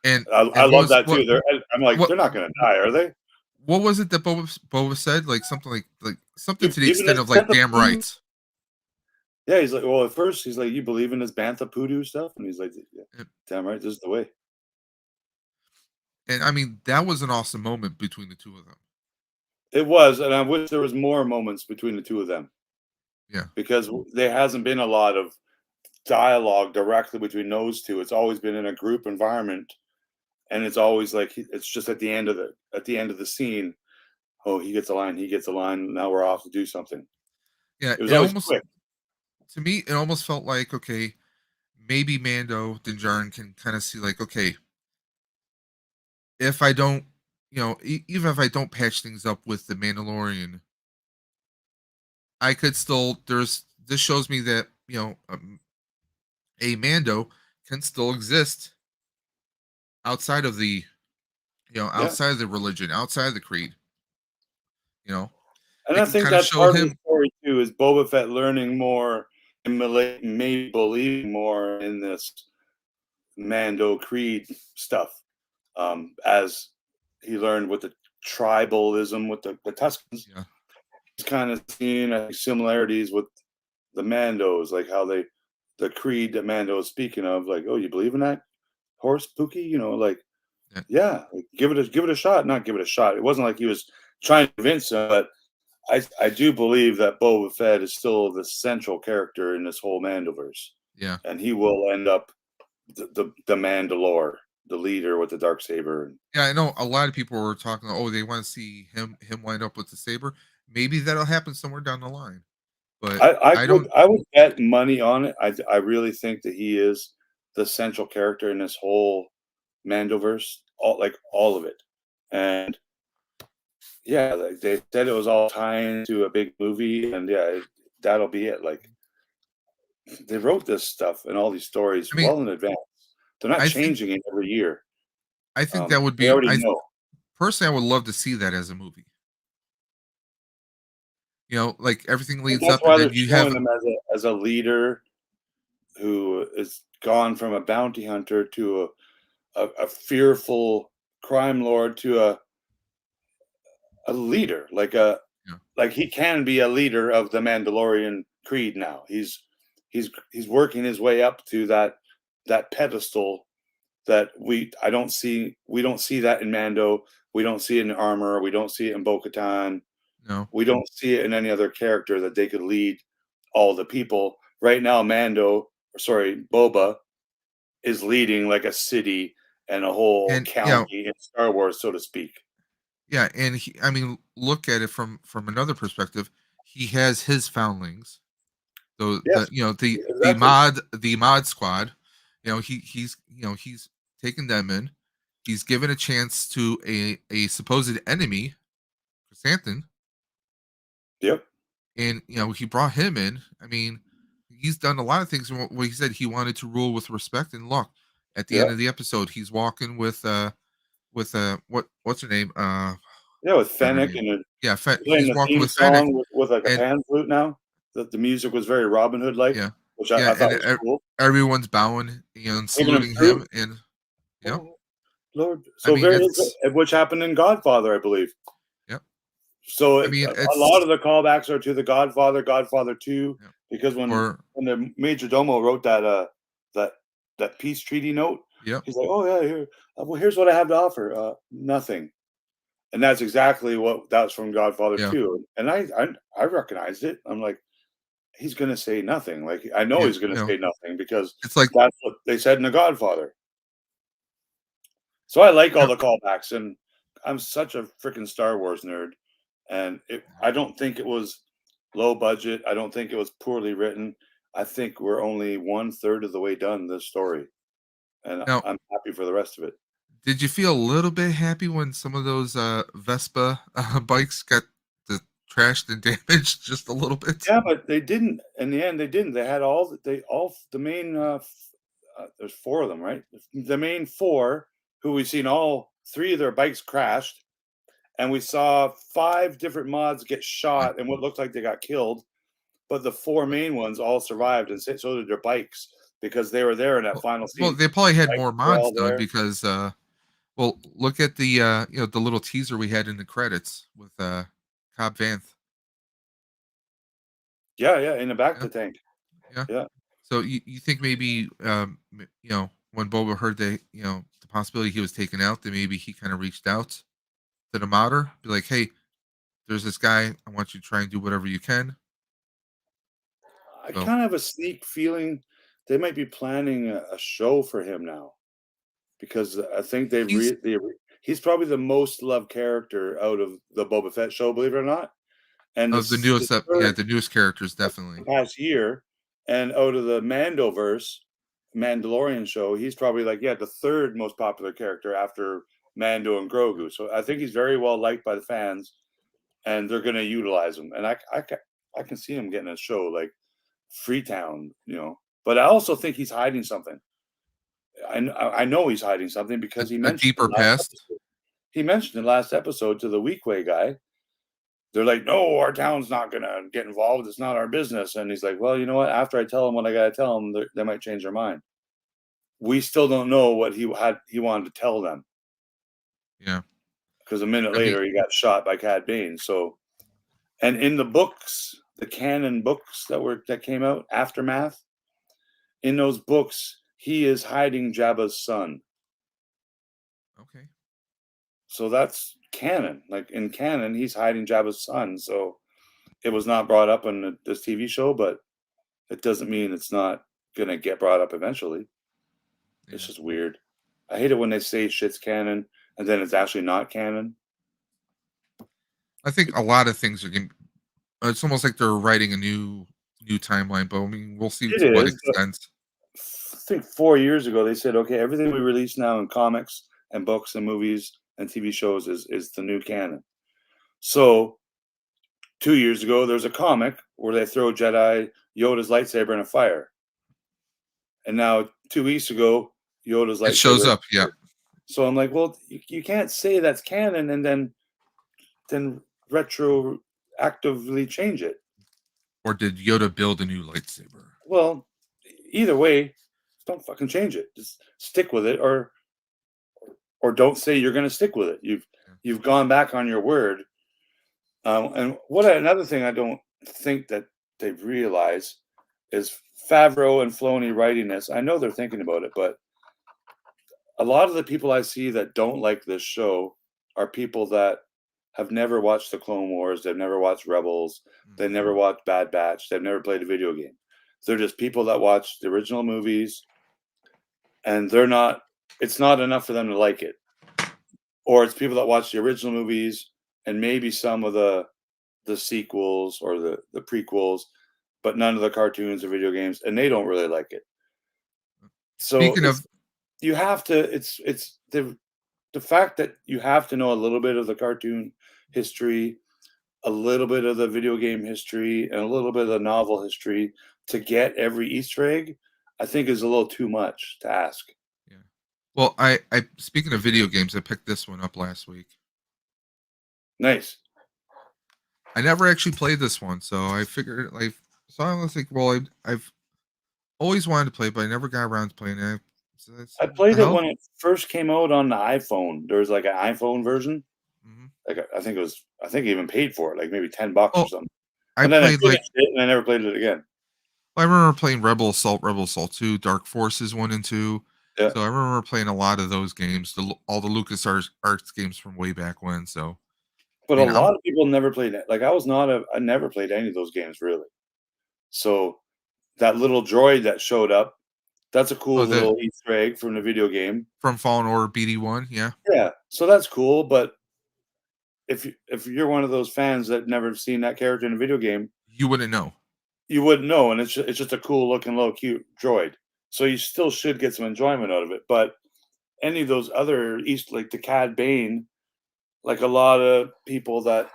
Speaker 1: And
Speaker 3: I
Speaker 1: and what
Speaker 3: love
Speaker 1: was
Speaker 3: that too. I'm like,
Speaker 1: what
Speaker 3: they're not going to die, are they?
Speaker 1: what was it that Boba said? Like something like something to the
Speaker 3: Even
Speaker 1: extent
Speaker 3: this
Speaker 1: of like
Speaker 3: bantha
Speaker 1: damn
Speaker 3: voodoo.
Speaker 1: right.
Speaker 3: Yeah, he's like, well, at first he's like, you believe in this bantha voodoo stuff, and he's like, yeah,
Speaker 1: And,
Speaker 3: damn right, this is the way.
Speaker 1: and I mean that was an awesome moment between the two of them.
Speaker 3: It was, and I wish there was more moments between the two of them
Speaker 1: Yeah.
Speaker 3: because there hasn't been a lot of dialogue directly between those two. It's always been in a group environment, and it's always like it's just at the end of the scene. Oh, he gets a line, he gets a line. Now we're off to do something.
Speaker 1: Yeah,
Speaker 3: It was
Speaker 1: it
Speaker 3: always
Speaker 1: almost
Speaker 3: quick.
Speaker 1: to me it almost felt like, okay, maybe Mando Dinjarin can kind of see like, okay, if I don't, even if I don't patch things up with the Mandalorian, I could still. This shows me that a Mando can still exist outside of the
Speaker 3: Yeah.
Speaker 1: outside of the religion, outside of the creed. You know,
Speaker 3: And
Speaker 1: it
Speaker 3: I
Speaker 1: can
Speaker 3: think
Speaker 1: kind of
Speaker 3: that's
Speaker 1: show
Speaker 3: part of the
Speaker 1: him.
Speaker 3: story too, is Boba Fett learning more and maybe believing more in this Mando Creed stuff, as he learned with the tribalism with the Tuscans.
Speaker 1: Yeah,
Speaker 3: He's kind of seeing similarities with the Mandos, like how the creed that Mando is speaking of, like, oh, you believe in that horse, Pookie? Like,
Speaker 1: yeah.
Speaker 3: yeah, like, give it a shot. Not give it a shot. It wasn't like he was trying to convince him, but I do believe that Boba Fett is still the central character in this whole Mandoverse,
Speaker 1: Yeah.
Speaker 3: and he will end up the Mandalore, the leader with the dark saber.
Speaker 1: Yeah, I know a lot of people were talking. Oh, they want to see him wind up with the saber. Maybe that'll happen somewhere down the line. But I don't.
Speaker 3: I would bet money on it. I really think that he is the central character in this whole Mandoverse, all of it, and yeah, like they said it was all tying to a big movie, and yeah, that'll be it. Like they wrote this stuff and all these stories
Speaker 1: I mean,
Speaker 3: well in advance. They're not
Speaker 1: I think
Speaker 3: changing it every year.
Speaker 1: I think that would
Speaker 3: They
Speaker 1: be.
Speaker 3: already
Speaker 1: I
Speaker 3: know.
Speaker 1: personally, I would love to see that as a movie. Like everything
Speaker 3: And
Speaker 1: leads
Speaker 3: that's
Speaker 1: up, and
Speaker 3: why they're
Speaker 1: then you have
Speaker 3: showing him as a leader who is gone from a bounty hunter to a fearful crime lord to a leader,
Speaker 1: yeah,
Speaker 3: like he can be a leader of the Mandalorian creed now. He's working his way up to that pedestal that we don't see that in Mando. We don't see it in Armor. We don't see it in Bo-Katan.
Speaker 1: no,
Speaker 3: We don't see it in any other character that they could lead all the people. Right now, Boba is leading like a city and a whole
Speaker 1: and
Speaker 3: county in Star Wars, so to speak.
Speaker 1: yeah, and I mean, look at it from another perspective. He has his foundlings, So
Speaker 3: Yes,
Speaker 1: the
Speaker 3: exactly.
Speaker 1: the mod squad, he's taken them in. He's given a chance to a supposed enemy, Chrysanthemum,
Speaker 3: Yep.
Speaker 1: and he brought him in. I mean, he's done a lot of things. What he said, he wanted to rule with respect and luck. At the end
Speaker 3: Yep.
Speaker 1: of the episode, he's walking with what's her name?
Speaker 3: Yeah, with
Speaker 1: Forgot her
Speaker 3: Fennec
Speaker 1: name.
Speaker 3: and
Speaker 1: Yeah,
Speaker 3: playing
Speaker 1: he's
Speaker 3: the
Speaker 1: walking
Speaker 3: theme
Speaker 1: with Fennec,
Speaker 3: song with like a
Speaker 1: and
Speaker 3: pan flute now. The music was very Robin Hood like,
Speaker 1: yeah,
Speaker 3: which
Speaker 1: yeah,
Speaker 3: I thought
Speaker 1: and
Speaker 3: was cool.
Speaker 1: everyone's bowing, and
Speaker 3: Giving him
Speaker 1: saluting
Speaker 3: fruit.
Speaker 1: him, and
Speaker 3: Oh, Lord.
Speaker 1: I
Speaker 3: So
Speaker 1: mean,
Speaker 3: very,
Speaker 1: it's
Speaker 3: which happened in Godfather, I believe.
Speaker 1: yeah.
Speaker 3: So
Speaker 1: I mean,
Speaker 3: a lot
Speaker 1: it's
Speaker 3: of the callbacks are to the Godfather, Godfather 2,
Speaker 1: yeah.
Speaker 3: because
Speaker 1: Or
Speaker 3: when the major domo wrote that that peace treaty note,
Speaker 1: yeah,
Speaker 3: he's like, "Oh yeah, here, well, here's what I have to offer. Nothing." And that's exactly what that's from Godfather
Speaker 1: yeah,
Speaker 3: 2. And I recognized it. I'm like, he's gonna say nothing. Like I know
Speaker 1: yeah.
Speaker 3: he's gonna say nothing because
Speaker 1: It's like
Speaker 3: that's what they said in the Godfather. So I like all
Speaker 1: yeah,
Speaker 3: the callbacks, and I'm such a freaking Star Wars nerd. And I don't think it was low budget. I don't think it was poorly written. I think we're only 1/3 of the way done this story, and
Speaker 1: now.
Speaker 3: I'm happy for the rest of it.
Speaker 1: Did you feel a little bit happy when some of those Vespa bikes got trashed and damaged just a little bit?
Speaker 3: Yeah, but they didn't. In the end, they didn't. They had all the main. There's four of them, right? The main four, who we've seen all three of their bikes crashed, and we saw five different mods get
Speaker 1: Yeah.
Speaker 3: shot and what looked like they got killed. But the four main ones all survived, and so did their bikes because they were there in that
Speaker 1: Well,
Speaker 3: final
Speaker 1: well,
Speaker 3: scene.
Speaker 1: they probably had
Speaker 3: Bikes
Speaker 1: more
Speaker 3: were
Speaker 1: mods
Speaker 3: all
Speaker 1: done
Speaker 3: there.
Speaker 1: because well, look at the the little teaser we had in the credits with Cobb Vanth.
Speaker 3: Yeah, yeah, in the back
Speaker 1: Yeah,
Speaker 3: of the tank.
Speaker 1: yeah.
Speaker 3: Yeah,
Speaker 1: So you think maybe when Boba heard that the possibility he was taken out, that maybe he kind of reached out to the modder, be like, hey, there's this guy. I want you to try and do whatever you can.
Speaker 3: I
Speaker 1: So
Speaker 3: kind of have a sneak feeling they might be planning a show for him now because I think
Speaker 1: he's
Speaker 3: he's probably the most loved character out of the Boba Fett show, believe it or not. And
Speaker 1: of the
Speaker 3: the
Speaker 1: newest up, yeah,
Speaker 3: third
Speaker 1: the newest characters definitely.
Speaker 3: past year, and out of the Mandoverse, Mandalorian show, he's probably like the third most popular character after Mando and
Speaker 1: Yeah.
Speaker 3: Grogu. So I think he's very well liked by the fans, and they're going to utilize him. And I can see him getting a show like Freetown, But I also think he's hiding something. I know he's hiding something because he
Speaker 1: A
Speaker 3: mentioned
Speaker 1: deeper
Speaker 3: it last
Speaker 1: past.
Speaker 3: episode. He mentioned it last episode to the Weequay guy. They're like, no, our town's not gonna get involved. It's not our business. And he's like, well, you know what? After I tell them what I gotta tell them, they might change their mind. We still don't know what he wanted to tell them
Speaker 1: Yeah.
Speaker 3: because a minute
Speaker 1: I mean,
Speaker 3: later he got shot by Cad Bane. So, and in the books, the canon books that came out, Aftermath, in those books, he is hiding Jabba's son.
Speaker 1: okay.
Speaker 3: So that's canon. Like in canon, he's hiding Jabba's son. So it was not brought up in this TV show, but it doesn't mean it's not gonna get brought up eventually. It's
Speaker 1: Yeah.
Speaker 3: just weird. I hate it when they say shit's canon and then it's actually not canon.
Speaker 1: I think a lot of things are going it's almost like they're writing a new timeline, but I mean, we'll see
Speaker 3: It
Speaker 1: to what
Speaker 3: is, but
Speaker 1: extent.
Speaker 3: I think 4 years ago they said, okay, everything we release now in comics and books and movies and TV shows is the new canon. So 2 years ago, there's a comic where they throw Jedi Yoda's lightsaber in a fire. And now 2 weeks ago, Yoda's
Speaker 1: It shows
Speaker 3: lightsaber.
Speaker 1: up, yeah.
Speaker 3: So I'm like, well, you can't say that's canon and then retroactively change it.
Speaker 1: Or did Yoda build a new lightsaber?
Speaker 3: Well, either way, don't fucking change it. Just stick with it, or don't say you're going to stick with it.
Speaker 1: Yeah.
Speaker 3: You've gone back on your word. And another thing I don't think that they've realized is Favreau and Filoni writing this. I know they're thinking about it, but a lot of the people I see that don't like this show are people that have never watched the Clone Wars. They've never watched Rebels. They've never watched Bad Batch. They've never played a video game. They're just people that watch the original movies, and it's not enough for them to like it. Or it's people that watch the original movies and maybe some of the sequels or the prequels, but none of the cartoons or video games, and they don't really like it. So
Speaker 1: Speaking of,
Speaker 3: you have to. It's the fact that you have to know a little bit of the cartoon history, a little bit of the video game history, and a little bit of the novel history to get every Easter egg, I think is a little too much to ask.
Speaker 1: yeah. Well, I speaking of video games, I picked this one up last week.
Speaker 3: Nice.
Speaker 1: I never actually played this one, so I figured like so I was like, well, I've always wanted to play, but I never got around to playing it. So I
Speaker 3: I
Speaker 1: said, what the
Speaker 3: played it
Speaker 1: hell?
Speaker 3: when it first came out on the iPhone. There was like an iPhone version.
Speaker 1: Mhm.
Speaker 3: Like I think I even paid for it, like maybe $10 or
Speaker 1: Oh,
Speaker 3: something.
Speaker 1: I
Speaker 3: And then I
Speaker 1: played like
Speaker 3: finished it, and I never played it again.
Speaker 1: I remember playing Rebel Assault 2, Dark Forces 1 and 2.
Speaker 3: Yeah.
Speaker 1: So I remember playing a lot of those games, all the LucasArts games from way back when. So
Speaker 3: But
Speaker 1: I
Speaker 3: a
Speaker 1: mean,
Speaker 3: lot of people never played it. Like I never played any of those games really. So that little droid that showed up, that's a cool
Speaker 1: the
Speaker 3: little Easter egg from the video game.
Speaker 1: from Fallen Order BD1, yeah,
Speaker 3: Yeah, so that's cool. But if you're one of those fans that never seen that character in a video game,
Speaker 1: you wouldn't know.
Speaker 3: you wouldn't know, and it's just a cool looking little cute droid. So you still should get some enjoyment out of it. But any of those other like the Cad Bane, like a lot of people that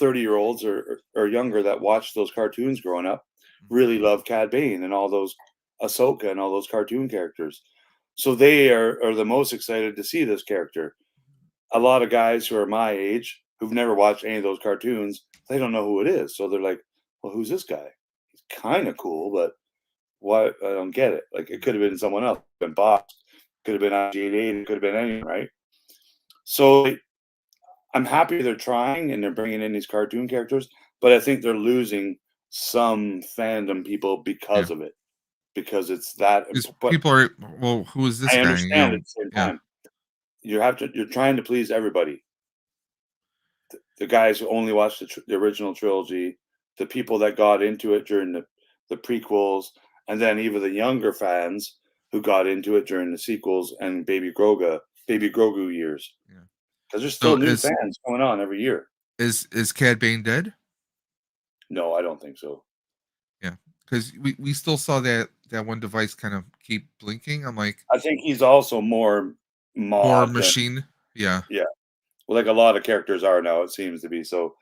Speaker 3: 30-year-olds or younger that watched those cartoons growing up really love Cad Bane and all those Ahsoka and all those cartoon characters. So they are the most excited to see this character. A lot of guys who are my age who've never watched any of those cartoons, they don't know who it is. So they're like, well, who's this guy? He's kind of cool, but why? I don't get it. Like it could have been someone else, been Box, could have been IG88, it could have been anyone, right? So I'm happy they're trying and they're bringing in these cartoon characters, but I think they're losing some fandom people
Speaker 1: Yeah,
Speaker 3: because of it, because it's that.
Speaker 1: because
Speaker 3: But
Speaker 1: people are well, who is this
Speaker 3: I
Speaker 1: guy?
Speaker 3: understand at the same
Speaker 1: Yeah,
Speaker 3: time. You're trying to please everybody. The guys who only watched the original trilogy, the people that got into it during the prequels, and then even the younger fans who got into it during the sequels and Baby Grogu years.
Speaker 1: yeah.
Speaker 3: Because there's
Speaker 1: So
Speaker 3: still new fans coming on every year.
Speaker 1: is Cad Bane dead?
Speaker 3: No, I don't think so.
Speaker 1: Yeah, because we still saw that one device kind of keep blinking. I'm like
Speaker 3: I think he's also more
Speaker 1: more
Speaker 3: mod than
Speaker 1: machine. Yeah,
Speaker 3: yeah. Well, like a lot of characters are now, it seems to be. So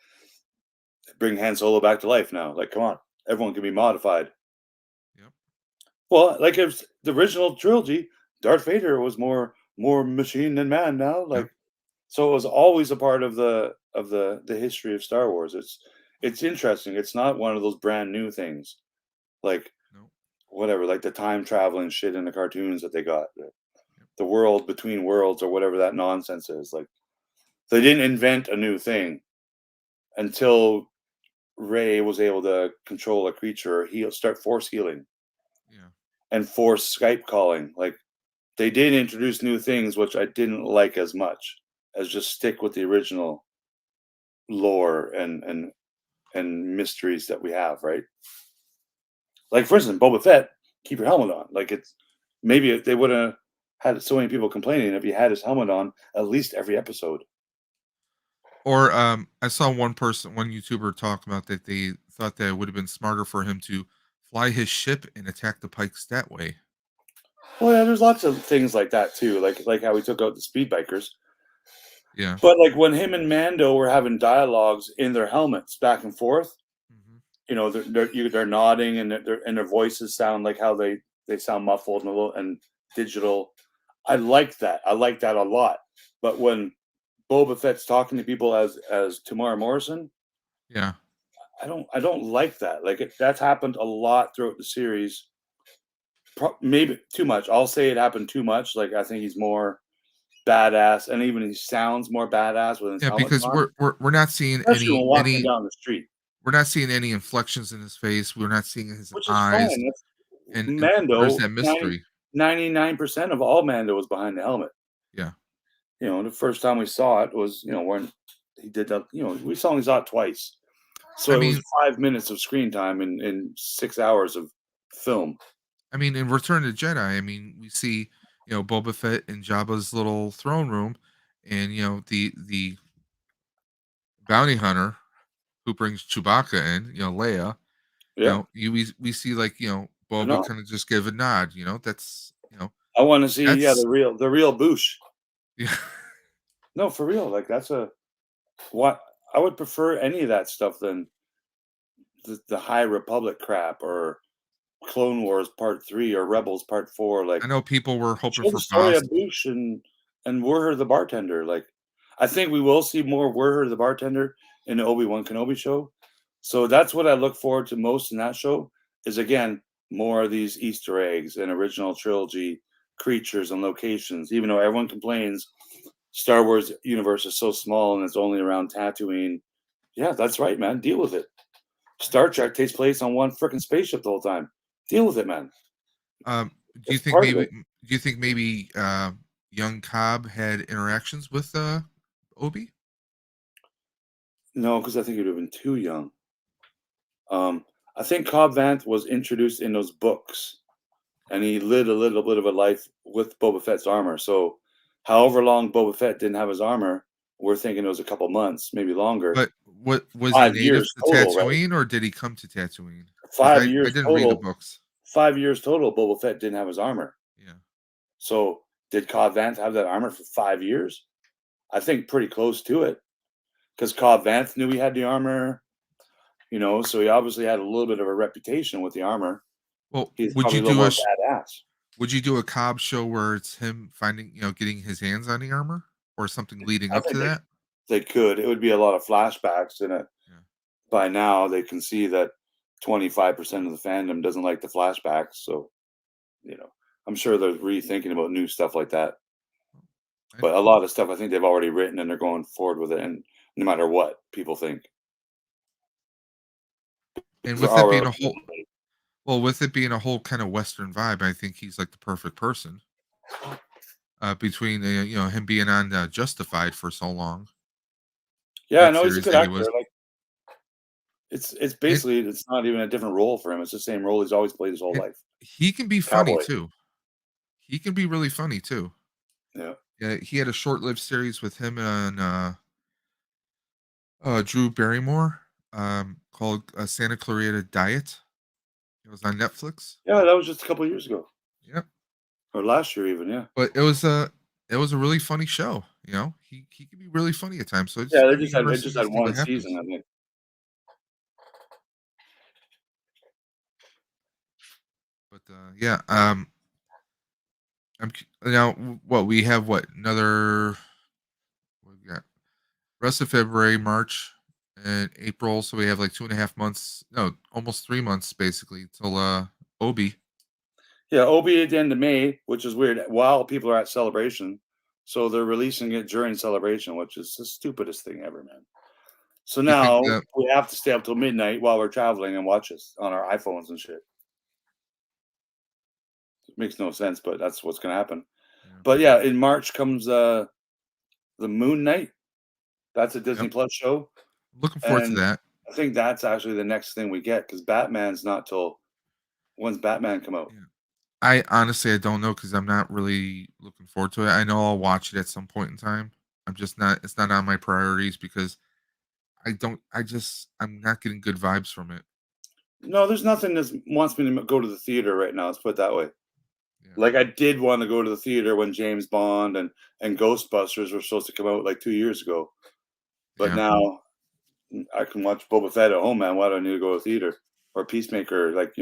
Speaker 3: bring Han Solo back to life now. Like, come on, everyone can be modified.
Speaker 1: yep,
Speaker 3: Well, like if the original trilogy, Darth Vader was more machine than man now.
Speaker 1: yep.
Speaker 3: Like, so it was always a part of the history of Star Wars. It's interesting. It's not one of those brand new things. Like
Speaker 1: No,
Speaker 3: whatever, like the time traveling shit in the cartoons that they got.
Speaker 1: yep.
Speaker 3: The world between worlds or whatever that nonsense is. Like they didn't invent a new thing until Ray was able to control a creature, start force healing
Speaker 1: Yeah.
Speaker 3: and force Skype calling. Like they did introduce new things, which I didn't like as much as just stick with the original lore and mysteries that we have, right? Like for instance, Boba Fett, keep your helmet on. Like it's maybe they would have had so many people complaining if he had his helmet on at least every episode.
Speaker 1: Or I saw one YouTuber talk about that they thought that it would have been smarter for him to fly his ship and attack the Pikes that way.
Speaker 3: Well, yeah, there's lots of things like that too, like how he took out the speed bikers.
Speaker 1: Yeah.
Speaker 3: But like when him and Mando were having dialogues in their helmets back and forth,
Speaker 1: Hmm.
Speaker 3: you know, they're nodding and their voices sound like how they sound muffled and a little and digital. I like that. I like that a lot. But when Boba Fett's talking to people as Tamara Morrison,
Speaker 1: Yeah.
Speaker 3: I don't like that. Like that's happened a lot throughout the series. Maybe too much. I'll say it happened too much. Like I think he's more badass, and even he sounds more badass with his
Speaker 1: Yeah,
Speaker 3: helmet
Speaker 1: because
Speaker 3: on,
Speaker 1: we're not seeing
Speaker 3: especially when walking
Speaker 1: any
Speaker 3: down the street,
Speaker 1: we're not seeing any inflections in his face. We're not seeing his
Speaker 3: which is
Speaker 1: eyes,
Speaker 3: fine. That's
Speaker 1: and where's
Speaker 3: Mando.
Speaker 1: that mystery?
Speaker 3: 99% of all Mando was behind the helmet.
Speaker 1: Yeah.
Speaker 3: You know, the first time we saw it was, you know, when he did that. You know, we only saw it twice, so
Speaker 1: I
Speaker 3: it
Speaker 1: mean,
Speaker 3: was 5 minutes of screen time in 6 hours of film.
Speaker 1: in Return of the Jedi, we see, Boba Fett in Jabba's little throne room, and the bounty hunter who brings Chewbacca in, Leia,
Speaker 3: Yeah.
Speaker 1: we see like Boba
Speaker 3: know.
Speaker 1: kind of just give a nod. That's
Speaker 3: I want to see
Speaker 1: That's-
Speaker 3: the real Boosh.
Speaker 1: yeah.
Speaker 3: No, for real. Like that's what I would prefer any of that stuff than the High Republic crap or Clone Wars Part 3 or Rebels Part 4. Like
Speaker 1: I know people were hoping
Speaker 3: show
Speaker 1: for
Speaker 3: the story
Speaker 1: Boss.
Speaker 3: of Boosh and Werher the bartender. Like I think we will see more Werher the bartender in the Obi-Wan Kenobi show. So that's what I look forward to most in that show is again more of these Easter eggs and original trilogy creatures and locations. Even though everyone complains Star Wars universe is so small and it's only around Tatooine. Yeah, that's right, man. Deal with it. Star Trek takes place on one freaking spaceship the whole time. Deal with it, man.
Speaker 1: Do you
Speaker 3: It's
Speaker 1: think
Speaker 3: part of
Speaker 1: maybe?
Speaker 3: it.
Speaker 1: Do you think maybe young Cobb had interactions with Obi?
Speaker 3: No, because I think he would have been too young. I think Cobb Vanth was introduced in those books, and he lived a little bit of a life with Boba Fett's armor. So, however long Boba Fett didn't have his armor, we're thinking it was a couple months, maybe longer.
Speaker 1: But what was he
Speaker 3: 5
Speaker 1: native
Speaker 3: years
Speaker 1: to
Speaker 3: total, right?
Speaker 1: Tatooine, or did he come to Tatooine? 'Cause
Speaker 3: 5
Speaker 1: I
Speaker 3: years
Speaker 1: didn't read the
Speaker 3: total.
Speaker 1: books.
Speaker 3: 5 years total. Boba Fett didn't have his armor.
Speaker 1: Yeah.
Speaker 3: So, did Cobb Vanth have that armor for 5 years? I think pretty close to it, because Cobb Vanth knew he had the armor. So he obviously had a little bit of a reputation with the armor.
Speaker 1: Well,
Speaker 3: He's
Speaker 1: would
Speaker 3: probably
Speaker 1: you
Speaker 3: a little
Speaker 1: do
Speaker 3: more
Speaker 1: a
Speaker 3: badass.
Speaker 1: would you do a Cobb show where it's him finding getting his hands on the armor or something leading
Speaker 3: I
Speaker 1: up to
Speaker 3: think
Speaker 1: that?
Speaker 3: they could. It would be a lot of flashbacks in it.
Speaker 1: Yeah.
Speaker 3: By now, they can see that 25% of the fandom doesn't like the flashbacks. So, I'm sure they're rethinking about new stuff like that. But a lot of stuff I think they've already written and they're going forward with it. And no matter what people think.
Speaker 1: And
Speaker 3: Because
Speaker 1: with it
Speaker 3: our
Speaker 1: being a whole with it being a whole kind of Western vibe, I think he's like the perfect person. Between him being on Justified for so long.
Speaker 3: Yeah,
Speaker 1: That
Speaker 3: no, he's a
Speaker 1: series
Speaker 3: good
Speaker 1: that he
Speaker 3: actor.
Speaker 1: was.
Speaker 3: Like it's basically it's not even a different role for him. It's the same role he's always played his whole life.
Speaker 1: He can be funny
Speaker 3: Cowboy.
Speaker 1: too. He can be really funny too.
Speaker 3: Yeah.
Speaker 1: Yeah, he had a short-lived series with him and Drew Barrymore called Santa Clarita Diet. It was on Netflix.
Speaker 3: Yeah, that was just a couple of years ago.
Speaker 1: Yep.
Speaker 3: Or last year even, yeah.
Speaker 1: But it was a really funny show. He can be really funny at times. So it's
Speaker 3: Yeah,
Speaker 1: gonna
Speaker 3: it
Speaker 1: be
Speaker 3: just
Speaker 1: interesting to see
Speaker 3: one
Speaker 1: what happens.
Speaker 3: season, I think.
Speaker 1: But yeah, now what we have another what we got rest of February, March, and April, so we have like 2.5 months, no, almost 3 months basically till Obi.
Speaker 3: Yeah, Obi at the end of May, which is weird, while people are at Celebration. So they're releasing it during Celebration, which is the stupidest thing ever, man. So
Speaker 1: You think
Speaker 3: now we have to stay up till midnight while we're traveling and watch this on our iPhones and shit. It makes no sense, but that's what's going to happen.
Speaker 1: Yeah.
Speaker 3: But yeah, in March comes the Moon Knight. That's a Disney Plus show.
Speaker 1: Looking forward to that.
Speaker 3: I think that's actually the next thing we get because Batman's not till when's Batman come out?
Speaker 1: Yeah. I honestly I don't know because I'm not really looking forward to it. I know I'll watch it at some point in time. I'm just not. It's not on my priorities because I'm not getting good vibes from it.
Speaker 3: No, there's nothing that wants me to go to the theater right now. Let's put it that way.
Speaker 1: Yeah.
Speaker 3: Like I did want to go to the theater when James Bond and Ghostbusters were supposed to come out like 2 years ago, but
Speaker 1: Yeah.
Speaker 3: now I can watch Boba Fett at home, man. Why do I need to go to the theater or Peacemaker? Like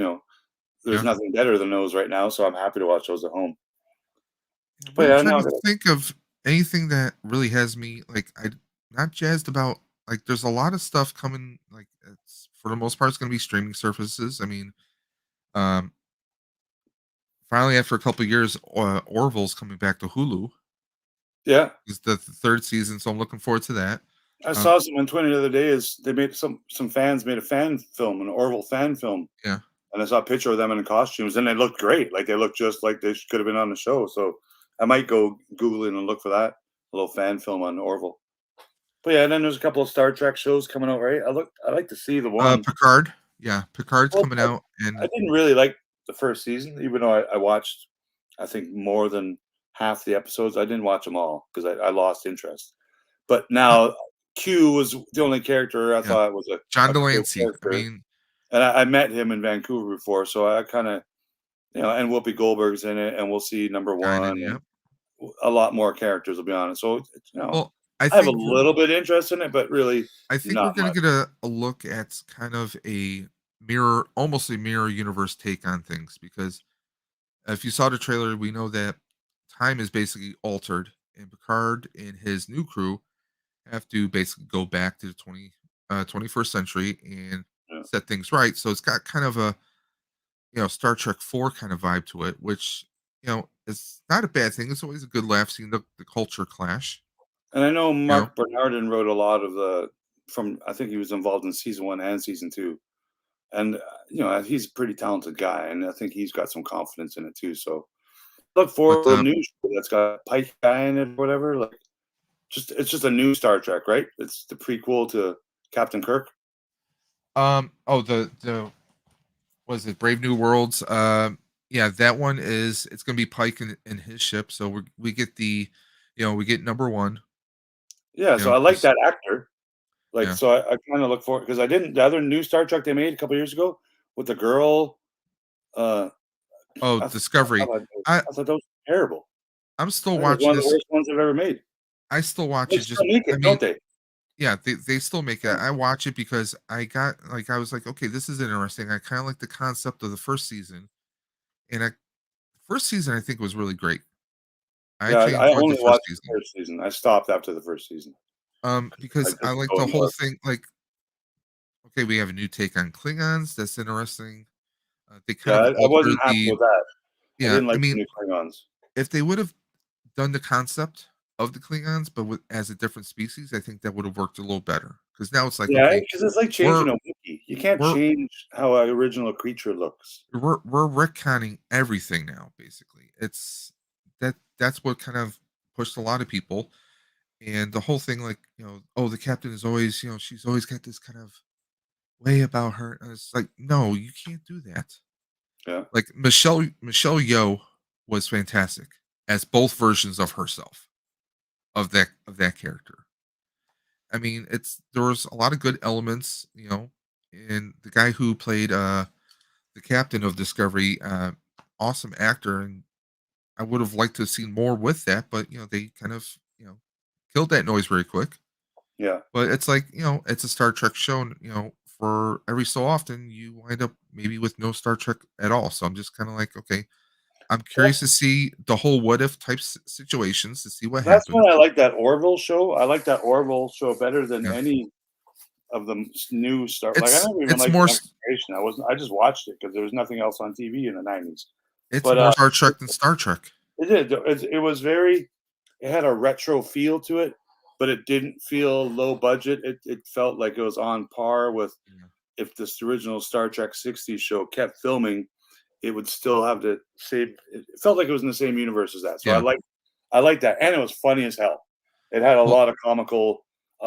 Speaker 3: there's nothing better than those right now, so I'm happy to watch those at home.
Speaker 1: But I'm trying to think of anything that really has me like I'm not jazzed about. Like, there's a lot of stuff coming. Like, it's for the most part, it's going to be streaming services. I mean, finally after a couple of years, Orville's coming back to Hulu.
Speaker 3: Yeah,
Speaker 1: It's the third season, so I'm looking forward to that.
Speaker 3: I saw some on Twitter the other day. Is they made some fans made a fan film, an Orville fan film.
Speaker 1: Yeah,
Speaker 3: and I saw a picture of them in costumes, and they looked great. Like they looked just like they could have been on the show. So I might go Google it and look for that a little fan film on Orville. But yeah, and then there's a couple of Star Trek shows coming out. Right? I like to see the one
Speaker 1: Picard. Yeah, Picard's coming out, and
Speaker 3: I didn't really like the first season, even though I watched, I think more than half the episodes. I didn't watch them all because I lost interest. But now Q was the only character I thought was a
Speaker 1: John
Speaker 3: cool
Speaker 1: Delancey. I
Speaker 3: character.
Speaker 1: mean,
Speaker 3: And I met him in Vancouver before, so I kind of, and Whoopi Goldberg's in it, and we'll see number
Speaker 1: Guinan,
Speaker 3: one and
Speaker 1: yep.
Speaker 3: a lot more characters. Will be on it, so
Speaker 1: Well, I
Speaker 3: I have a
Speaker 1: think
Speaker 3: little bit interest in it, but really
Speaker 1: we're
Speaker 3: not
Speaker 1: gonna
Speaker 3: much.
Speaker 1: get a look at kind of a mirror, almost a mirror universe take on things, because if you saw the trailer, we know that time is basically altered, and Picard and his new crew have to basically go back to the 21st century and
Speaker 3: Yeah.
Speaker 1: set things right. So it's got kind of a Star Trek 4 kind of vibe to it, which is not a bad thing. It's always a good laugh seeing the culture clash.
Speaker 3: And I know
Speaker 1: You know,
Speaker 3: Mark Bernardin wrote a lot of from. I think he was involved in season 1 and season 2, and he's a pretty talented guy, and I think he's got some confidence in it too. So look
Speaker 1: but
Speaker 3: for a new show that's got Pike guy in it, or whatever. Like, it's just a new Star Trek, right? It's the prequel to Captain Kirk.
Speaker 1: oh, the was it Brave New Worlds? Yeah, that one it's gonna be Pike in his ship. So we get we get number one.
Speaker 3: Yeah, so I like
Speaker 1: 'Cause-
Speaker 3: that actor. Like,
Speaker 1: yeah.
Speaker 3: so I kind of look forward because I didn't the other new Star Trek they made a couple years ago with the girl. Uh,
Speaker 1: Oh,
Speaker 3: I, th-
Speaker 1: Discovery. I
Speaker 3: I thought those were terrible.
Speaker 1: I'm still
Speaker 3: I think it was one
Speaker 1: watching
Speaker 3: of the
Speaker 1: this.
Speaker 3: worst ones they've ever made.
Speaker 1: I still watch
Speaker 3: They
Speaker 1: it. Just
Speaker 3: still make
Speaker 1: I
Speaker 3: it,
Speaker 1: mean,
Speaker 3: don't they?
Speaker 1: yeah, they still make it.
Speaker 3: Yeah.
Speaker 1: I watch it because I was like, okay, this is interesting. I kind of like the concept of the first season, and first season I think was really great. I
Speaker 3: Yeah,
Speaker 1: actually
Speaker 3: I
Speaker 1: enjoyed the
Speaker 3: only
Speaker 1: first
Speaker 3: watched
Speaker 1: season.
Speaker 3: the first season. I stopped after the first season. I
Speaker 1: Because I
Speaker 3: couldn't
Speaker 1: like
Speaker 3: go
Speaker 1: the whole
Speaker 3: anymore.
Speaker 1: thing. Like, okay, we have a new take on Klingons. That's interesting. They kind
Speaker 3: Yeah,
Speaker 1: of
Speaker 3: I
Speaker 1: altered
Speaker 3: wasn't happy
Speaker 1: the.
Speaker 3: with that. I
Speaker 1: Yeah,
Speaker 3: didn't
Speaker 1: I
Speaker 3: like the
Speaker 1: mean,
Speaker 3: new Klingons.
Speaker 1: if they would have done the concept of the Klingons, but as a different species, I think that would have worked a little better. Because now it's like,
Speaker 3: Yeah,
Speaker 1: okay,
Speaker 3: because it's like
Speaker 1: we're
Speaker 3: changing a wiki. You can't
Speaker 1: we're
Speaker 3: change how an original creature looks.
Speaker 1: we're retconning everything now. Basically, it's that's what kind of pushed a lot of people, and the whole thing, like oh, the captain is always she's always got this kind of way about her. And it's like, no, you can't do that.
Speaker 3: Yeah.
Speaker 1: Like Michelle Yeoh was fantastic as both versions of herself, of that character. I mean, there was a lot of good elements, and the guy who played the captain of Discovery, awesome actor, and I would have liked to have seen more with that, but they kind of killed that noise very quick.
Speaker 3: Yeah.
Speaker 1: But it's like, it's a Star Trek show, and for every so often you wind up maybe with no Star Trek at all. So I'm just kind of like, okay, I'm curious to see the whole what if type situations to see what
Speaker 3: That's
Speaker 1: happens.
Speaker 3: why I like that Orville show. I like that Orville show better than
Speaker 1: Yeah.
Speaker 3: any of the new Star. Like, I never even
Speaker 1: It's
Speaker 3: liked
Speaker 1: more
Speaker 3: the Next Generation. I just watched it because there was nothing else on TV in the '90s.
Speaker 1: it's
Speaker 3: But
Speaker 1: more Star Trek than Star Trek.
Speaker 3: it did. It was very. It had a retro feel to it, but it didn't feel low budget. It felt like it was on par with
Speaker 1: Yeah.
Speaker 3: if this original Star Trek '60s show kept filming, it would still have the same. It felt like it was in the same universe as that. So
Speaker 1: Yeah.
Speaker 3: I like that, and it was funny as hell. It had a
Speaker 1: Well,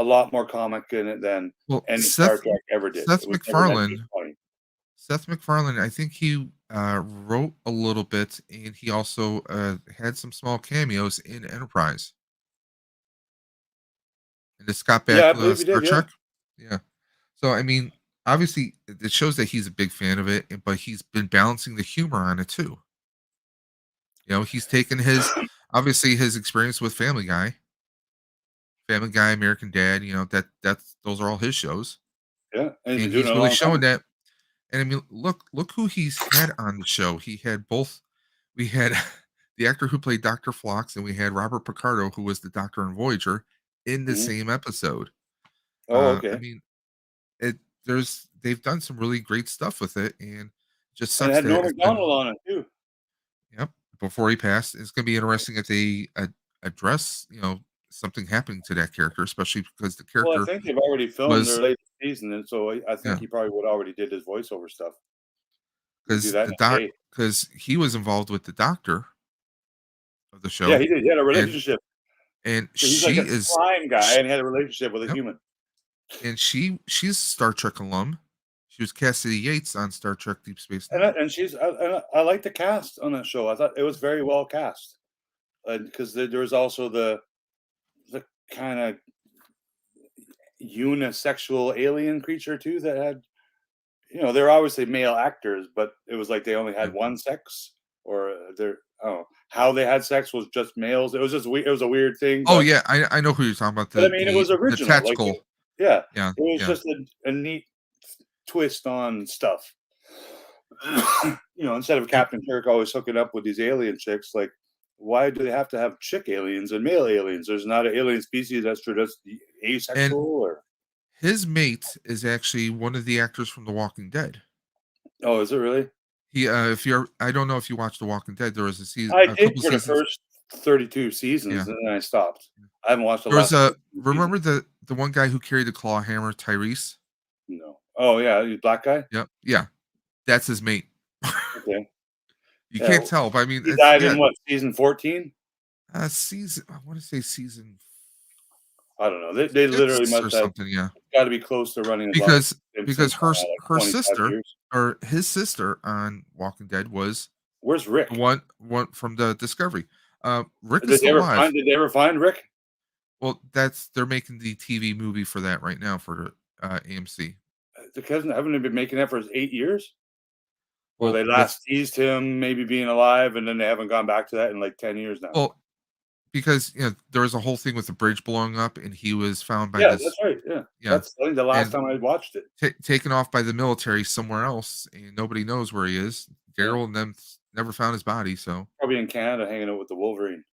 Speaker 3: lot more comic in it than
Speaker 1: well,
Speaker 3: any Star Trek ever did.
Speaker 1: Seth
Speaker 3: It was never meant to be
Speaker 1: MacFarlane
Speaker 3: funny.
Speaker 1: Seth MacFarlane, I think he wrote a little bit, and he also had some small cameos in Enterprise and the Scott
Speaker 3: Yeah, I
Speaker 1: Bakula
Speaker 3: believe he
Speaker 1: Star
Speaker 3: did. Yeah,
Speaker 1: Trek. Yeah. So I mean, obviously, it shows that he's a big fan of it, but he's been balancing the humor on it too. He's taken obviously his experience with Family Guy, American Dad. That's those are all his shows,
Speaker 3: yeah, and he's
Speaker 1: and
Speaker 3: been doing
Speaker 1: he's
Speaker 3: it a
Speaker 1: really
Speaker 3: long
Speaker 1: showing
Speaker 3: time.
Speaker 1: that. And I mean, look who he's had on the show. He had both. We had the actor who played Dr. Phlox, and we had Robert Picardo, who was the Doctor in Voyager, in the
Speaker 3: Mhm.
Speaker 1: same episode.
Speaker 3: Oh,
Speaker 1: I
Speaker 3: okay.
Speaker 1: mean, it they've done some really great stuff with it, and it just
Speaker 3: And it
Speaker 1: sucks
Speaker 3: had
Speaker 1: that
Speaker 3: Norm
Speaker 1: it's been.
Speaker 3: Macdonald on it too.
Speaker 1: Yep. Before he passed, it's going to be interesting if they address something happening to that character, especially because the
Speaker 3: Well, I
Speaker 1: character
Speaker 3: think they've already filmed their
Speaker 1: was
Speaker 3: latest season, and so I think
Speaker 1: yeah
Speaker 3: he probably would already did his voiceover stuff. You can do
Speaker 1: because
Speaker 3: that
Speaker 1: the
Speaker 3: in a
Speaker 1: doc
Speaker 3: day.
Speaker 1: because he was involved with the doctor of the
Speaker 3: Yeah,
Speaker 1: show,
Speaker 3: he did. He had a
Speaker 1: and
Speaker 3: relationship.
Speaker 1: and
Speaker 3: So he's like
Speaker 1: she
Speaker 3: a
Speaker 1: is
Speaker 3: crime guy
Speaker 1: sh
Speaker 3: and he had a relationship with a
Speaker 1: yep,
Speaker 3: human.
Speaker 1: and she's a Star Trek alum. She was Cassidy Yates on Star Trek Deep Space
Speaker 3: And
Speaker 1: Nine.
Speaker 3: I like the cast on that show. I thought it was very well cast. Because there was also the kind of unisexual alien creature too that had you know, they're obviously male actors, but it was like they only had one sex, or they're how they had sex was just males. It was just it was a weird thing.
Speaker 1: Oh
Speaker 3: But,
Speaker 1: yeah, I know who you're talking about.
Speaker 3: but I mean, it was
Speaker 1: The
Speaker 3: original. Like,
Speaker 1: tactical.
Speaker 3: yeah,
Speaker 1: Yeah,
Speaker 3: it was
Speaker 1: yeah.
Speaker 3: just a neat twist on stuff. You know, instead of Captain Kirk always hooking up with these alien chicks, like, why do they have to have chick aliens and male aliens? There's not an alien species that's just
Speaker 1: And
Speaker 3: asexual, or
Speaker 1: his mate is actually one of the actors from The Walking Dead.
Speaker 3: oh, is it really?
Speaker 1: He, if you're, I don't know if you watched The Walking Dead. There was a season,
Speaker 3: I
Speaker 1: a
Speaker 3: did
Speaker 1: couple
Speaker 3: for the
Speaker 1: seasons.
Speaker 3: first 32
Speaker 1: Yeah,
Speaker 3: seasons, and then I stopped. I haven't watched the
Speaker 1: there was
Speaker 3: last
Speaker 1: a.
Speaker 3: 32
Speaker 1: Remember
Speaker 3: seasons.
Speaker 1: the one guy who carried a claw hammer, Tyrese?
Speaker 3: No. Oh yeah, you black guy.
Speaker 1: Yep, yeah, that's his mate.
Speaker 3: Okay.
Speaker 1: You
Speaker 3: Yeah,
Speaker 1: can't tell, but I mean,
Speaker 3: he
Speaker 1: it's
Speaker 3: died
Speaker 1: yeah.
Speaker 3: in what, season 14?
Speaker 1: Season. I want to say season
Speaker 3: I don't know. They literally
Speaker 1: 6 or
Speaker 3: must have
Speaker 1: something. Yeah,
Speaker 3: got to be close to running as long as
Speaker 1: because
Speaker 3: Simpsons, like
Speaker 1: her
Speaker 3: 25
Speaker 1: sister
Speaker 3: years.
Speaker 1: or his sister on Walking Dead was
Speaker 3: Where's
Speaker 1: the
Speaker 3: Rick?
Speaker 1: one from the Discovery. Rick is
Speaker 3: Did they
Speaker 1: still
Speaker 3: ever
Speaker 1: alive.
Speaker 3: find Rick?
Speaker 1: Well, they're making the TV movie for that right now for AMC.
Speaker 3: Because haven't they been making that for 8 years? Where
Speaker 1: Well,
Speaker 3: they last teased him maybe being alive, and then they haven't gone back to that in like 10 years now.
Speaker 1: well, because there was a whole thing with the bridge blowing up, and he was found by
Speaker 3: Yeah,
Speaker 1: this
Speaker 3: that's right. Yeah,
Speaker 1: yeah,
Speaker 3: that's I think the last
Speaker 1: and
Speaker 3: time I watched it.
Speaker 1: taken off by the military somewhere else, and nobody knows where he is.
Speaker 3: Yeah,
Speaker 1: Daryl and them never found his body, so
Speaker 3: probably in Canada, hanging out with the Wolverine.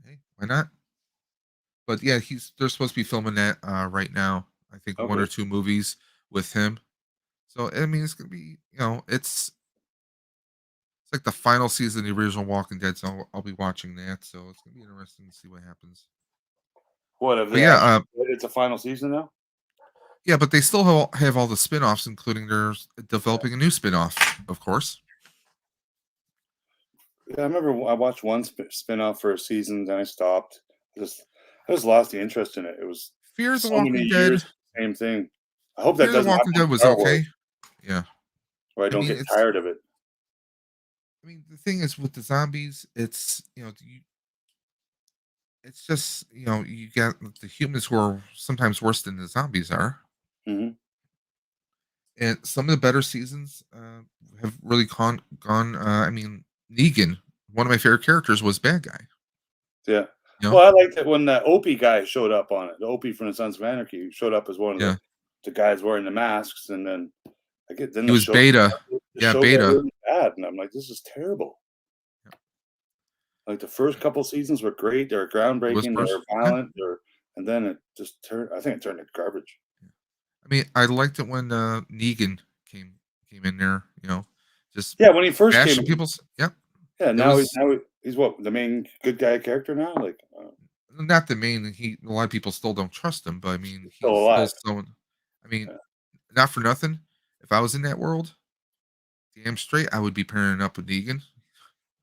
Speaker 1: hey, why not? But yeah, they're supposed to be filming that right now. I think one or
Speaker 3: Okay.
Speaker 1: two movies with him. So I mean, it's gonna be it's like the final season of the original Walking Dead. So I'll be watching that. So it's gonna be interesting to see what happens.
Speaker 3: What have
Speaker 1: But
Speaker 3: they
Speaker 1: yeah,
Speaker 3: actually said it's a final season now?
Speaker 1: yeah, but they still have all the spin-offs, including they're developing a new spin-off, of course.
Speaker 3: Yeah, I remember I watched one spin-off for a season, then I stopped. I just lost the interest in it. It was
Speaker 1: Fear the
Speaker 3: so many
Speaker 1: Walking Dead.
Speaker 3: years, same thing. I hope that
Speaker 1: Fear the
Speaker 3: doesn't happen
Speaker 1: Walking
Speaker 3: with
Speaker 1: Dead was
Speaker 3: Star Wars,
Speaker 1: okay. Yeah.
Speaker 3: where I
Speaker 1: I
Speaker 3: don't
Speaker 1: mean,
Speaker 3: get tired of it.
Speaker 1: the thing is with the zombies, it's it's just you get the humans who are sometimes worse than the zombies are,
Speaker 3: Hmm.
Speaker 1: and some of the better seasons have really gone. I mean, Negan, one of my favorite characters, was bad guy.
Speaker 3: Yeah.
Speaker 1: You know,
Speaker 3: Well, I liked it when the Opie guy showed up on it. The Opie from the Sons of Anarchy showed up as one of
Speaker 1: yeah,
Speaker 3: the guys wearing the masks, and then then
Speaker 1: he was Beta.
Speaker 3: the
Speaker 1: Yeah,
Speaker 3: show got
Speaker 1: Beta.
Speaker 3: really bad, and I'm like, this is terrible. Like the first couple seasons were great. They were
Speaker 1: It was
Speaker 3: groundbreaking. They
Speaker 1: first.
Speaker 3: were
Speaker 1: Yeah.
Speaker 3: violent. And then it just turned. I think it turned to garbage.
Speaker 1: I mean, I liked it when Negan came in there. Just
Speaker 3: Yeah, when he first came
Speaker 1: bashing
Speaker 3: in.
Speaker 1: people's. Yep.
Speaker 3: Yeah,
Speaker 1: It
Speaker 3: now
Speaker 1: was
Speaker 3: he's what, the main good guy character now. Like,
Speaker 1: not the main. A lot of people still don't trust him, but I mean,
Speaker 3: he's still
Speaker 1: he's still
Speaker 3: alive.
Speaker 1: someone. I mean,
Speaker 3: Yeah.
Speaker 1: not for nothing. If I was in that world, damn straight, I would be pairing up with Negan.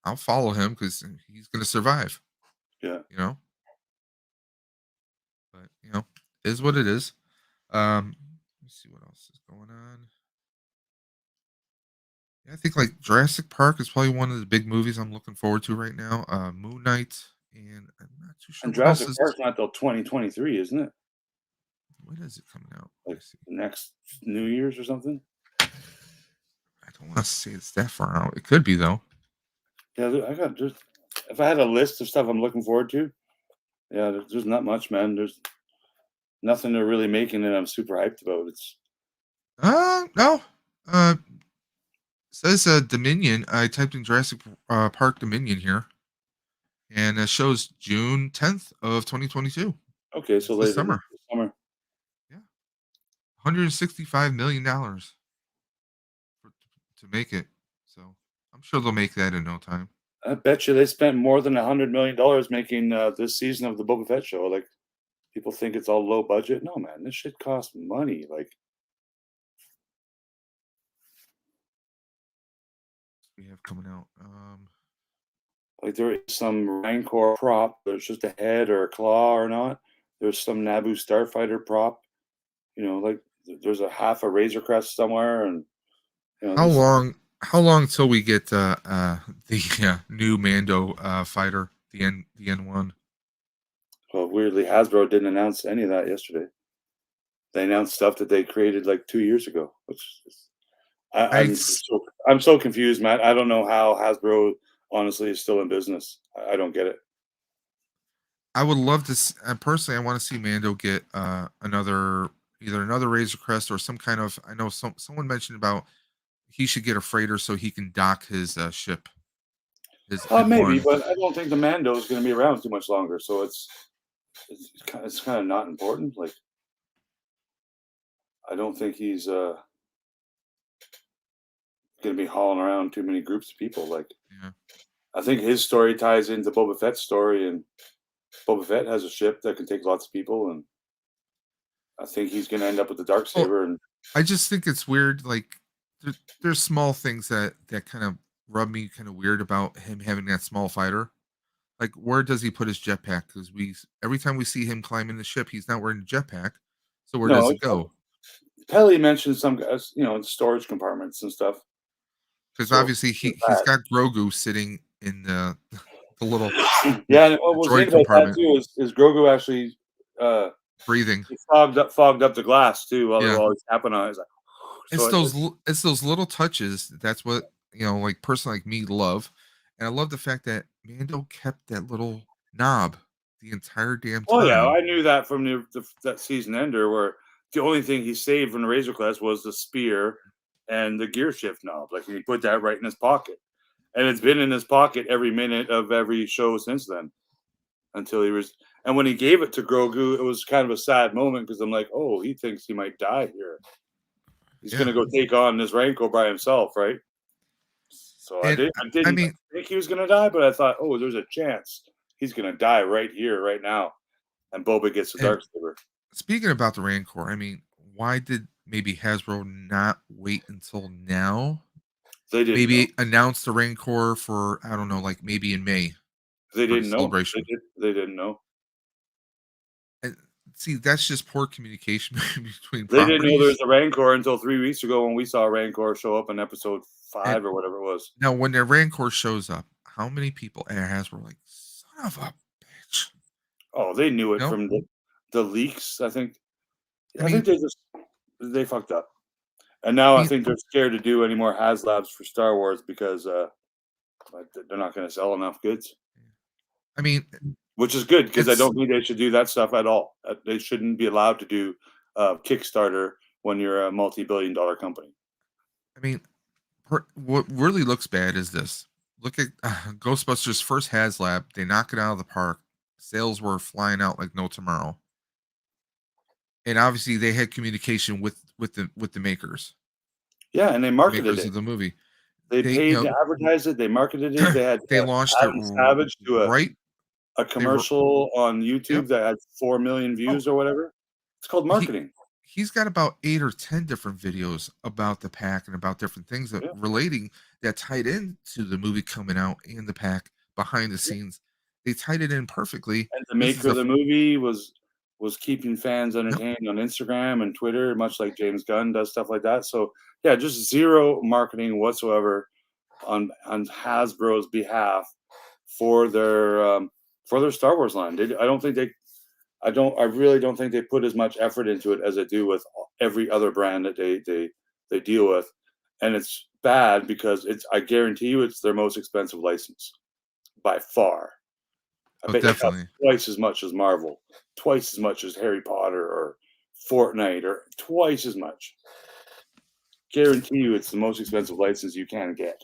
Speaker 1: I'll follow him because he's going to survive.
Speaker 3: Yeah.
Speaker 1: But is what it is. Let's see what else is going on. Yeah, I think like Jurassic Park is probably one of the big movies I'm looking forward to right now. Moon Knight, and I'm not too sure
Speaker 3: And
Speaker 1: what else
Speaker 3: Jurassic
Speaker 1: is.
Speaker 3: Park's not till 2023, isn't it?
Speaker 1: When is it coming out? Let
Speaker 3: Like
Speaker 1: me see.
Speaker 3: next New Year's or something.
Speaker 1: I don't want to say it's that far out. It could be though.
Speaker 3: Yeah, I got just. If I had a list of stuff I'm looking forward to, yeah, there's not much, man. There's nothing they're really making that I'm super hyped about. It's
Speaker 1: No. Uh, says Dominion. I typed in Jurassic Park Dominion here, and it shows June 10th of 2022.
Speaker 3: okay. So
Speaker 1: It's this
Speaker 3: later
Speaker 1: summer.
Speaker 3: this summer.
Speaker 1: Yeah, $165 million to make it. So I'm sure they'll make that in no time.
Speaker 3: I bet you they spent more than $100 million making this season of the Boba Fett show. Like, people think it's all low budget. No, man, this shit costs money. Like,
Speaker 1: We have coming out.
Speaker 3: there is some Rancor prop. There's just a head or a claw or not. There's some Naboo starfighter prop. Like there's a half a Razor Crest somewhere, and
Speaker 1: How
Speaker 3: this,
Speaker 1: long? How long till we get the new Mando fighter, the N1?
Speaker 3: well, weirdly, Hasbro didn't announce any of that yesterday. They announced stuff that they created like 2 years ago, which is I'm so confused, Matt. I don't know how Hasbro honestly is still in business. I don't get it.
Speaker 1: I would love to personally. I want to see Mando get either another Razor Crest or some kind of. I know someone mentioned about he should get a freighter so he can dock his ship.
Speaker 3: Maybe, but I don't think the Mando is going to be around too much longer. So it's kind of not important. Like, I don't think he's going to be hauling around too many groups of people. Like,
Speaker 1: yeah.
Speaker 3: I think his story ties into Boba Fett's story, and Boba Fett has a ship that can take lots of people, and I think he's going to end up with the Darksaber.
Speaker 1: Well,
Speaker 3: and
Speaker 1: I just think it's weird. Like, there's small things that kind of rub me kind of weird about him having that small fighter. Like, where does he put his jetpack? Because every time we see him climbing the ship, he's not wearing a jetpack. So where does it go?
Speaker 3: Pelly mentioned some guys, in storage compartments and stuff.
Speaker 1: Because obviously he's got Grogu sitting in the little
Speaker 3: yeah. And what was neat about that too is Grogu actually
Speaker 1: breathing.
Speaker 3: He fogged up the glass too while they were always tapping on it.
Speaker 1: It's those little touches. That's what like a person like me love, and I love the fact that Mando kept that little knob the entire damn time.
Speaker 3: Oh yeah, I knew that from that season ender where the only thing he saved from the Razor Crest was the spear and the gear shift knob. Like he put that right in his pocket, and it's been in his pocket every minute of every show since then, until he was. And when he gave it to Grogu, it was kind of a sad moment because I'm like, oh, he thinks he might die here. He's going to go take on this Rancor by himself, right? So I didn't think he was going to die, but I thought, oh, there's a chance he's going to die right here, right now. And Boba gets the Darksaber.
Speaker 1: Speaking about the Rancor, I mean, why did maybe Hasbro not wait until now?
Speaker 3: They didn't
Speaker 1: maybe announce the Rancor for, I don't know, like maybe in May.
Speaker 3: They didn't know. They didn't know.
Speaker 1: And see, that's just poor communication between
Speaker 3: They didn't know there was a Rancor until 3 weeks ago when we saw Rancor show up in episode 5 or whatever it was.
Speaker 1: Now, when the Rancor shows up, how many people at Hasbro were like, son of a bitch?
Speaker 3: Oh, they knew it from the leaks, I think. I think they fucked up. And now I think they're scared to do any more HasLabs for Star Wars because they're not going to sell enough goods.
Speaker 1: I mean,
Speaker 3: which is good because I don't think they should do that stuff at all. They shouldn't be allowed to do Kickstarter when you're a multi-billion-dollar company.
Speaker 1: I mean, what really looks bad is this. Look at Ghostbusters' first HasLab. They knock it out of the park. Sales were flying out like no tomorrow. And obviously, they had communication with the makers.
Speaker 3: Yeah, and they marketed
Speaker 1: it. The movie.
Speaker 3: They paid to advertise it. They marketed it. They had
Speaker 1: launched
Speaker 3: Adam Savage to a commercial on YouTube that had 4 million views or whatever. It's called marketing.
Speaker 1: He's got about 8 or 10 different videos about the pack and about different things that relating that tied into the movie coming out and the pack behind the scenes. They tied it in perfectly.
Speaker 3: And the maker of the movie was keeping fans entertained on Instagram and Twitter, much like James Gunn does stuff like that. So yeah, just zero marketing whatsoever on Hasbro's behalf for their Star Wars line. I really don't think they put as much effort into it as they do with every other brand that they deal with. And it's bad because I guarantee you it's their most expensive license by far. I bet definitely twice as much as Marvel, twice as much as Harry Potter or Fortnite, or twice as much. Guarantee you it's the most expensive license you can get.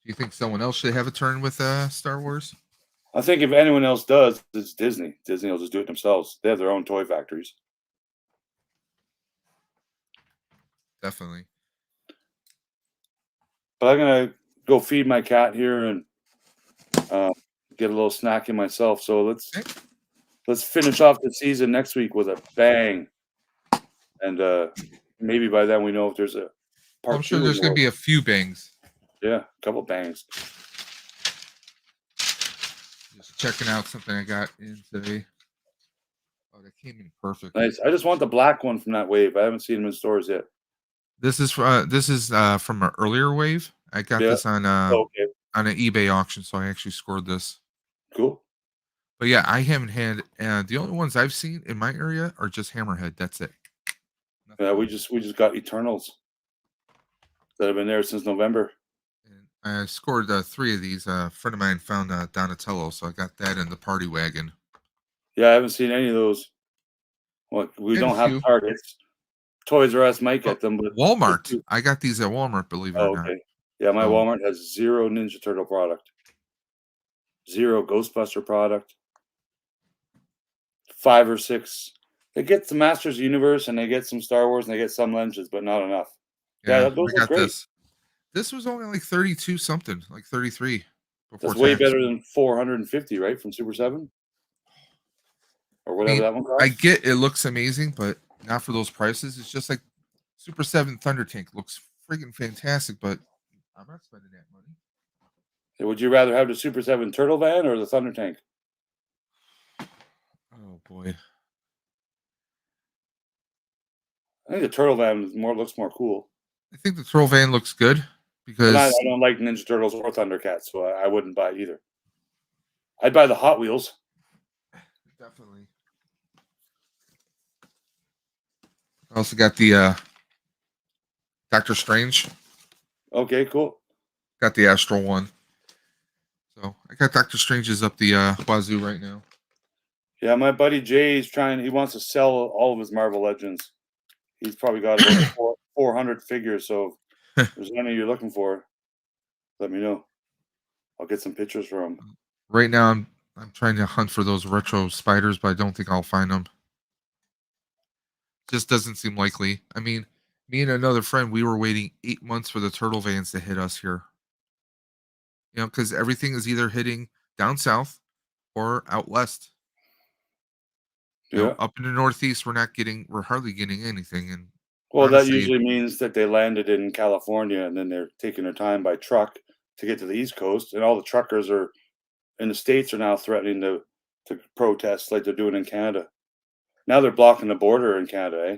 Speaker 1: Do you think someone else should have a turn with Star Wars?
Speaker 3: I think if anyone else does, it's Disney. Disney will just do it themselves. They have their own toy factories.
Speaker 1: Definitely.
Speaker 3: But I'm going to go feed my cat here and get a little snack in myself. So let's finish off the season next week with a bang. And maybe by then we know if there's a part.
Speaker 1: I'm sure there's going to be a few bangs.
Speaker 3: Yeah, a couple bangs.
Speaker 1: Just checking out something I got in today. Oh, that came in perfect.
Speaker 3: Nice. I just want the black one from that wave. I haven't seen them in stores yet.
Speaker 1: This is from an earlier wave. I got this on an eBay auction, so I actually scored this.
Speaker 3: Cool.
Speaker 1: But yeah, I haven't had the only ones I've seen in my area are just Hammerhead. That's it.
Speaker 3: Yeah, we just got Eternals that have been there since November.
Speaker 1: And I scored 3 of these. A friend of mine found Donatello, so I got that in the party wagon.
Speaker 3: Yeah, I haven't seen any of those. Well, we
Speaker 1: And a
Speaker 3: don't have
Speaker 1: few.
Speaker 3: Targets. Toys R Us might
Speaker 1: Oh,
Speaker 3: get them, but
Speaker 1: Walmart. I got these at Walmart, believe it or
Speaker 3: Oh,
Speaker 1: not.
Speaker 3: okay. Yeah, my
Speaker 1: So-
Speaker 3: Walmart has 0 Ninja Turtle product, 0 Ghostbuster product, 5 or 6. They get the Masters of the Universe and they get some Star Wars and they get some Legends, but not enough. Yeah,
Speaker 1: Yeah,
Speaker 3: those
Speaker 1: I
Speaker 3: are
Speaker 1: got
Speaker 3: great.
Speaker 1: this. This was only like 32 something, like 33 before
Speaker 3: That's way
Speaker 1: tax.
Speaker 3: better than 450, right? From Super 7 or whatever that one costs.
Speaker 1: I get it looks amazing, but not for those prices. It's just like Super 7 Thunder Tank looks freaking fantastic, but I'm not spending that money.
Speaker 3: Would you rather have the Super 7 Turtle Van or the Thunder Tank?
Speaker 1: Oh boy.
Speaker 3: I think the Turtle Van looks more cool.
Speaker 1: I think the Troll Van looks good because
Speaker 3: But I don't like Ninja Turtles or Thundercats, so I wouldn't buy either. I'd buy the Hot Wheels.
Speaker 1: definitely. I also got the Doctor Strange.
Speaker 3: Okay, cool.
Speaker 1: Got the Astral one. So I got Doctor Strange's up the wazoo right now.
Speaker 3: Yeah, my buddy Jay's he wants to sell all of his Marvel Legends. He's probably got about 400 figures, so if there's any you're looking for, let me know. I'll get some pictures for him.
Speaker 1: Right now I'm trying to hunt for those retro spiders, but I don't think I'll find them. Just doesn't seem likely. I mean, me and another friend, we were waiting 8 months for the turtle vans to hit us here. You know, because everything is either hitting down south or out west. You know,
Speaker 3: Yeah.
Speaker 1: up in the Northeast, we're hardly getting anything. And
Speaker 3: Well, that
Speaker 1: honestly,
Speaker 3: usually means that they landed in California and then they're taking their time by truck to get to the East Coast, and all the truckers are in the States are now threatening to protest like they're doing in Canada. Now they're blocking the border in Canada, eh?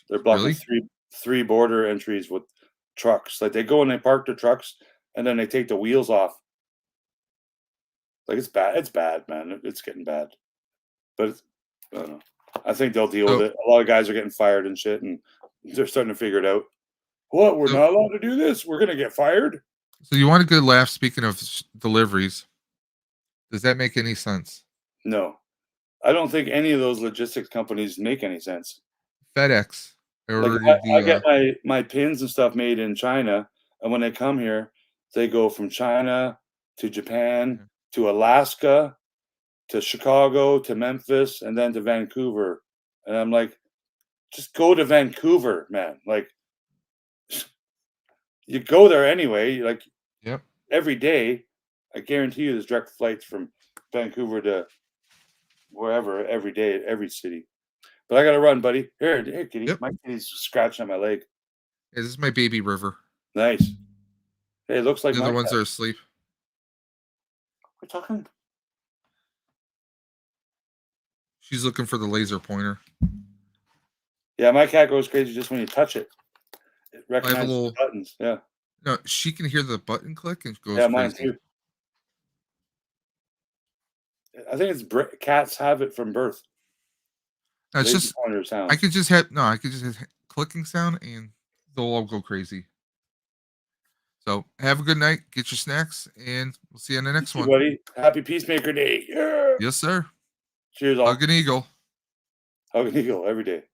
Speaker 3: They're blocking
Speaker 1: really?
Speaker 3: three border entries with trucks. Like they go and they park their trucks and then they take the wheels off. Like it's bad. It's bad, man. It's getting bad. But I don't know. I think they'll deal with it. A lot of guys are getting fired and shit, and they're starting to figure it out. What? We're not allowed to do this. We're gonna get fired.
Speaker 1: So you want a good laugh? Speaking of deliveries, does that make any sense?
Speaker 3: No, I don't think any of those logistics companies make any sense.
Speaker 1: FedEx.
Speaker 3: Like I get my pins and stuff made in China, and when they come here, they go from China to Japan to Alaska to Chicago to Memphis and then to Vancouver. And I'm like, just go to Vancouver, man. Like you go there anyway, like
Speaker 1: Yep.
Speaker 3: every day. I guarantee you there's direct flights from Vancouver to wherever every day, every city. But I gotta run, buddy. Here, kitty.
Speaker 1: Yep.
Speaker 3: My kitty's scratching on my leg.
Speaker 1: Yeah, this is my baby River.
Speaker 3: Nice. Hey, it looks like
Speaker 1: The
Speaker 3: my
Speaker 1: other ones
Speaker 3: cat.
Speaker 1: are asleep.
Speaker 3: We're talking.
Speaker 1: She's looking for the laser pointer.
Speaker 3: Yeah, my cat goes crazy just when you touch it. It recognizes
Speaker 1: little-
Speaker 3: the buttons. Yeah.
Speaker 1: No, she can hear the button click and goes
Speaker 3: Yeah, mine
Speaker 1: crazy.
Speaker 3: too. I think it's cats have it from birth.
Speaker 1: No, it's
Speaker 3: Laser
Speaker 1: just
Speaker 3: pointer sound.
Speaker 1: I could just have clicking sound and they'll all go crazy. So have a good night, get your snacks, and we'll see you on the next one.
Speaker 3: Buddy. Happy Peacemaker Day. Yeah.
Speaker 1: Yes, sir.
Speaker 3: Cheers, all.
Speaker 1: Hug an eagle.
Speaker 3: Hug an eagle every day.